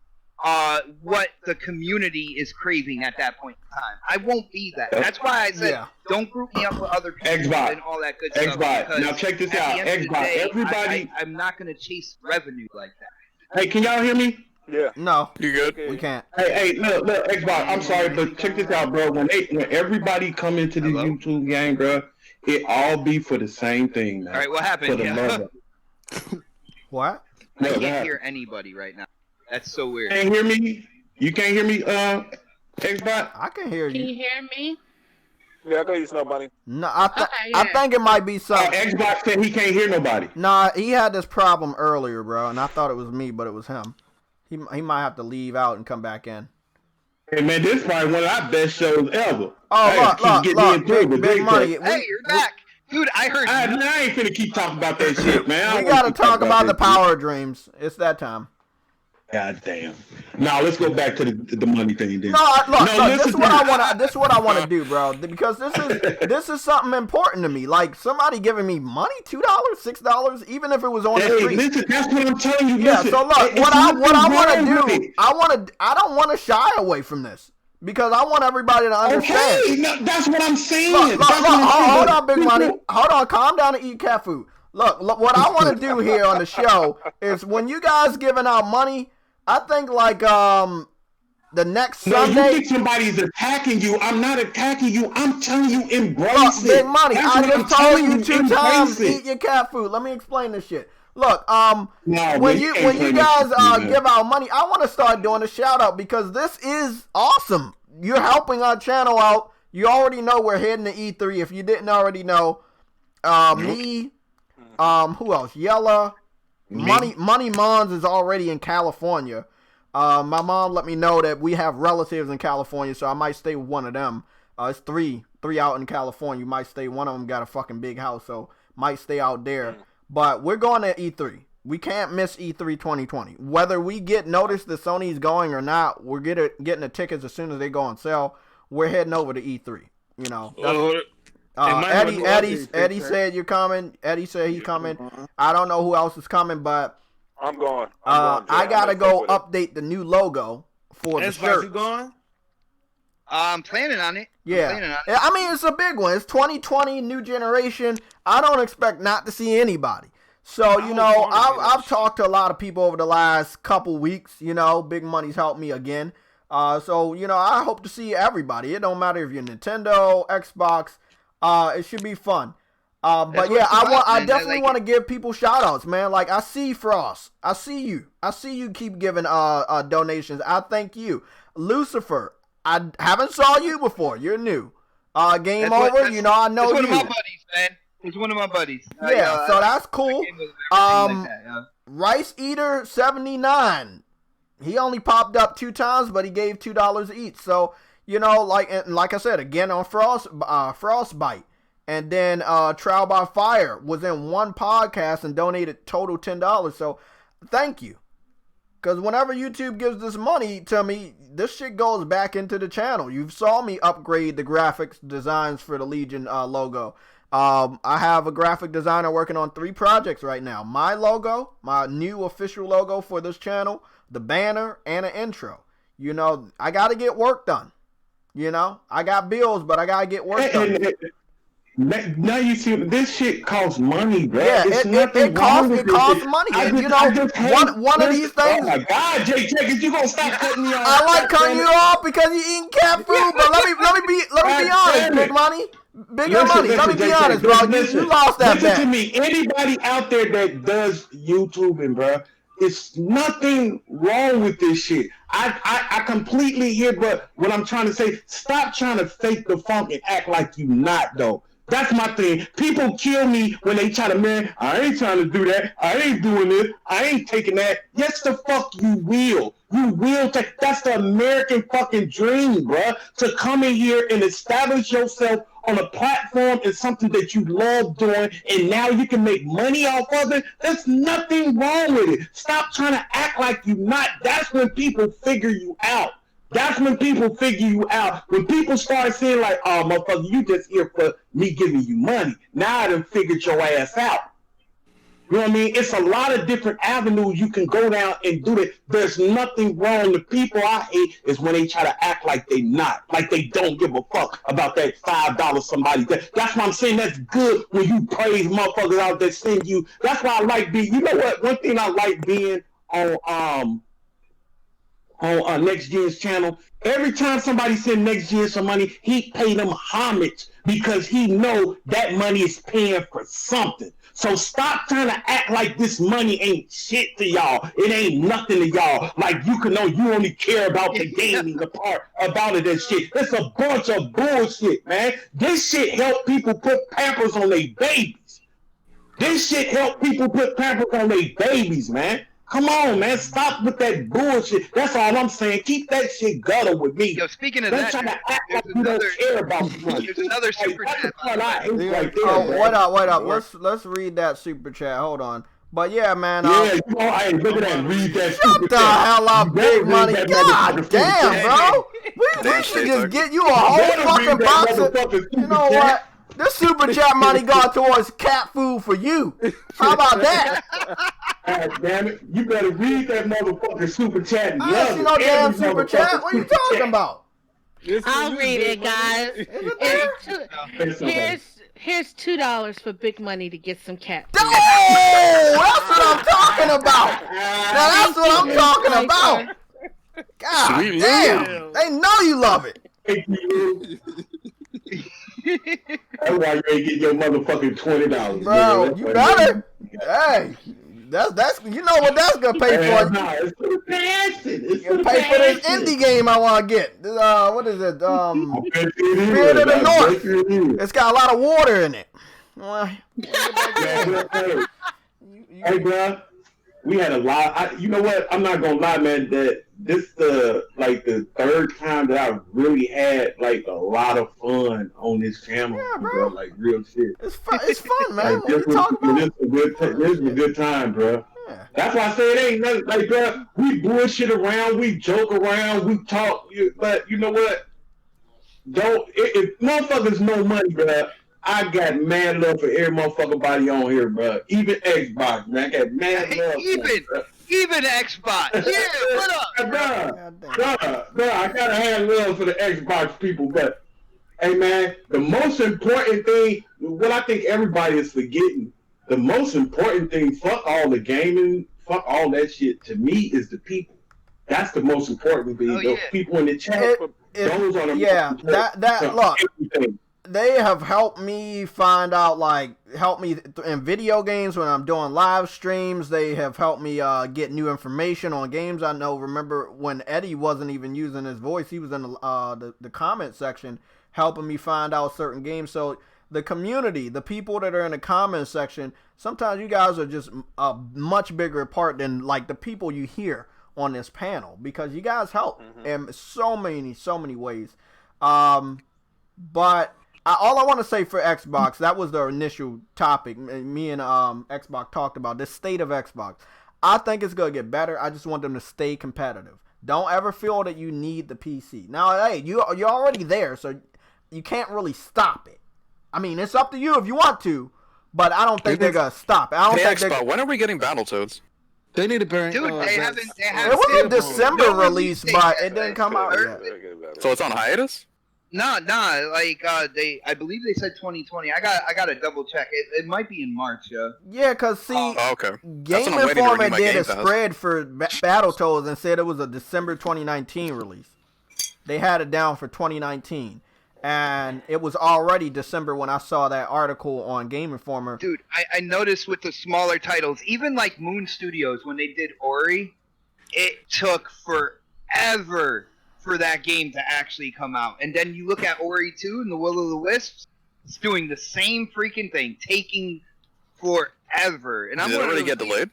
what the community is craving at that point in time. I won't be that. That's why I said don't group me up with other people and all that good stuff. Now check this out. Everybody, I'm not going to chase revenue like that. Hey, can y'all hear me? Yeah. No. You good? We can't. Hey, look, XBot, I'm sorry, but check this out, bro. When everybody come into the YouTube game, bro, it all be for the same thing, man. All right, what happened? For the love of What? I can't hear anybody right now. That's so weird. Can't hear me? You can't hear me, XBot? I can hear Can you. you hear me? Yeah, I can hear you, Snowbunny. No, Okay, I think it might be something. Xbox said he can't hear nobody. Nah, he had this problem earlier, bro, and I thought it was me, but it was him. He might have to leave out and come back in. Hey man, this is probably one of our best shows ever. Oh, look, big money. Hey, you're back. Dude, I heard I ain't finna keep talking about that shit, man. We gotta talk about the power dreams. It's that time. God damn. Now let's go back to the money thing then. Look, this is what I want to do, bro. Because this is something important to me. Like somebody giving me money, $2, $6, even if it was on the street. Listen, that's what I'm telling you. Yeah, listen, so look, what I want to do, I don't want to shy away from this. Because I want everybody to understand. Okay, no, that's what I'm saying. Look, hold on, big money. Hold on, calm down and eat cat food. Look, what I want to do here on the show is when you guys giving out money, I think like the next Sunday. You think somebody's attacking you? I'm not attacking you. I'm telling you, embrace it. Big money. I just told you 2 times eat your cat food. Let me explain this shit. Look, when you guys give out money, I want to start doing a shout out because this is awesome. You're helping our channel out. You already know we're heading to E3. If you didn't already know, me, who else? Yella, Money Mons is already in California. My mom let me know that we have relatives in California, so I might stay with one of them. It's three out in California. You might stay. One of them got a fucking big house, so might stay out there. But we're going to E3. We can't miss E3 2020. Whether we get notice that Sony's going or not, we're getting the tickets as soon as they go on sale. We're heading over to E3. You know. Eddie said you're coming. Eddie said he's coming. I don't know who else is coming, but I'm going. I gotta go update the new logo for the shirt. You going? I'm planning on it. Yeah. I mean, it's a big one. It's 2020, new generation. I don't expect not to see anybody. So, you know, I've talked to a lot of people over the last couple weeks. You know, Big Money's helped me again. So, you know, I hope to see everybody. It don't matter if you're Nintendo, Xbox. It should be fun. But yeah, I definitely want to give people shout outs, man. Like, I see Frost. I see you. I see you keep giving donations. I thank you. Lucifer, I haven't saw you before. You're new. Game Over, you know, I know you. It's one of my buddies, man. It's one of my buddies. Yeah, so that's cool. Rice Eater 79. He only popped up 2 times, but he gave $2 each. So, you know, like I said, again on Frostbite. And then Trial by Fire was in one podcast and donated total $10. So, thank you. Because whenever YouTube gives this money to me, this shit goes back into the channel. You saw me upgrade the graphics designs for the Legion logo. I have a graphic designer working on 3 projects right now. My logo, my new official logo for this channel, the banner, and an intro. You know, I got to get work done. You know, I got bills, but I got to get work done. Now you see, this shit costs money, bro. Yeah, it costs money. And, you know, one of these things. Oh my God, JayTech, you gonna stop cutting me off? I like cutting you off because you eating cat food. But let me be honest, Big Money. Let me be honest, bro. You lost that bet. Listen to me. Anybody out there that does YouTubing, bro, it's nothing wrong with this shit. I completely hear, but what I'm trying to say, stop trying to fake the funk and act like you not, though. That's my thing. People kill me when they try to, man, I ain't trying to do that. I ain't doing this. I ain't taking that. Yes, the fuck you will. You will take. That's the American fucking dream, bruh. To come in here and establish yourself on a platform is something that you love doing, and now you can make money off of it. There's nothing wrong with it. Stop trying to act like you not. That's when people figure you out. That's when people figure you out. When people start saying like, oh, motherfucker, you just here for me giving you money. Now I done figured your ass out. You know what I mean? It's a lot of different avenues you can go down and do that. There's nothing wrong. The people I hate is when they try to act like they not. Like they don't give a fuck about that $5 somebody. That's why I'm saying that's good when you praise motherfuckers out that send you. That's why I like being, you know what? One thing I like being on Next Gen's channel, every time somebody send Next Gen some money, he pay them homage because he know that money is paying for something. So stop trying to act like this money ain't shit to y'all. It ain't nothing to y'all. Like you can know you only care about the gaming, the part about it and shit. It's a bunch of bullshit, man. This shit help people put Pampers on their babies. This shit help people put Pampers on their babies, man. Come on, man. Stop with that bullshit. That's all I'm saying. Keep that shit gutter with me. Yo, speaking of Don't that, try to act there's like you don't another, care about the money. there's another super That's chat. the part I hate right there, Oh, bro. wait up. Let's read that super chat. Hold on. But yeah, man. Yeah, you know, I ain't looking at read that Shut super the chat. hell up, You better big read money. that God motherfucking damn, super bro. We Damn, should JayTech. just get you a You whole better fucking read that box of. motherfucking You know super what? chat. This super chat money going towards cat food for you. How about that? God damn it. You better read that motherfucking super chat and I love don't see it. no damn Every super chat. motherfucking What are you super talking chat. about? I'll read it, guys. Is it there? It's okay. Here's $2 for big money to get some cat food. Oh, that's what I'm talking about. Now that's what I'm talking about. God Sweet damn. They know you love it. Thank you. That's why you ain't getting your motherfucking $20. Bro, nigga. you That's better. Hey, that's you know what that's gonna pay for. Nah, it's for the passion. It's You pay for this indie game I want to get. What is it? Spirit of the North. It's got a lot of water in it. Hey, bro, we had a lot. You know what? I'm not gonna lie, man. That this the third time that I really had like a lot of fun on this channel. Yeah, bro. Like real shit. It's fun, man. Like, What you talking about? This is a good time, bro. Yeah. That's why I say it ain't nothing. Like, bro, we bullshit around, we joke around, we talk. But you know what? If motherfuckers know money, bro, I got mad love for every motherfucking body on here, bro. Even Xbox, man. I got mad love. Even Xbox. Yeah, what up? Bro, I gotta have love for the Xbox people, but hey, man, the most important thing, what I think everybody is forgetting, the most important thing, fuck all the gaming, fuck all that shit, to me, is the people. That's the most important thing. Those people in the chat, those are the most important. Look, everything. They have helped me find out, help me in video games when I'm doing live streams. They have helped me get new information on games I know. Remember when Eddie wasn't even using his voice, he was in the comment section helping me find out certain games. So the community, the people that are in the comment section, sometimes you guys are just a much bigger part than like the people you hear on this panel, because you guys help in so many ways. But all I want to say for Xbox, that was the initial topic me and Xbox talked about, the state of Xbox. I think it's going to get better. I just want them to stay competitive. Don't ever feel that you need the PC. Now, hey, you're already there, so you can't really stop it. I mean, it's up to you if you want to, but I don't think they're going to stop it. I don't think Xbox, when are we getting Battletoads? They need to burn. Dude, they haven't. It was a December release, but it didn't come out yet. So it's on hiatus? Nah. I believe they said 2020. I got to double check. It might be in March. Yeah, cause see, okay. Game Informer did a spread for Battletoads and said it was a December 2019 release. They had it down for 2019, and it was already December when I saw that article on Game Informer. Dude, I noticed with the smaller titles, even like Moon Studios when they did Ori, it took forever for that game to actually come out. And then you look at Ori 2 and the Will of the Wisps, it's doing the same freaking thing, taking forever. And I'm Did it really get delayed?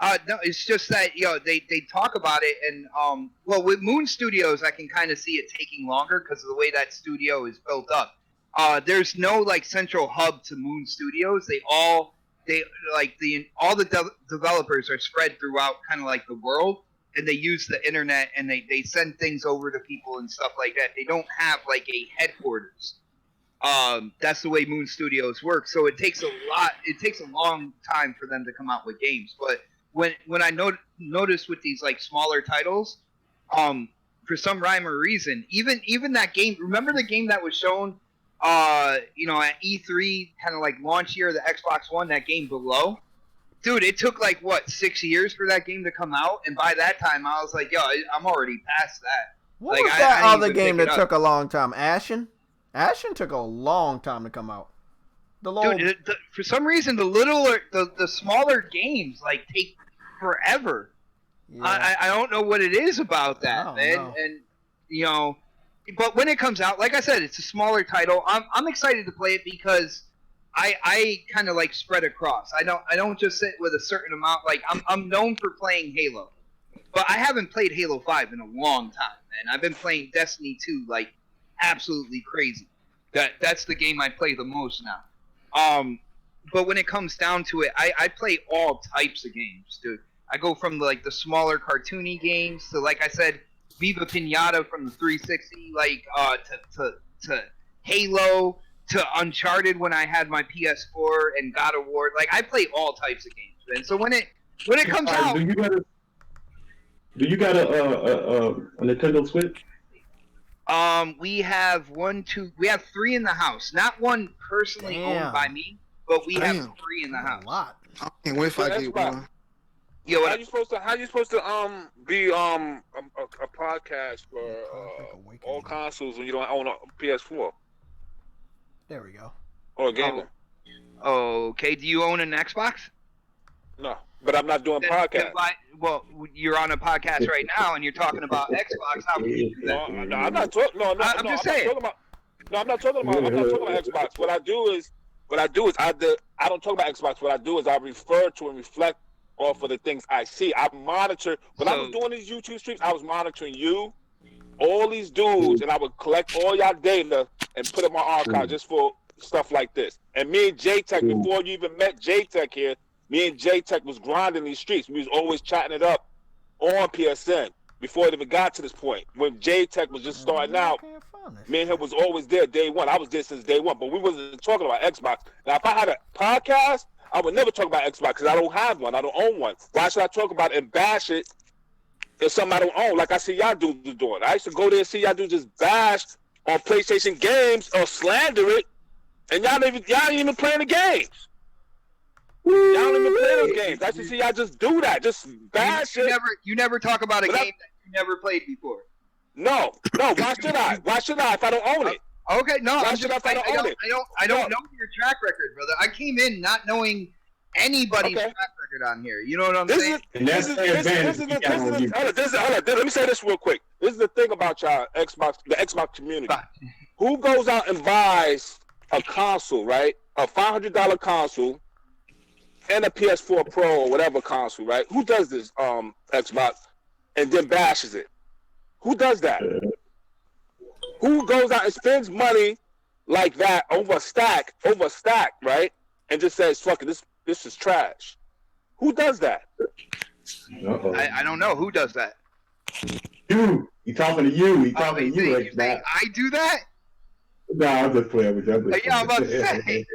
No, it's just that they talk about it, and well, with Moon Studios, I can kind of see it taking longer because of the way that studio is built up. There's no like central hub to Moon Studios. All the developers are spread throughout kind of like the world, and they use the internet, and they send things over to people and stuff like that. They don't have like a headquarters. That's the way Moon Studios works. So it takes a long time for them to come out with games. But when I noticed with these like smaller titles, for some rhyme or reason, even that game. Remember the game that was shown, at E3, kind of like launch year of the Xbox One. That game Below. Dude, it took like 6 years for that game to come out, and by that time I was like, I'm already past that. What was that other game that took a long time? Ashen? Ashen took a long time to come out. Dude, for some reason, the smaller games like take forever. Yeah. I don't know what it is about that, man. And but when it comes out, like I said, it's a smaller title. I'm excited to play it because I kind of like spread across. I don't just sit with a certain amount. Like I'm known for playing Halo, but I haven't played Halo 5 in a long time, man. I've been playing Destiny 2 like absolutely crazy. That's the game I play the most now. But when it comes down to it, I play all types of games, dude. I go from like the smaller cartoony games to, like I said, Viva Pinata from the 360, like to Halo, to Uncharted when I had my PS4 and God of War. Like I play all types of games, man. So when it comes out, do you got a Nintendo Switch? we have we have 3 in the house. Not one personally owned by me, but we have 3 in the house. A lot. I can't wait if I get one. Yo, How you supposed to be a podcast for all consoles when you don't own a PS4 There we go. or a gamer? Okay, do you own an Xbox? No, but I'm not doing podcast. Well, you're on a podcast right now, and you're talking about Xbox. How can you do that? No, I'm not talking. No, I'm just saying. I'm not talking about Xbox. What I do is I don't talk about Xbox. What I do is I refer to and reflect off of the things I see. I monitor. When I was doing these YouTube streams, I was monitoring you, all these dudes, and I would collect all y'all data and put it in my archive just for stuff like this. And me and JayTech, before you even met JayTech here, me and JayTech was grinding these streets. We was always chatting it up on PSN before it even got to this point. When JayTech was just starting out, me and him was always there day one. I was there since day one, but we wasn't talking about Xbox. Now, if I had a podcast, I would never talk about Xbox because I don't have one. I don't own one. Why should I talk about it and bash it if something I don't own? Like I see y'all dudes doing. I used to go there and see y'all dudes just bash on PlayStation games or slander it, and y'all ain't even playing the games. Y'all don't even play those games. I used to see y'all just do that, just bash it. You never talk about a game that you never played before. No. Why should I? Why should I if I don't own it? Okay, no, Why should I if I don't own it? I don't know your track record, brother. I came in not knowing anybody's track record on here. You know what I'm saying? Let me say this real quick. This is the thing about y'all the Xbox community. Who goes out and buys a console, right? A $500 console and a PS4 Pro or whatever console, right? Who does this, Xbox, and then bashes it? Who does that? Who goes out and spends money like that over a stack, right? And just says, fuck it, this is trash. Who does that? I don't know. Who does that? You. He talking to you. He talking to you. I do that? No, I'm just playing with you. Yeah, I'm about to say.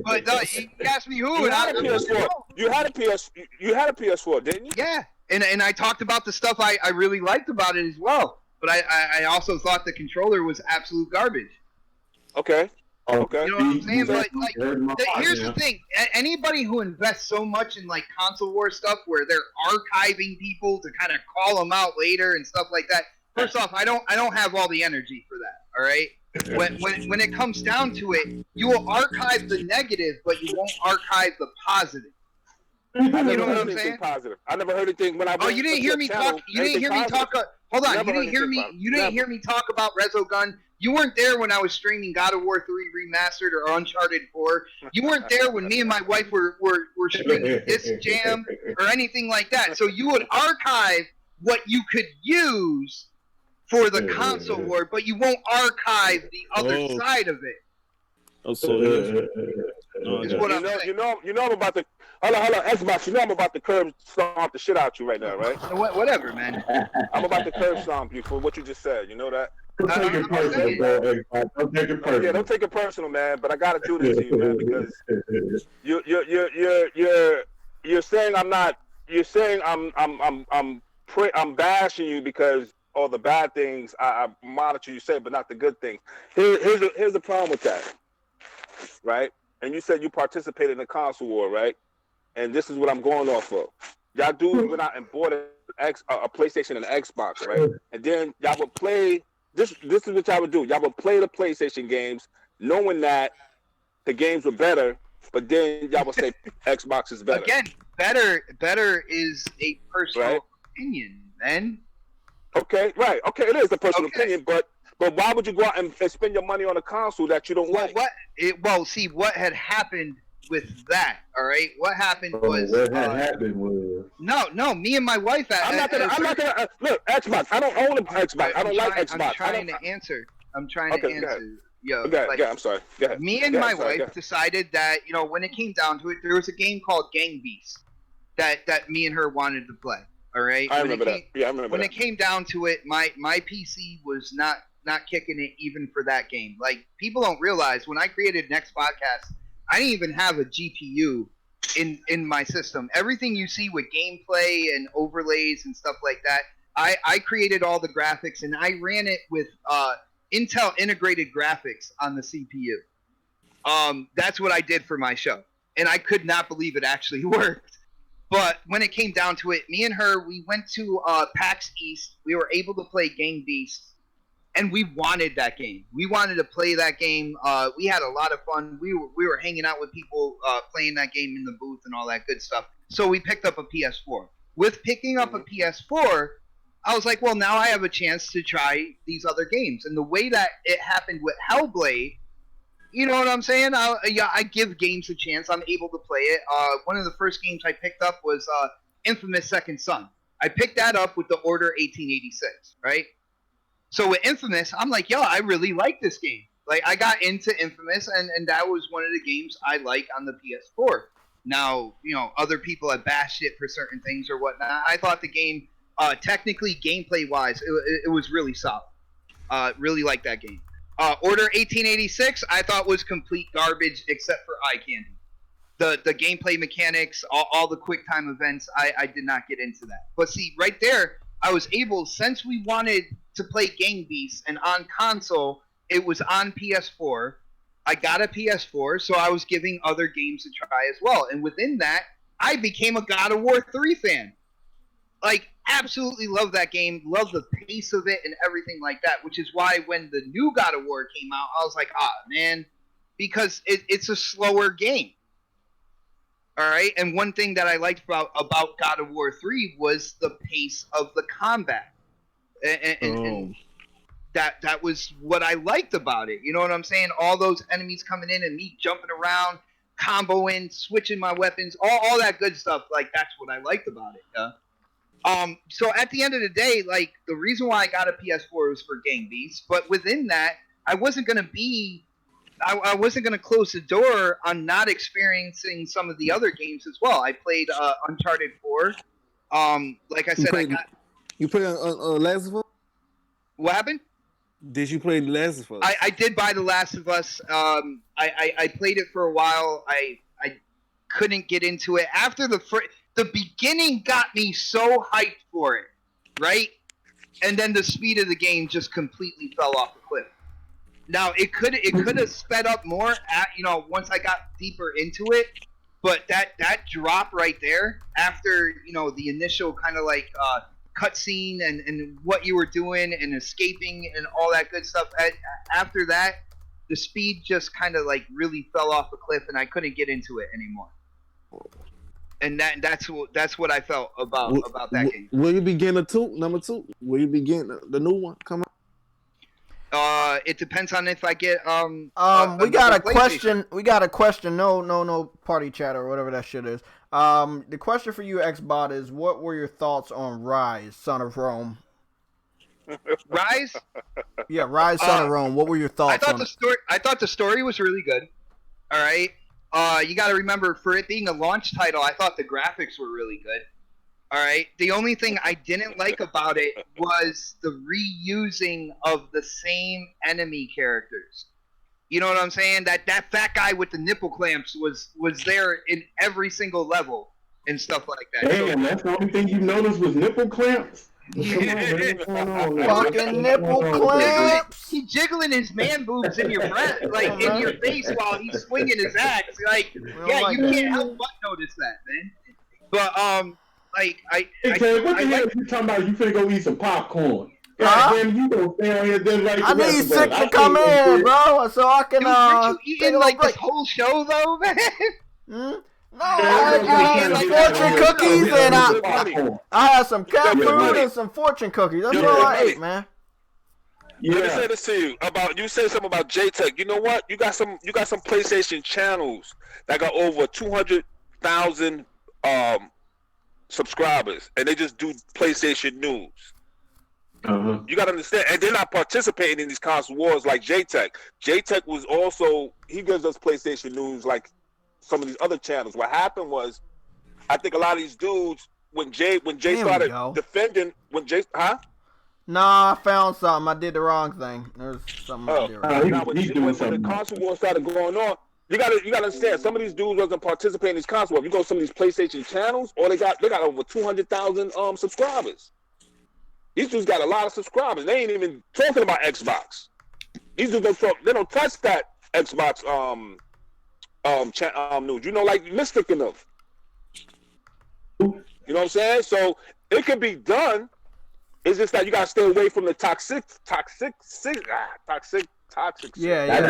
But no, you asked me who. You had a PS4. You had a PS4, didn't you? Yeah. And I talked about the stuff I really liked about it as well. But I also thought the controller was absolute garbage. Okay. Okay. You know what I'm saying? But like, here's the thing: anybody who invests so much in like console war stuff, where they're archiving people to kind of call them out later and stuff like that. First off, I don't have all the energy for that. All right. When it comes down to it, you will archive the negative, but you won't archive the positive. You know what I'm saying? Positive. I never heard anything when I. Oh, you didn't hear me talk. You didn't hear me talk. Hold on. You didn't hear me. You didn't hear me talk about Resogun. You weren't there when I was streaming God of War 3 Remastered or Uncharted 4. You weren't there when me and my wife were streaming Disc Jam or anything like that. So you would archive what you could use for the console war, but you won't archive the other side of it. Oh, so you know I'm about to. Hold on, Xbox. You know I'm about to curb stomp the shit out you right now, right? Whatever, man. I'm about to curb stomp you for what you just said. You know that? Don't take it personal, bro. Don't take it personal. Yeah, don't take it personal, man. But I gotta do this to you, man, because you're saying I'm not. You're saying I'm bashing you because all the bad things I monitor you say, but not the good things. Here's the problem with that, right? And you said you participated in the console war, right? And this is what I'm going off of. Y'all dudes went out and bought a PlayStation and an Xbox, right? And then y'all would play. This is what y'all would do. Y'all would play the PlayStation games, knowing that the games were better, but then y'all would say Xbox is better. Again, better is a personal opinion, man. Okay, right. Okay, it is a personal opinion, but But why would you go out and spend your money on a console that you don't like? See, what had happened with that? All right, what happened was what had happened was no. Me and my wife. I'm not gonna look Xbox. I don't own an Xbox. I don't like Xbox. I'm trying to answer. Yo, I'm sorry. Go ahead. Me and my wife decided that when it came down to it, there was a game called Gang Beasts that me and her wanted to play. All right. I remember that. Yeah, I remember when that. it came down to it, my PC was not kicking it even for that game. Like, people don't realize when I created Next Podcast, I didn't even have a GPU in my system. Everything you see with gameplay and overlays and stuff like that, I created all the graphics and I ran it with Intel integrated graphics on the CPU. That's what I did for my show, and I could not believe it actually worked. But when it came down to it, me and her, we went to PAX East. We were able to play Gang Beasts, and we wanted that game. We wanted to play that game. We had a lot of fun. We were hanging out with people playing that game in the booth and all that good stuff. So we picked up a PS4. With picking up a PS4, I was like, well, now I have a chance to try these other games. And the way that it happened with Hellblade, you know what I'm saying? I give games a chance. I'm able to play it. One of the first games I picked up was Infamous Second Son. I picked that up with the Order 1886, right? So with Infamous, I'm like, yo, I really like this game. Like, I got into Infamous, and that was one of the games I like on the PS4. Now, other people have bashed it for certain things or whatnot. I thought the game, technically, gameplay-wise, it was really solid. Really liked that game. Order 1886, I thought was complete garbage except for eye candy. The gameplay mechanics, all the quick time events, I did not get into that. But see, right there, I was able, since we wanted to play Gang Beasts, and on console, it was on PS4. I got a PS4, so I was giving other games a try as well. And within that, I became a God of War 3 fan. Like, absolutely love that game, love the pace of it and everything like that, which is why when the new God of War came out, I was like, man, because it's a slower game. All right, and one thing that I liked about God of War 3 was the pace of the combat. And that was what I liked about it. You know what I'm saying? All those enemies coming in and me jumping around, comboing, switching my weapons, all that good stuff. Like, that's what I liked about it. So at the end of the day, like, the reason why I got a PS4 was for Gang Beasts, but within that, I wasn't gonna close the door on not experiencing some of the other games as well. I played Uncharted 4. Like I said, You played on Last of Us? What happened? Did you play Last of Us? I did buy The Last of Us. I played it for a while. I couldn't get into it after the beginning got me so hyped for it, right? And then the speed of the game just completely fell off the cliff. Now, it could have sped up more once I got deeper into it, but that drop right there after the initial kind of like cutscene and what you were doing and escaping and all that good stuff. After that, the speed just kind of like really fell off the cliff, and I couldn't get into it anymore. And that's what I felt about that game. Will you begin number two? Will you begin the new one? Come on. It depends on if I get we got a question. We got a question. No party chat or whatever that shit is. The question for you, XBot, is what were your thoughts on Rise, Son of Rome? Rise? Yeah, Rise, Son of Rome. What were your thoughts? I thought the story was really good. All right. You got to remember, for it being a launch title, I thought the graphics were really good. All right. The only thing I didn't like about it was the reusing of the same enemy characters. You know what I'm saying? That fat guy with the nipple clamps was there in every single level and stuff like that. Damn, that's the only thing you noticed was nipple clamps? Fucking nipple clamps. He jiggling his man boobs in your breath, like in your face while he's swinging his axe. Like, yeah, you can't help but notice that, man. But what the hell you talking about? You finna go eat some popcorn? Goddamn, you gonna stay on here then like I need Sick to come in, bro, so I can you eating like this whole show though, man? No, I had fortune cookies and I had some cat food and some fortune cookies. That's all I ate, man. Let me say this to you about you said something about JayTech. You know what? You got some PlayStation channels that got over 200,000 subscribers, and they just do PlayStation news. You gotta understand, and they're not participating in these console wars like JayTech. JayTech was also he gives us PlayStation news like some of these other channels. What happened was, I think a lot of these dudes when Jay started defending Nah, I found something. I did the wrong thing. There's something I did wrong. Now, when the console war started going on, you gotta understand some of these dudes wasn't participating in these console wars. You go to some of these PlayStation channels, or they got over 200,000 subscribers. These dudes got a lot of subscribers. They ain't even talking about Xbox. These dudes don't talk. They don't touch that Xbox news. You know, like Mystic and them. You know what I'm saying? So it could be done. It's just that you gotta stay away from the toxic. Yeah.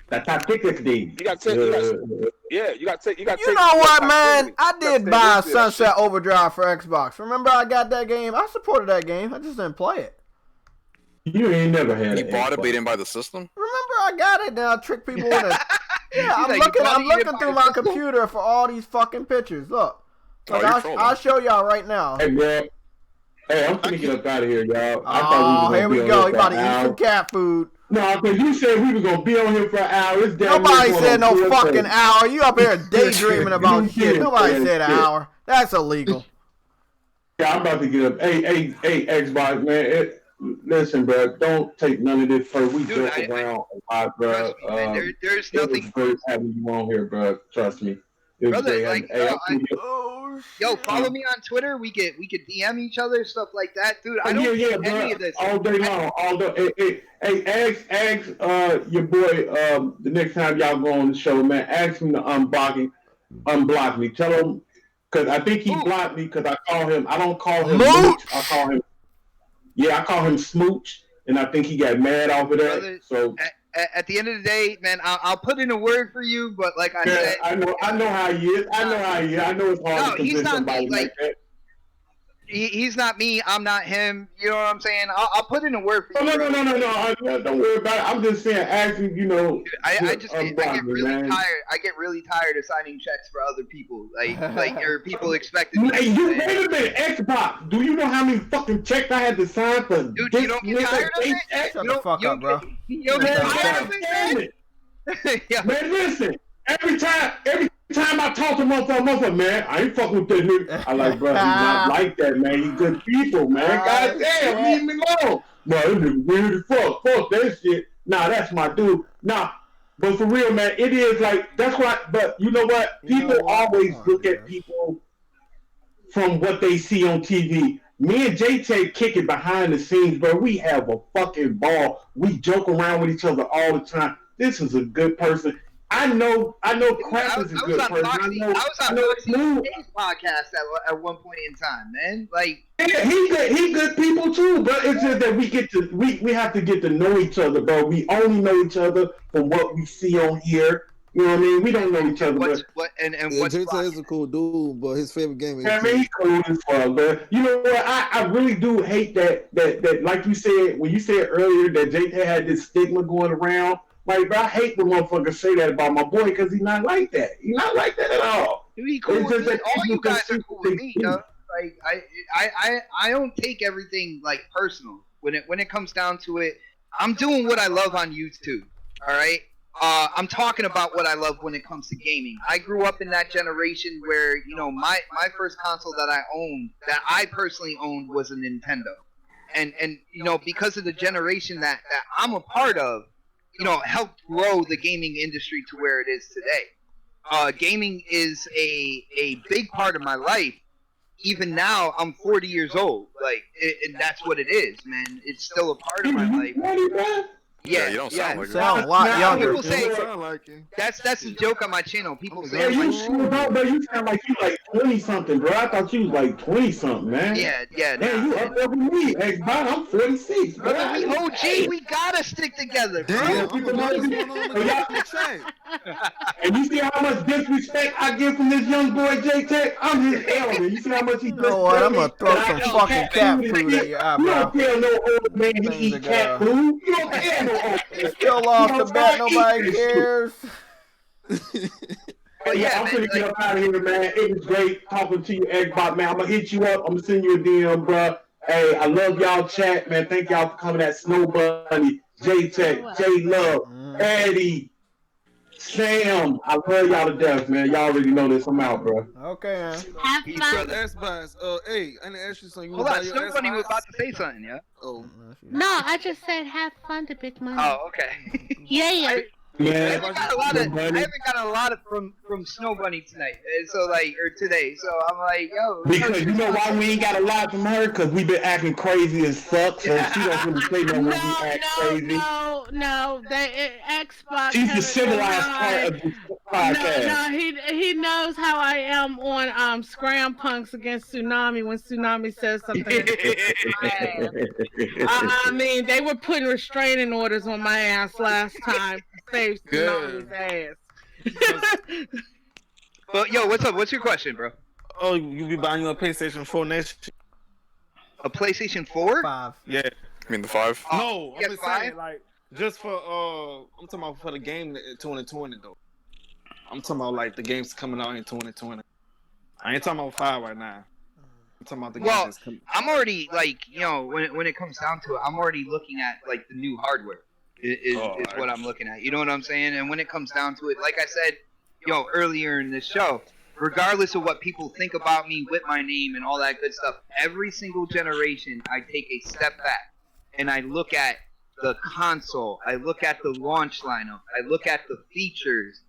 The toxicity. You gotta take. You gotta take. You know what, man? I did buy Sunset Overdrive for Xbox. Remember, I got that game. I supported that game. I just didn't play it. You ain't never had it. You bought it, but you didn't buy the system? Remember, I got it. Now I trick people with it. Yeah, I'm looking through my computer for all these fucking pictures. Look. I'll show y'all right now. Hey, bro. Hey, I'm finna get up out of here, y'all. Oh, here we go. He about to eat some cat food. No, because you said we was going to be on here for an hour. Nobody said no fucking hour. You up here daydreaming about shit. Nobody said an hour. That's illegal. Yeah, I'm about to get up. Hey, Xbox, man. Listen, bro. Don't take none of this for we joke around a lot, bro. Man, there's nothing. It was great having you on here, bro. Trust me. Brother, like, yo, follow me on Twitter. We could DM each other, stuff like that, dude. I don't do any of this all day long. All day. Hey, ask your boy the next time y'all go on the show, man. Ask him to unblock me. Tell him because I think he blocked me because I call him. I don't call him Mooch. I call him. Yeah, I call him Smooch, and I think he got mad off of that. Brother, so. At the end of the day, man, I'll put in a word for you, but like I said, I know how he is. I know it's hard to convince somebody like that. He's not me. I'm not him. You know what I'm saying? I'll put in a word for you. No. Don't worry about it. I'm just saying, actually, you know. I get really tired. I get really tired of signing checks for other people. Like or people expecting. Hey, wait a minute, Xbox. Do you know how many fucking checks I had to sign for? Dude, you don't get tired of it? Shut the fuck up, bro. You don't get tired of it, man? Man, listen. Every time I talk to motherfucker, man, I ain't fucking with that nigga. I like, bro, he's not like that, man. He good people, man. God damn, leave me alone. Bro, this nigga weird as fuck. Fuck that shit. Nah, that's my dude. Nah, but for real, man, it is like, that's why, but you know what? People always look at people from what they see on TV. Me and JayTech kick it behind the scenes, bro. We have a fucking ball. We joke around with each other all the time. This is a good person. I know Crap is a good person. I was on Foxy's podcast at one point in time, man. Like, yeah, he good people too, but it's just that we have to get to know each other, bro. We only know each other from what we see on here. You know what I mean? We don't know each other. What's JayTech is a cool dude, but his favorite game is. I mean, he's cool as fuck, but you know what? I really do hate that like you said when you said earlier that JayTech had this stigma going around. Like, bro, I hate when motherfuckers say that about my boy because he's not like that. He's not like that at all. Dude, he cool with me. All you guys are cool with me, though. Like, I don't take everything like personal. When it comes down to it, I'm doing what I love on YouTube. All right. I'm talking about what I love when it comes to gaming. I grew up in that generation where, you know, my first console that I personally owned was a Nintendo, and you know, because of the generation that I'm a part of, you know, helped grow the gaming industry to where it is today. Gaming is a big part of my life. Even now, I'm 40 years old. Like, and that's what it is, man. It's still a part of my life. Yeah, you don't sound like her. Sound a lot younger. People say Sound like it. that's a joke on my channel. People say, Yeah, I'm you like, sure about, bro? You sound like you like 20 something, bro. I thought you was like 20 something, man. yeah, Man, you up there with me. Hey, bro, I'm 46, bro. brother, we OG. We gotta stick together, bro. Damn, I'm the last one on the chat. And you see how much disrespect I get from this young boy, J-Tech? I'm his elder. You see how much he You know what? I'm gonna throw some fucking cat food at your You eyebrow. don't tell no old man he Things eat cat food. You don't tell no old man. Still lost the bet. Nobody cares. But yeah, I'm gonna get up out of here, man. It was great talking to you, Xbox, man. I'm gonna hit you up. I'm gonna send you a DM, bro. Hey, I love y'all chat, man. Thank y'all for coming at Snow Bunny, J-Tech, J-Love, Eddie, Sam. I love y'all to death, man. Y'all already know this. I'm out, bro. Okay, man. Have fun. Xbox. Hey, I didn't ask you something. You Hold wanna on, buy your Snow Bunny was Xbox? about to say something, yeah? Oh, No, I just said have fun to Big Money. Oh, okay. Yeah. I Man, haven't got a lot of from Snow Bunny tonight, and so like or today. So I'm like, yo. because you know why we ain't got a lot from her? Because we been acting crazy as fuck, so she don't really say no when we act crazy. No. Xbox. She's the has civilized part of this podcast. No, he knows how I am on Scram Punks against Tsunami when Tsunami says something. I mean, they were putting restraining orders on my ass last time. Save Tsunami's ass. But yo, what's up? What's your question, bro? Oh, you be buying you a PlayStation 4 next year? A PlayStation 4? 5. Yeah. I mean the 5. No, I'm PS5? just saying, like, just for I'm talking about for the game in 2020 though. I'm talking about like the games coming out in 2020. I ain't talking about 5 right now. I'm talking about the games that's coming. I'm already like, you know, when it comes down to it, I'm already looking at like the new hardware. Is what I'm looking at. You know what I'm saying? And when it comes down to it, like I said, you know, earlier in this show, regardless of what people think about me with my name and all that good stuff, every single generation I take a step back and I look at the console, I look at the launch lineup, I look at the features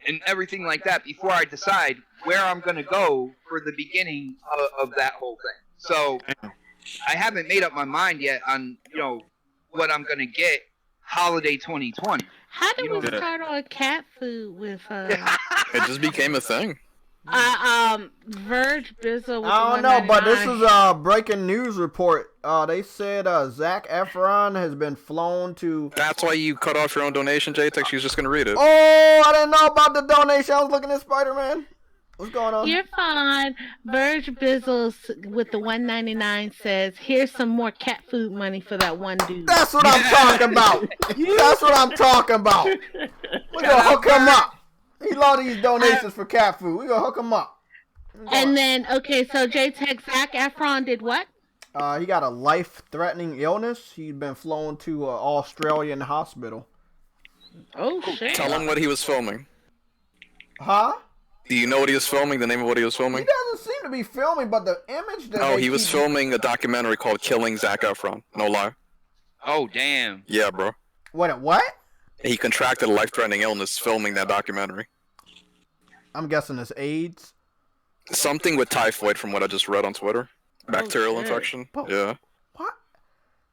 and everything like that before I decide where I'm going to go for the beginning of that whole thing. So I haven't made up my mind yet on, you know, what I'm going to get holiday 2020. How did we start on cat food with It just became a thing. Verge Bizzle? I don't know, but this is a breaking news report. They said Zac Efron has been flown to. That's why you cut off your own donation, JayTech. She was just gonna read it. Oh, I didn't know about the donation. I was looking at Spider-Man. What's going on? You're fine. Verge Bizzle with the $1.99 says, "Here's some more cat food money for that one dude." That's what I'm talking about. That's what I'm talking about. We're gonna hook him up. He lost these donations for cat food. We're gonna hook him up. And then, okay, so J-Tech, Zac Efron did what? He got a life-threatening illness. He's been flown to an Australian hospital. Oh, shit. Tell him what he was filming. Huh? Do you know what he was filming? The name of what he was filming? He doesn't seem to be filming, but the image that No, he was filming a documentary called Killing Zac Efron. No lie. Oh, damn. Yeah, bro. What? He contracted a life-threatening illness filming that documentary. I'm guessing it's AIDS. Something with typhoid from what I just read on Twitter. Bacterial infection. Yeah. What?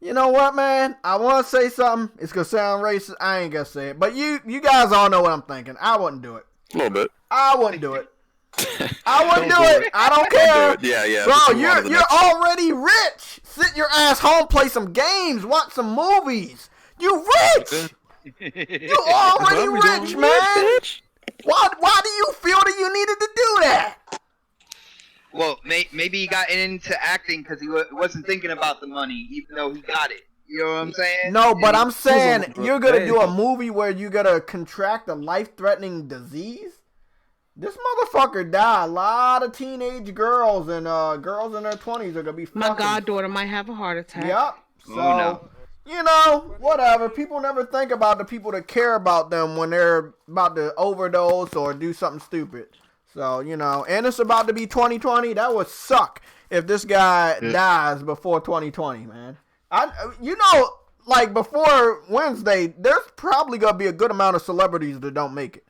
You know what, man? I want to say something. It's going to sound racist. I ain't going to say it. But you guys all know what I'm thinking. I wouldn't do it. A little bit. I wouldn't do it. I wouldn't do it. I don't care. Yeah. Bro, you're already rich. Sit your ass home, play some games, watch some movies. You rich. You already rich, man. Why do you feel that you needed to do that? Well, maybe he got into acting because he wasn't thinking about the money, even though he got it. You know what I'm saying? No, but I'm saying you're going to do a movie where you're going to contract a life-threatening disease? This motherfucker died. A lot of teenage girls and girls in their 20s are going to be fucking. My goddaughter might have a heart attack. Yep. So, you know, whatever. People never think about the people that care about them when they're about to overdose or do something stupid. So, you know, and it's about to be 2020. That would suck if this guy dies before 2020, man. You know, like before Wednesday, there's probably going to be a good amount of celebrities that don't make it.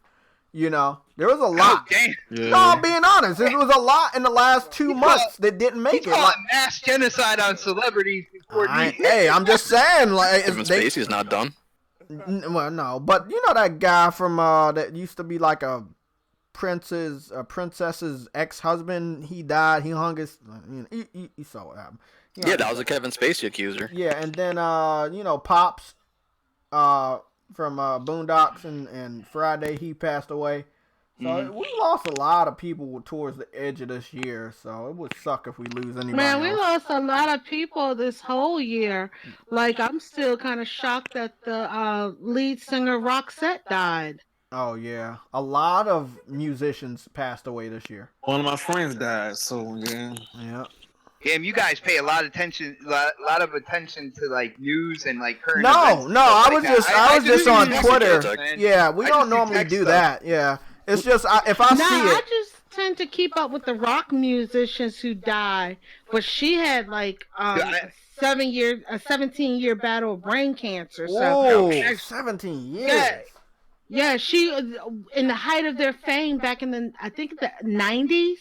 You know, there was a lot. Damn. No, I'm being honest. There was a lot in the last 2 months that didn't make it. Like mass genocide on celebrities before. Hey, I'm just saying, like, Kevin Spacey's not done. Well, no, but you know that guy from that used to be like a princess's ex-husband. He died. He hung his. You saw what happened. Yeah, that was a Kevin Spacey accuser. Yeah, and then Pops, from Boondocks and Friday, he passed away. So we lost a lot of people towards the edge of this year. So it would suck if we lose anybody. Man, we else. lost a lot of people this whole year. Like, I'm still kind of shocked that the lead singer Roxette died. Oh yeah, a lot of musicians passed away this year. One of my friends died, so yeah. Yeah. Damn, you guys pay a lot of attention to like news and like current No, events. no, I was just on text Twitter. stuff, man. Yeah, we I don't just do normally text do stuff. that. Yeah, it's just if I see I it. just tend to keep up with the rock musicians who die, but she had like a 17-year battle of brain cancer. Whoa, So 17 years. yeah, she in the height of their fame back in the 90s,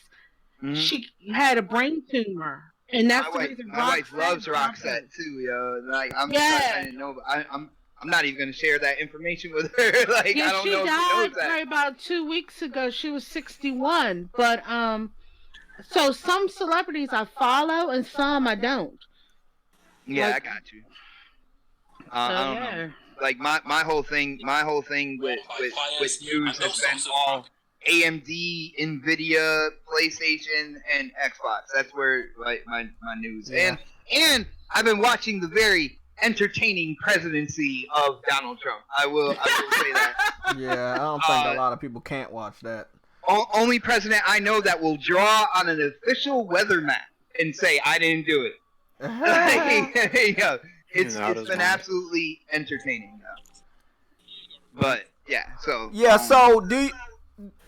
she had a brain tumor. And that's my wife loves Roxette too, yo. Like I didn't know, but I'm not even gonna share that information with her. Like I don't know if she knows that. Probably about 2 weeks ago. She was 61, but so some celebrities I follow and some I don't. Yeah, Like, I got you. I don't know. Like my whole thing with news has been all AMD, Nvidia, PlayStation, and Xbox. That's where like my news. Yeah. And I've been watching the very entertaining presidency of Donald Trump. I will say that. Yeah, I don't think a lot of people can't watch that. Only president I know that will draw on an official weather map and say I didn't do it. There you go. It's been absolutely entertaining though. But yeah, so so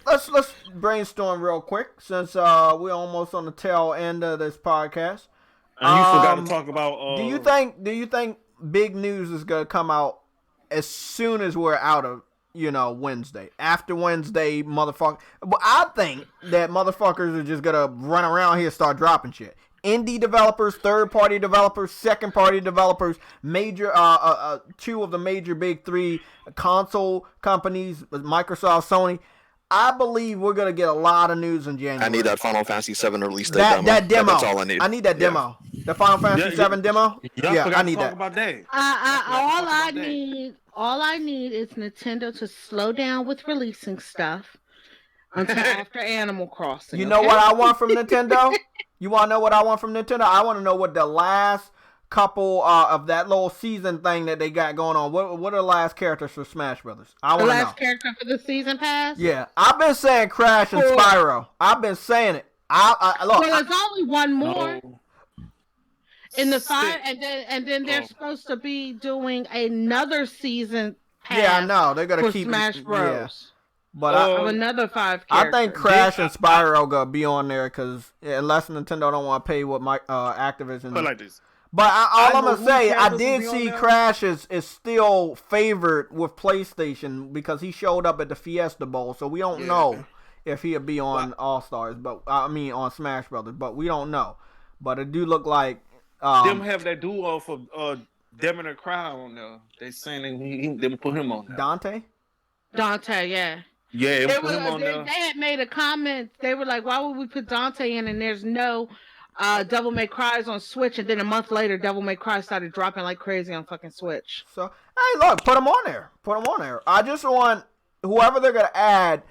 let's brainstorm real quick since we're almost on the tail end of this podcast. And you forgot to talk about. Do you think big news is gonna come out as soon as we're out of Wednesday? After Wednesday, motherfucker. But I think that motherfuckers are just gonna run around here and start dropping shit. Indie developers, third-party developers, second-party developers, major two of the major big three console companies, Microsoft, Sony. I believe we're gonna get a lot of news in January. I need that Final Fantasy VII release date demo. That demo. That's all I need. I need that demo. The Final Fantasy VII demo. Yeah, I need that. About that. All I need is Nintendo to slow down with releasing stuff until after Animal Crossing. You know what I want from Nintendo? You want to know what I want from Nintendo? I want to know what the last couple of that little season thing that they got going on. What are the last characters for Smash Brothers? I want to know. The last character for the season pass? Yeah, I've been saying Crash and Spyro. I've been saying it. Look. Well, there's only one more. In the 5, and then they're supposed to be doing another season pass. Yeah, I know they're gonna keep Smash Bros. Yeah. But another 5 characters. I think Crash and Spyro gonna be on there because unless Nintendo don't want to pay what Activision. Put like this. But all I'm gonna say, I did see Crash is still favored with PlayStation because he showed up at the Fiesta Bowl, so we don't know if he'll be on All Stars, but on Smash Brothers, but we don't know. But it do look like them have that duo for Devin and Cry on there. They saying they put him on there. Dante, yeah. Yeah, they had made a comment. They were like, "Why would we put Dante in?" And there's no Devil May Cry's on Switch. And then a month later, Devil May Cry started dropping like crazy on fucking Switch. So hey, look, put them on there. I just want whoever they're gonna add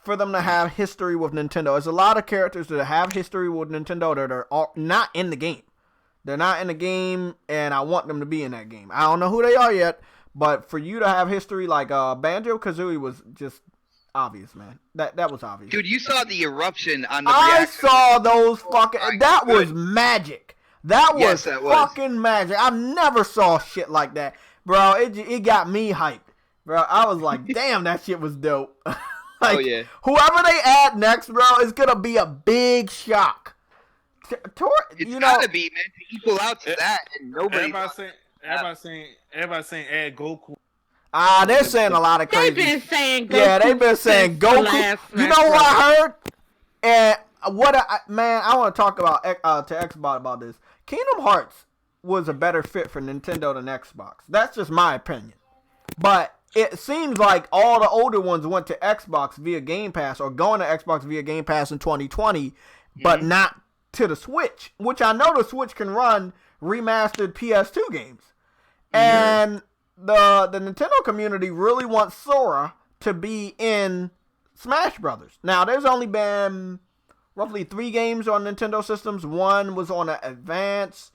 for them to have history with Nintendo. There's a lot of characters that have history with Nintendo that are not in the game. They're not in the game, and I want them to be in that game. I don't know who they are yet, but for you to have history like Banjo-Kazooie was just obvious, man. That was obvious. Dude, you saw the eruption on the I reactor. saw those fucking... That was magic. That was fucking magic. I never saw shit like that. Bro, it got me hyped. Bro, I was like, damn, that shit was dope. Like, whoever they add next, bro, is gonna be a big shock. It's gotta be, man, to equal out to that, and nobody. Everybody saying add Goku. They're saying a lot of crazy. They've been saying Goku. Yeah, they've been saying Goku. You know what I heard? And I want to talk about to XBot about this. Kingdom Hearts was a better fit for Nintendo than Xbox. That's just my opinion. But it seems like all the older ones went to Xbox via Game Pass or going to Xbox via Game Pass in 2020, but not to the Switch, which I know the Switch can run remastered PS2 games. And the Nintendo community really wants Sora to be in Smash Brothers. Now, there's only been roughly 3 games on Nintendo systems. One was on the Advance.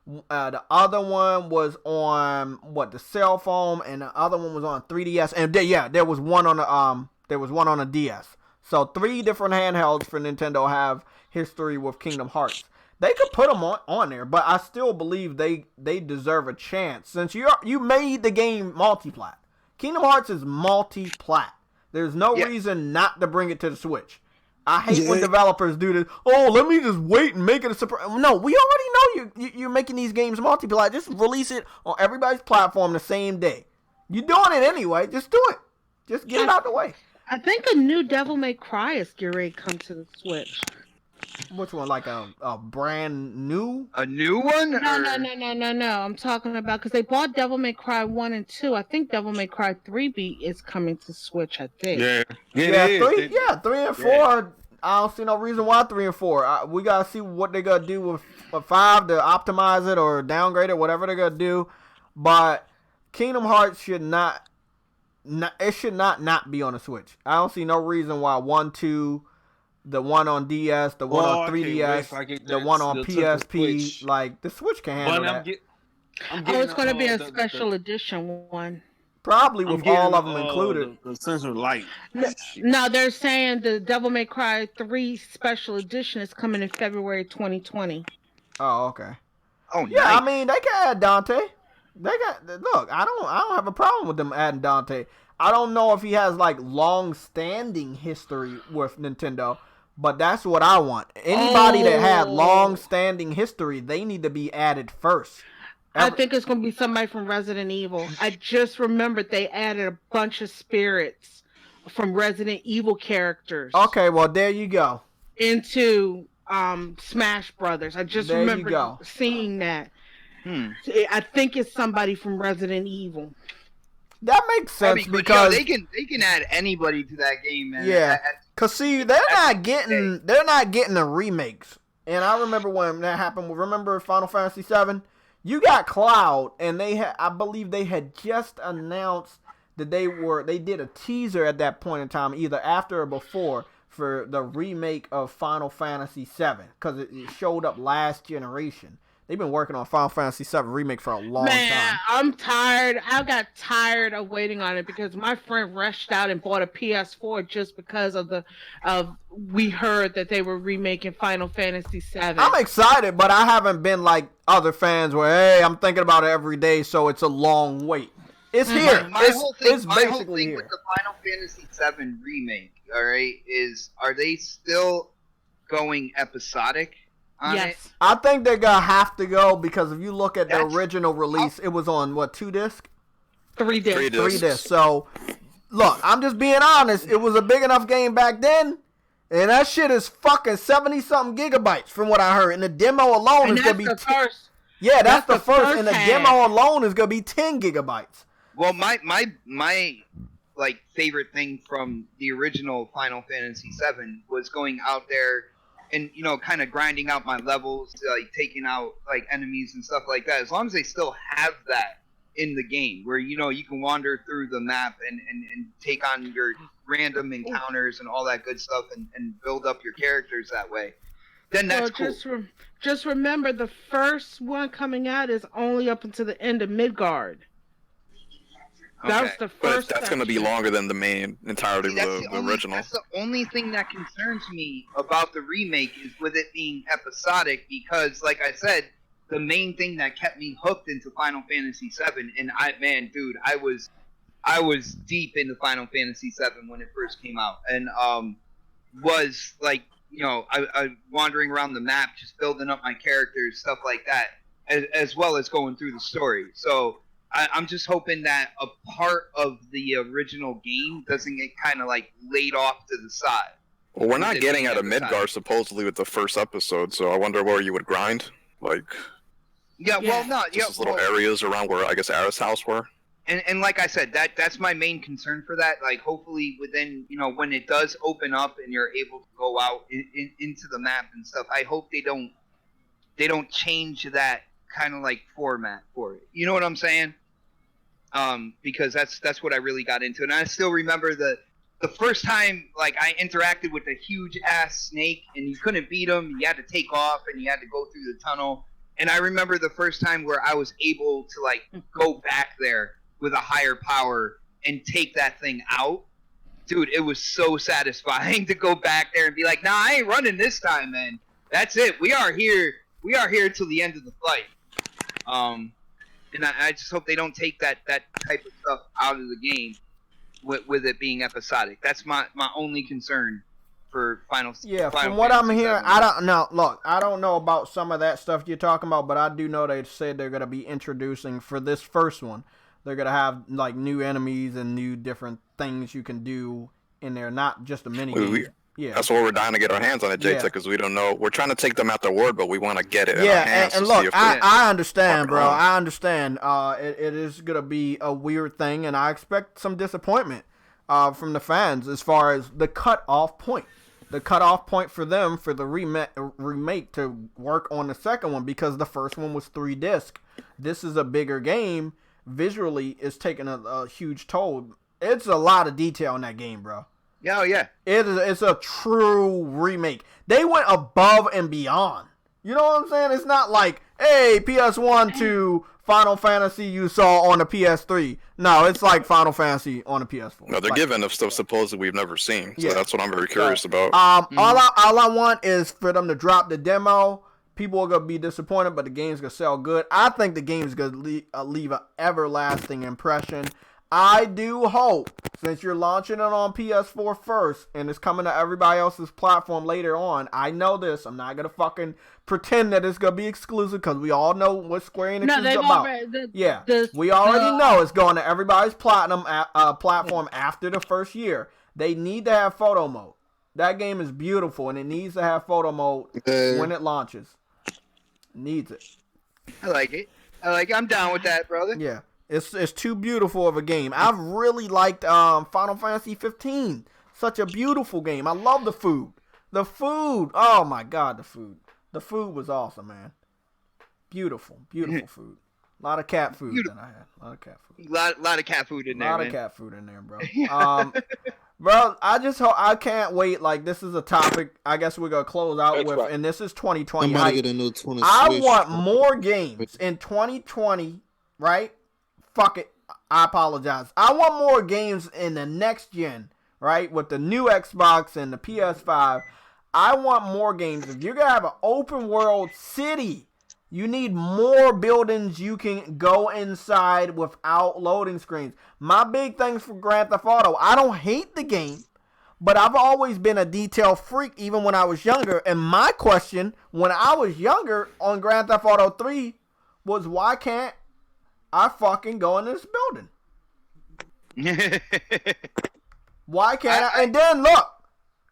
The other one was on the cell phone, and the other one was on 3DS. And there was one on the DS. So 3 different handhelds for Nintendo have history with Kingdom Hearts. They could put them on there, but I still believe they deserve a chance since you made the game multi-plat. Kingdom Hearts is multi-plat. There's no reason not to bring it to the Switch. I hate when developers do this. Oh, let me just wait and make it a surprise. No, we already know you're making these games multi-plat. Just release it on everybody's platform the same day. You're doing it anyway. Just do it. Just get it out the way. I think a new Devil May Cry is getting ready to come to the Switch. Which one? Like a brand new? A new one? No. I'm talking about because they bought Devil May Cry 1 and 2. I think Devil May Cry 3 is coming to Switch. I think. Yeah. 3 and 4. I don't see no reason why 3 and 4. We gotta see what they gotta do with 5 to optimize it or downgrade it, whatever they're gonna do. But Kingdom Hearts should not be on the Switch. I don't see no reason why 1, 2. The one on DS, the one on 3DS, the one on PSP, like the Switch can handle that. It's going to be a special edition one. Probably with all of them included. The Sensor Lite. No, they're saying the Devil May Cry 3 special edition is coming in February 2020. Oh, okay. Oh, yeah. nice. I mean, they can add Dante. Look. I don't have a problem with them adding Dante. I don't know if he has like long-standing history with Nintendo. But that's what I want. Anybody that had long-standing history, they need to be added first. I think it's going to be somebody from Resident Evil. I just remembered they added a bunch of spirits from Resident Evil characters. Okay, well, there you go. Into Smash Brothers. I just remembered seeing that. I think it's somebody from Resident Evil. That makes sense because they can add anybody to that game, man. Yeah, cause see, they're not getting the remakes. And I remember when that happened. Remember Final Fantasy VII? You got Cloud, and I believe they had just announced that they did a teaser at that point in time, either after or before, for the remake of Final Fantasy VII, cause it showed up last generation. They've been working on Final Fantasy VII Remake for a long time. I'm tired. I got tired of waiting on it because my friend rushed out and bought a PS4 just because we heard that they were remaking Final Fantasy VII. I'm excited, but I haven't been like other fans where, hey, I'm thinking about it every day, so it's a long wait. It's here. My whole thing here. With the Final Fantasy VII Remake, all right, are they still going episodic? Yes. I think they're going to have to go because if you look at the original release, it was on, 2 discs? 3 discs. 3 discs. So, look, I'm just being honest. It was a big enough game back then, and that shit is fucking 70-something gigabytes from what I heard. And the demo alone is going to be... first. Yeah, that's the first, and the demo alone is going to be 10 gigabytes. Well, my favorite thing from the original Final Fantasy VII was going out there and kind of grinding out my levels, like taking out like enemies and stuff like that. As long as they still have that in the game, where you can wander through the map and take on your random encounters and all that good stuff and build up your characters that way, then that's cool. Just remember, the first one coming out is only up until the end of Midgard. That was the first. But that's going to be longer than the main entirety of the original. That's the only thing that concerns me about the remake is with it being episodic, because, like I said, the main thing that kept me hooked into Final Fantasy VII, and I was deep into Final Fantasy VII when it first came out, and was like, I wandering around the map, just building up my characters, stuff like that, as well as going through the story. So I'm just hoping that a part of the original game doesn't get kind of like laid off to the side. Well, we're not getting out of Midgar supposedly with the first episode, so I wonder where you would grind. Like, well, no, just little areas around where I guess Aris' house were. And like I said, that's my main concern for that. Like, hopefully within, when it does open up and you're able to go out into the map and stuff, I hope they don't change that kind of like format for it. You know what I'm saying? Because that's what I really got into. And I still remember the first time like I interacted with a huge ass snake and you couldn't beat him. You had to take off and you had to go through the tunnel. And I remember the first time where I was able to like go back there with a higher power and take that thing out. Dude, it was so satisfying to go back there and be like, nah, I ain't running this time, man. That's it. We are here till the end of the fight. And I just hope they don't take that type of stuff out of the game with it being episodic. That's my only concern for Final. Yeah, Final from what I'm Fantasy hearing, VII. I don't know. Look, I don't know about some of that stuff you're talking about, but I do know they said they're gonna be introducing for this first one. They're gonna have like new enemies and new different things you can do in there, not just a mini game. Yeah, that's what we're dying to get our hands on it, JayTech, because we don't know. We're trying to take them at their word, but we want to get it in our hands. And look, I understand, bro. I understand. It is gonna be a weird thing, and I expect some disappointment from the fans as far as the cutoff point. The cutoff point for them for the remake to work on the second one, because the first one was 3 discs. This is a bigger game. Visually, it's taking a huge toll. It's a lot of detail in that game, bro. Yeah, yeah. It's a true remake. They went above and beyond. You know what I'm saying? It's not like, hey, PS1 to Final Fantasy you saw on the PS3. No, it's like Final Fantasy on the PS4. No, they're giving us stuff supposedly we've never seen. So that's what I'm very curious about. All I want is for them to drop the demo. People are going to be disappointed, but the game's going to sell good. I think the game's going to leave an everlasting impression. I do hope, since you're launching it on PS4 first, and it's coming to everybody else's platform later on, I know this. I'm not going to fucking pretend that it's going to be exclusive, because we all know what Square Enix is about. We already know it's going to everybody's platform after the first year. They need to have photo mode. That game is beautiful, and it needs to have photo mode when it launches. Needs it. I like it. I'm down with that, brother. Yeah. It's too beautiful of a game. I've really liked Final Fantasy 15. Such a beautiful game. I love the food. The food. Oh my god, the food. The food was awesome, man. Beautiful food. A lot of cat food that I had. A lot of cat food. Lot of cat food in there. A lot of cat food in there, bro. Bro, I just hope, I can't wait. Like, this is a topic I guess we're gonna close out with, and this is 2020. I'm about to get a new 20 I Switch. want more games in 2020, right? Fuck it. I apologize. I want more games in the next gen, right? With the new Xbox and the PS5. I want more games. If you're going to have an open world city, you need more buildings you can go inside without loading screens. My big things for Grand Theft Auto, I don't hate the game, but I've always been a detail freak even when I was younger. And my question when I was younger on Grand Theft Auto 3 was, why can't I fucking go in this building? Why can't I? And then look,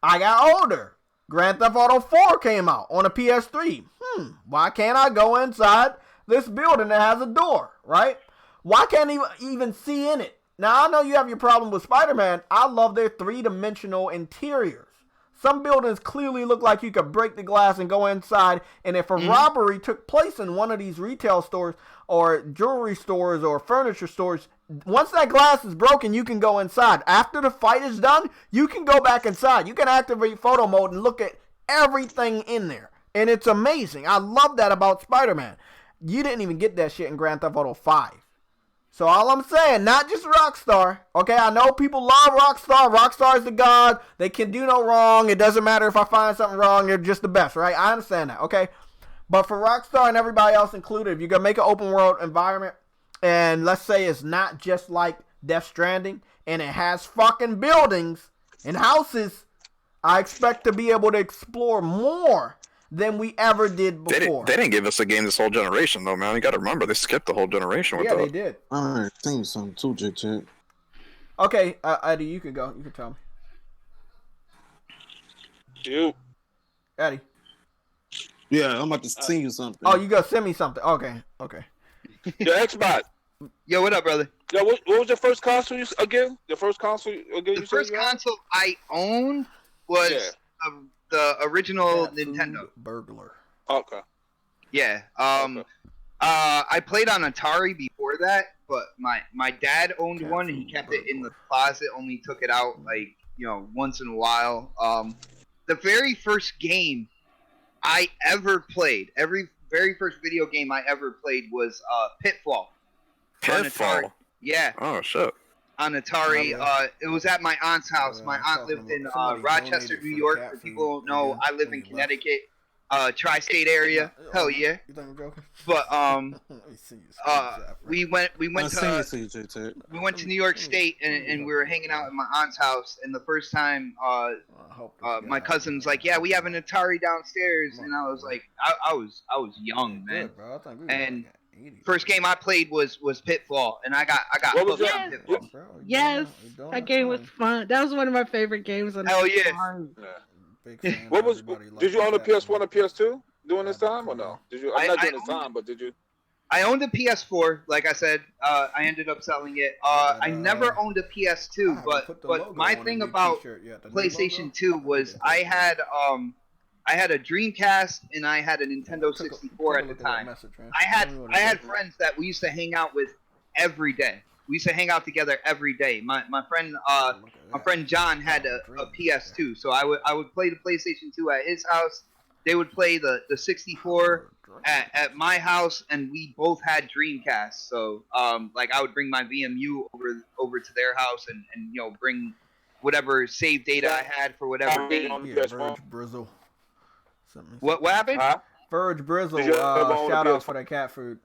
I got older. Grand Theft Auto 4 came out on a PS3. Why can't I go inside this building that has a door, right? Why can't I even see in it? Now, I know you have your problem with Spider-Man. I love their 3-dimensional interiors. Some buildings clearly look like you could break the glass and go inside, and if a robbery took place in one of these retail stores or jewelry stores or furniture stores, once that glass is broken, you can go inside. After the fight is done, you can go back inside. You can activate photo mode and look at everything in there, and it's amazing. I love that about Spider-Man. You didn't even get that shit in Grand Theft Auto 5. So all I'm saying, not just Rockstar, okay? I know people love Rockstar. Rockstar is the god. They can do no wrong. It doesn't matter if I find something wrong. They're just the best, right? I understand that, okay? But for Rockstar and everybody else included, if you're going to make an open world environment, and let's say it's not just like Death Stranding, and it has fucking buildings and houses, I expect to be able to explore more than we ever did before. They didn't give us a game this whole generation, though, man. You got to remember, they skipped the whole generation with that. Yeah, they did. I seen something too, JayTech. Okay, Eddie, you can go. You can tell me. You. Eddie. Yeah, I'm about to send you something. Oh, you gotta send me something. Okay. Yo, Xbox. Yo, what up, brother? Now, what was your first console again? Your first console again? The first console I owned was the original Nintendo. Burglar. Okay. Yeah. I played on Atari before that, but my dad owned one and he kept it in the closet. Only took it out like once in a while. The very first game I ever played, very first video game I ever played was Pitfall. Pitfall. Yeah. Oh shit. On Atari, it was at my aunt's house. My aunt lived in Rochester, New York. For people who don't know, I live in Connecticut, tri-state area. Hell yeah. You think I'm joking? But we went to New York State and we were hanging out at my aunt's house. And the first time, my cousin's like, "Yeah, we have an Atari downstairs," and I was like, I was young, man. And first game I played was Pitfall, and I got hooked on Pitfall. Yes, that game was fun. That was one of my favorite games. Hell yeah. What was? Did you own a PS1 or PS2 during this time or no? Did you? I'm not during this time, but did you? I owned a PS4. Like I said, I ended up selling it. I never owned a PS2, but my thing about PlayStation 2 was I had a Dreamcast and I had a Nintendo 64 at the time. I had friends that we used to hang out with every day. We used to hang out together every day. My friend John had a PS2, so I would play the PlayStation 2 at his house. They would play the 64 at my house, and we both had Dreamcasts. So like I would bring my VMU over to their house and bring whatever save data I had for whatever game. Verge Brizzle. What happened? Verge Brizzle, shout out for that cat food.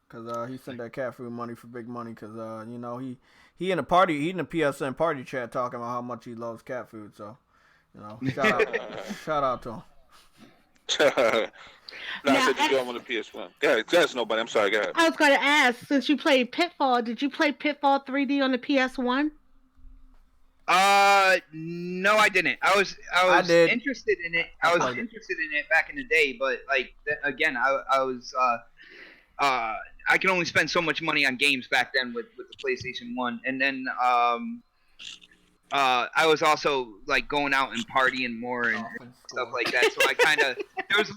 Cause he sent that cat food money for big money. Cause he in a PSN party chat talking about how much he loves cat food. So shout out to him. No, I said you don't want a PS1. Go ahead, nobody. I'm sorry. Go ahead. I was going to ask, since you played Pitfall, did you play Pitfall 3D on the PS1? No, I didn't. I was interested in it. I was interested in it back in the day, but like again, I was I can only spend so much money on games back then with the PlayStation 1, and then I was also like going out and partying more and stuff like that. So I kind of there was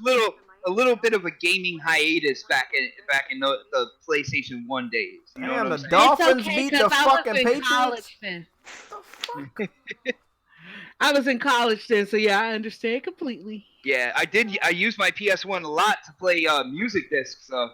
a little bit of a gaming hiatus back in the PlayStation 1 days. You know the Dolphins beat the fucking Patriots. I was in college then, so yeah, I understand completely. Yeah, I did. I used my PS1 a lot to play music discs. So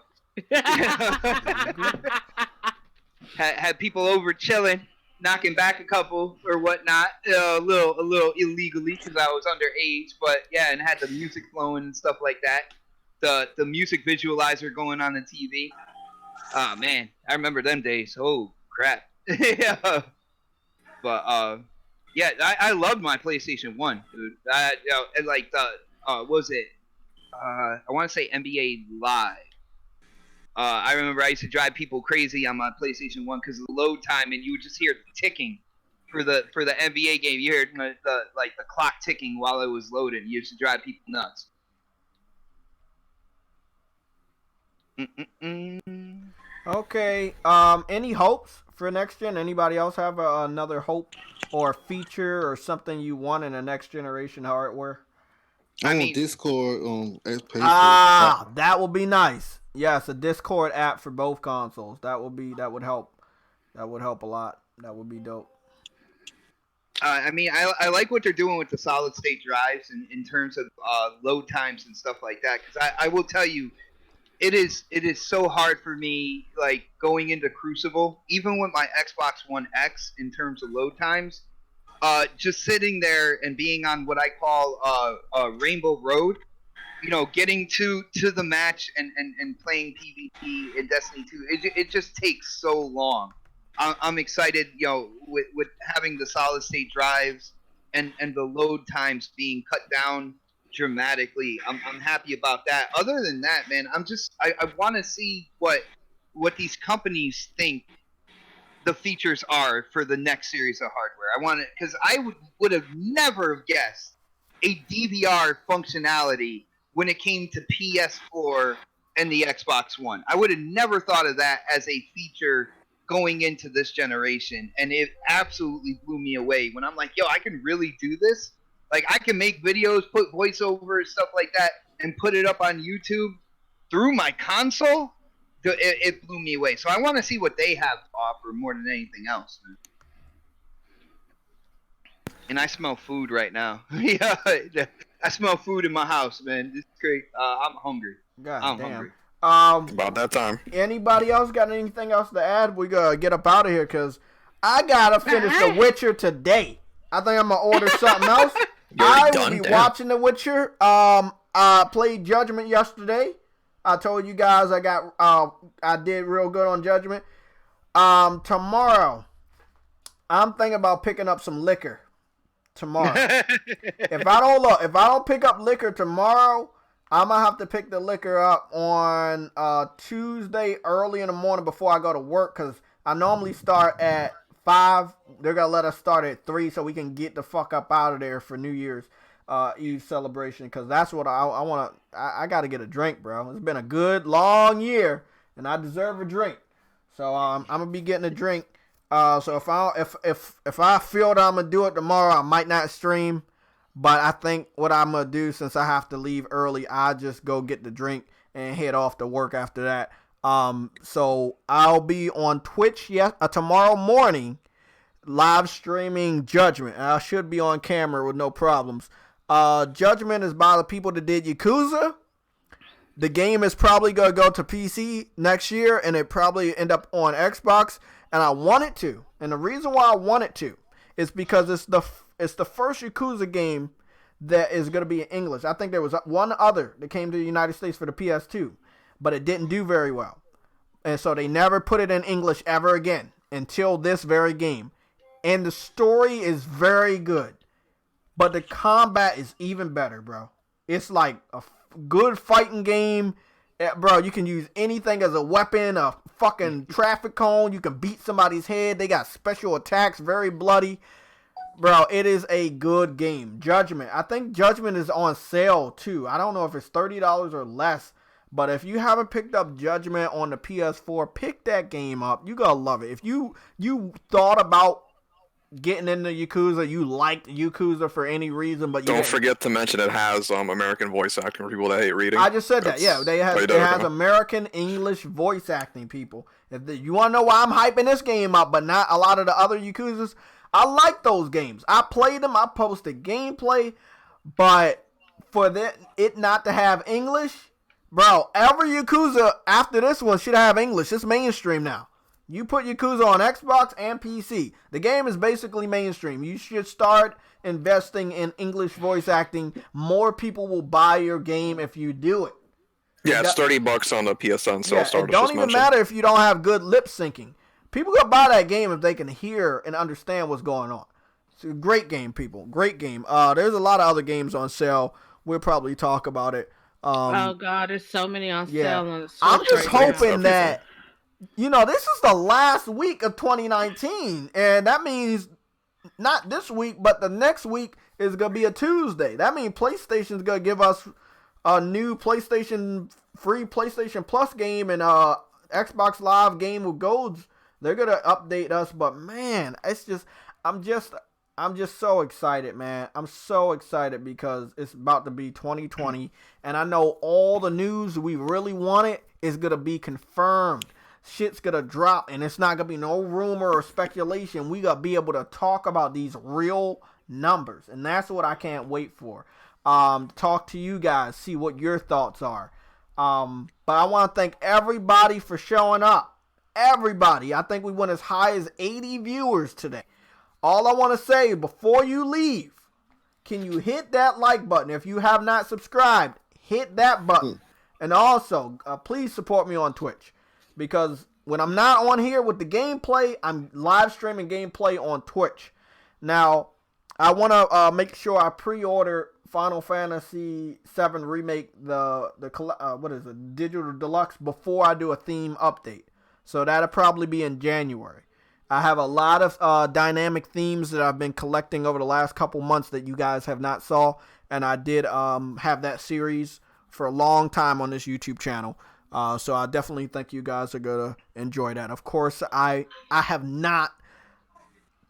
had people over chilling, knocking back a couple or whatnot, a little illegally because I was underage. But yeah, and had the music flowing and stuff like that. The music visualizer going on the TV. Oh man, I remember them days. Oh crap. Yeah. But yeah, I loved my PlayStation 1, dude. And like the what was it? I want to say NBA Live. I remember I used to drive people crazy on my PlayStation 1 because of the load time, and you would just hear the ticking for the NBA game. You heard the clock ticking while it was loading. You used to drive people nuts. Okay. Any hopes for next gen? Anybody else have another hope or feature or something you want in the next generation hardware? I want Discord on that would be nice. Yes, a Discord app for both consoles. That would help. That would help a lot. That would be dope. I mean, I like what they're doing with the solid state drives in terms of load times and stuff like that. Because I will tell you, it is so hard for me, like going into Crucible, even with my Xbox One X in terms of load times. Just sitting there and being on what I call Rainbow Road, getting to the match and playing PvP in Destiny 2, it just takes so long. I'm excited, with having the solid state drives and the load times being cut down dramatically. I'm happy about that. Other than that, man, I want to see what these companies think the features are for the next series of hardware. I want it because I would have never guessed a DVR functionality when it came to PS4 and the Xbox One. I would have never thought of that as a feature going into this generation, and it absolutely blew me away when I'm like, yo, I can really do this. Like, I can make videos, put voiceover, stuff like that, and put it up on YouTube through my console. It blew me away. So I want to see what they have to offer more than anything else, man. And I smell food right now. Yeah, I smell food in my house, man. This is great. I'm hungry. I'm hungry. About that time. Anybody else got anything else to add? We gotta get up out of here because I gotta finish The Witcher today. I think I'm gonna order something else. I will be watching The Witcher. I played Judgment yesterday. I told you guys I did real good on Judgment. Tomorrow, I'm thinking about picking up some liquor. Tomorrow, if I don't pick up liquor tomorrow, I'm gonna have to pick the liquor up on Tuesday early in the morning before I go to work, because I normally start at 5. They're gonna let us start at 3 so we can get the fuck up out of there for New Year's Eve celebration, because that's what I want to. I gotta get a drink, bro. It's been a good long year and I deserve a drink, so I'm gonna be getting a drink. So if I feel that I'm gonna do it tomorrow, I might not stream. But I think what I'm going to do, since I have to leave early, I just go get the drink and head off to work after that. So I'll be on Twitch tomorrow morning, live streaming Judgment. I should be on camera with no problems. Judgment is by the people that did Yakuza. The game is probably going to go to PC next year, and it probably end up on Xbox. And I want it to. And the reason why I want it to is because it's the first Yakuza game that is going to be in English. I think there was one other that came to the United States for the PS2, but it didn't do very well. And so they never put it in English ever again until this very game. And the story is very good, but the combat is even better, bro. It's like a good fighting game. Bro, you can use anything as a weapon, a fucking traffic cone. You can beat somebody's head. They got special attacks, very bloody. Bro, it is a good game. Judgment. I think Judgment is on sale too. I don't know if it's $30 or less. But if you haven't picked up Judgment on the PS4, pick that game up. You're going to love it. If you thought about getting into Yakuza, you liked Yakuza for any reason, but don't forget to mention it has American voice acting for people that hate reading. I just said that. Yeah, it has American English voice acting people. If you want to know why I'm hyping this game up, but not a lot of the other Yakuzas, I like those games. I played them. I posted gameplay, but for it not to have English, bro, every Yakuza after this one should have English. It's mainstream now. You put Yakuza on Xbox and PC. The game is basically mainstream. You should start investing in English voice acting. More people will buy your game if you do it. Yeah, it's $30 on the PSN. So it don't even matter if you don't have good lip syncing. People gonna buy that game if they can hear and understand what's going on. It's a great game, people. Great game. There's a lot of other games on sale. We'll probably talk about it. Oh God, there's so many on sale on the Switch. I'm just hoping that, this is the last week of 2019, and that means not this week, but the next week is gonna be a Tuesday. That means PlayStation's gonna give us a new free PlayStation Plus game and Xbox Live game with golds. They're gonna update us, but man, I'm just so excited, man. I'm so excited because it's about to be 2020, and I know all the news we really wanted is gonna be confirmed. Shit's gonna drop, and it's not gonna be no rumor or speculation. We gotta be able to talk about these real numbers, and that's what I can't wait for. Talk to you guys, see what your thoughts are. But I want to thank everybody for showing up. Everybody. I think we went as high as 80 viewers today. All I want to say before you leave, can you hit that like button? If you have not subscribed, hit that button. And also, please support me on Twitch, because when I'm not on here with the gameplay, I'm live streaming gameplay on Twitch. Now, I want to make sure I pre-order Final Fantasy VII Remake, the Digital Deluxe, before I do a theme update. So that'll probably be in January. I have a lot of dynamic themes that I've been collecting over the last couple months that you guys have not saw, and I did have that series for a long time on this YouTube channel. So I definitely think you guys are gonna enjoy that. Of course, I have not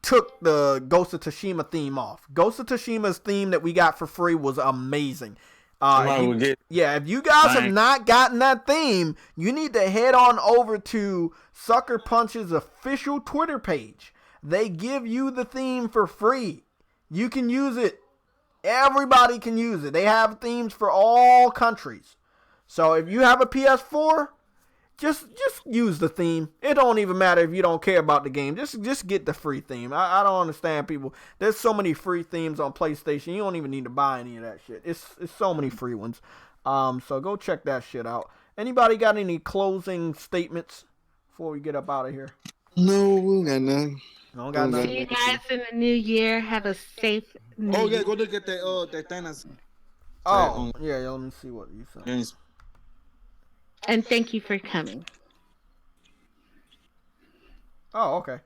took the Ghost of Tsushima theme off. Ghost of Tsushima's theme that we got for free was amazing. If you guys have not gotten that theme, you need to head on over to Sucker Punch's official Twitter page. They give you the theme for free. You can use it. Everybody can use it. They have themes for all countries. So if you have a PS4, just use the theme. It don't even matter if you don't care about the game. Just get the free theme. I don't understand people. There's so many free themes on PlayStation. You don't even need to buy any of that shit. It's so many free ones. So go check that shit out. Anybody got any closing statements before we get up out of here? No, we got nothing. Don't got nothing. See you guys in the new year. Have a safe new Oh yeah, year. go look at that Thanos. Oh yeah, let me see what you said. And thank you for coming. Oh, okay.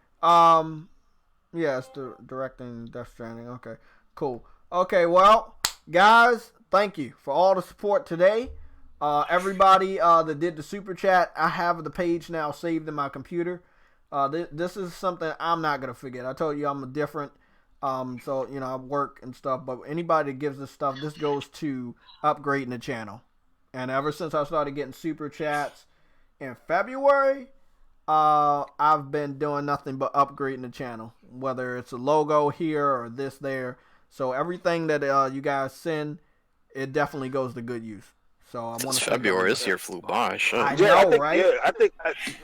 Yeah, it's directing Death Stranding. Okay, cool. Okay, well, guys, thank you for all the support today. Everybody that did the super chat, I have the page now saved in my computer. This is something I'm not gonna forget. I told you I'm different. So I work and stuff. But anybody that gives this stuff, this goes to upgrading the channel. And ever since I started getting super chats in February, I've been doing nothing but upgrading the channel, whether it's a logo here or this there. So everything that you guys send, it definitely goes to good use. So I want to. February this year flew by. Shit. I know, right?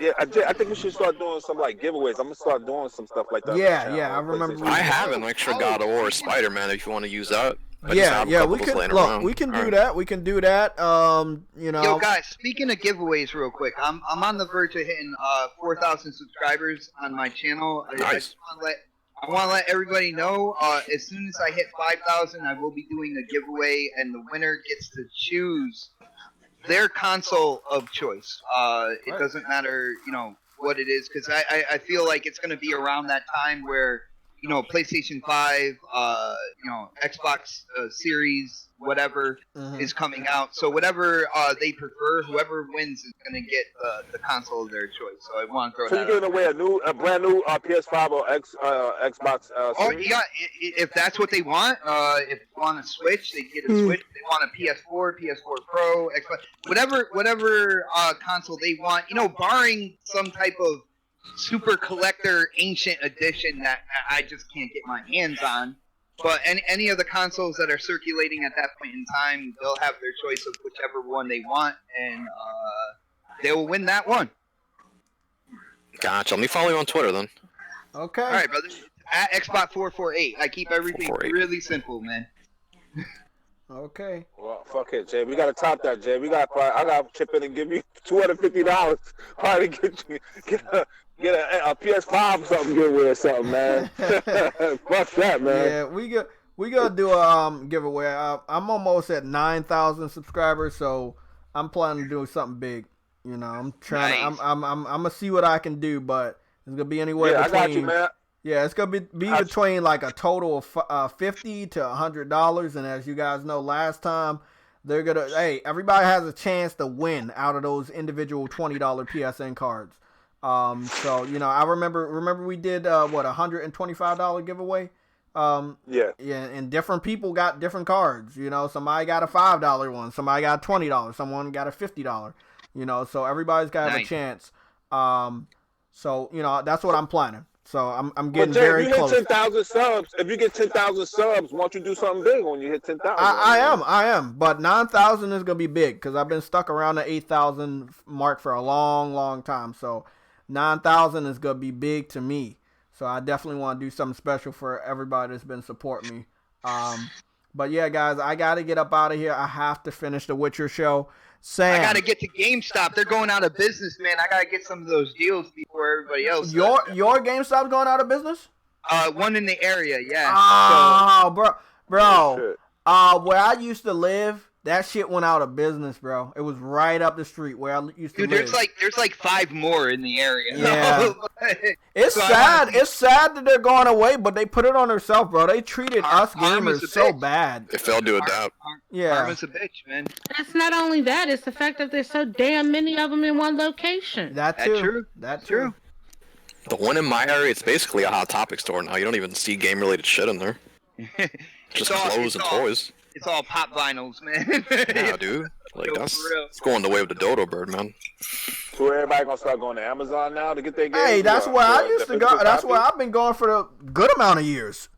Yeah, I think we should start doing some like giveaways. I'm gonna start doing some stuff like that. Yeah, I remember. I have an extra God of War or Spider-Man if you want to use that. Yeah, we can look. We can do that. We can do that. Yo, guys, speaking of giveaways, real quick, I'm on the verge of hitting 4,000 subscribers on my channel. Nice. I want to let everybody know. As soon as I hit 5,000, I will be doing a giveaway, and the winner gets to choose their console of choice. It doesn't matter, what it is, because I feel like it's going to be around that time where. PlayStation 5, Xbox Series, whatever is coming out. So whatever they prefer, whoever wins is going to get the console of their choice. So I want to throw that. So you're giving away a brand new PS5 or Xbox Series? Yeah, if that's what they want. If they want a Switch, they get a Switch. If they want a PS4, PS4 Pro, Xbox, whatever console they want. Barring some type of super collector ancient edition that I just can't get my hands on, but any of the consoles that are circulating at that point in time, they'll have their choice of whichever one they want, and they will win that one. Gotcha. Let me follow you on Twitter then. Okay. All right, brother. At XBot448. I keep everything really simple, man. Okay. Well, fuck it, Jay. We gotta top that, Jay. I gotta chip in and give you $250 probably to get a PS5 or something good with or something, man. Fuck that, man. Yeah, we gonna do a giveaway. I'm almost at 9,000 subscribers, so I'm planning to do something big. I'm trying. Nice. I'm gonna see what I can do, but it's gonna be anywhere between. I got you, man. Yeah, it's gonna be between like a total of $50 to $100, and as you guys know, last time everybody has a chance to win out of those individual $20 PSN cards. So I remember we did $125 giveaway. Yeah, and different people got different cards. Somebody got a $5 one, somebody got $20, someone got a $50. So everybody's got a chance. So that's what I'm planning. So I'm getting very close. If you hit 10,000 subs, if you get 10,000 subs, why don't you do something big when you hit 10,000? I am. But 9,000 is gonna be big because I've been stuck around the 8,000 mark for a long, long time. So 9,000 is gonna be big to me. So I definitely want to do something special for everybody that's been supporting me. But yeah, guys, I gotta get up out of here. I have to finish the Witcher show. Sam, I gotta get to GameStop. They're going out of business, man. I gotta get some of those deals before everybody else. Your GameStop's going out of business? One in the area, yeah. Oh, bro. Where I used to live, That shit went out of business, bro. It was right up the street where I used to live. There's like 5 more in the area. Yeah. It's sad. It's sad that they're going away, but they put it on themselves, bro. They treated us gamers so bad. They failed to adapt. Yeah. Karma's a bitch, man. It's not only that; it's the fact that there's so damn many of them in one location. That's true. That's true. The one in my area, it's basically a Hot Topic store now. You don't even see game-related shit in there. Just clothes and toys. It's all pop vinyls, man. Yeah, dude. Like it's going the way of the dodo bird, man. So everybody gonna start going to Amazon now to get their games? Hey, that's where I used to go. That's where I've been going for a good amount of years.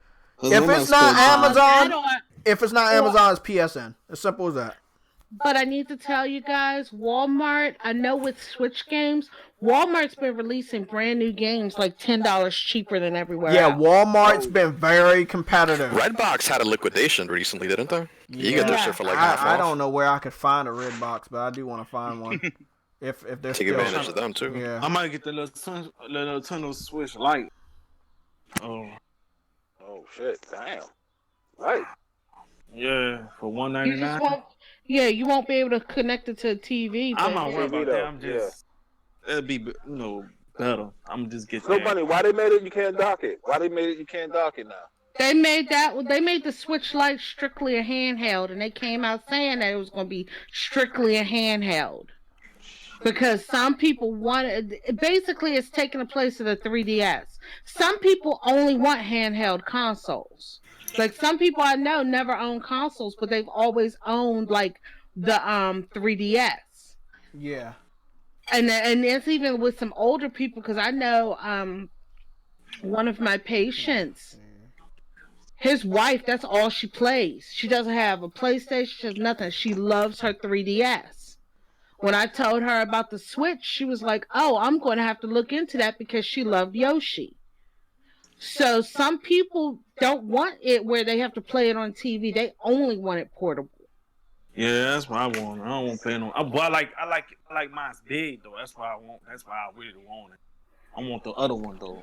If it's not Amazon, it's PSN. As simple as that. But I need to tell you guys, Walmart, I know with Switch games, Walmart's been releasing brand new games like $10 cheaper than everywhere else. Walmart's been very competitive. Redbox had a liquidation recently, didn't they? You get their shit for like half off. I don't know where I could find a Redbox, but I do want to find one. If they're Take advantage of them too. Yeah. I might get the little Nintendo Switch Lite. Oh shit! Damn. Right. Yeah, for $199. You won't be able to connect it to a TV. I'm not worried about that. I'm just it'll be better. I'm just get. So funny. Why they made it? You can't dock it. Why they made it? You can't dock it now. They made the Switch Lite strictly a handheld, and they came out saying that it was going to be strictly a handheld. Because some people basically it's taking the place of the 3DS. Some people only want handheld consoles. Like some people I know never owned consoles, but they've always owned like the 3DS. Yeah. And it's even with some older people, because I know one of my patients, his wife, that's all she plays. She doesn't have a PlayStation, she has nothing. She loves her 3DS. When I told her about the Switch, she was like, oh, I'm going to have to look into that because she loved Yoshi. So some people don't want it where they have to play it on TV. They only want it portable. Yeah, that's what I want. I don't want to play no. But I like mine's big though. That's why I want. That's why I really want it. I want the other one though.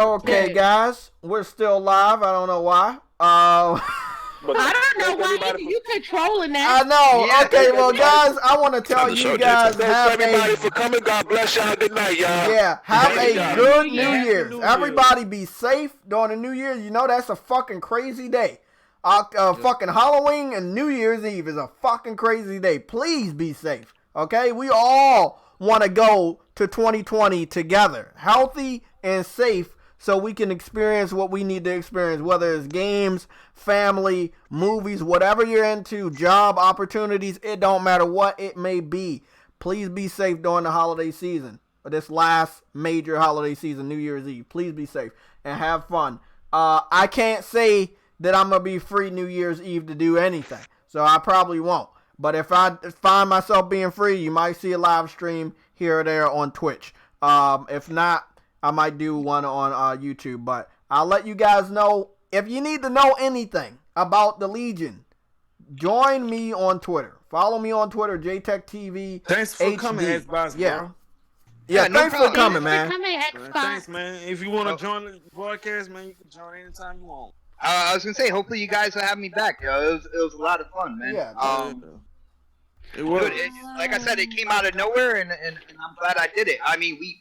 Okay, guys, we're still live. I don't know why. I don't know why you controlling that. I know. Yeah, okay, well, guys, I want to tell you guys. Thanks everybody for coming. God bless y'all. Good night, y'all. Yeah, have a good New Year's. Everybody be safe during the New Year's. You know that's a fucking crazy day. Fucking Halloween and New Year's Eve is a fucking crazy day. Please be safe. Okay, we all want to go to 2020 together, healthy and safe, so we can experience what we need to experience, whether it's games, family, movies, whatever you're into, job opportunities, it don't matter what it may be. Please be safe during the holiday season, or this last major holiday season, New Year's Eve. Please be safe and have fun. I can't say that I'm going to be free New Year's Eve to do anything, so I probably won't. But if I find myself being free, you might see a live stream here or there on Twitch. If not, I might do one on YouTube, but I'll let you guys know. If you need to know anything about the Legion, join me on Twitter. Follow me on Twitter, JayTechTV. Thanks for coming, Xbox, bro. Yeah, thanks for coming, man. Thanks, man. If you want to join the broadcast, man, you can join anytime you want. I was gonna say, hopefully you guys will have me back. It was a lot of fun, man. Yeah. It was. Like I said, it came out of nowhere, and I'm glad I did it. I mean, we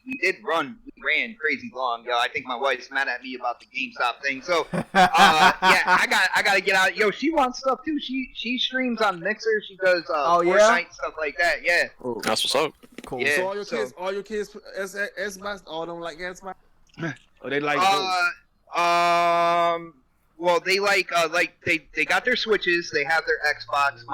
ran crazy long. I think my wife's mad at me about the GameStop thing. So, I got to get out. Yo, she wants stuff too. She streams on Mixer. She does Fortnite stuff like that. Yeah. That's what's up. Cool. Yeah, So all your kids, Xbox, all of them like Xbox? Or they like well, they like they got their Switches. They have their Xbox.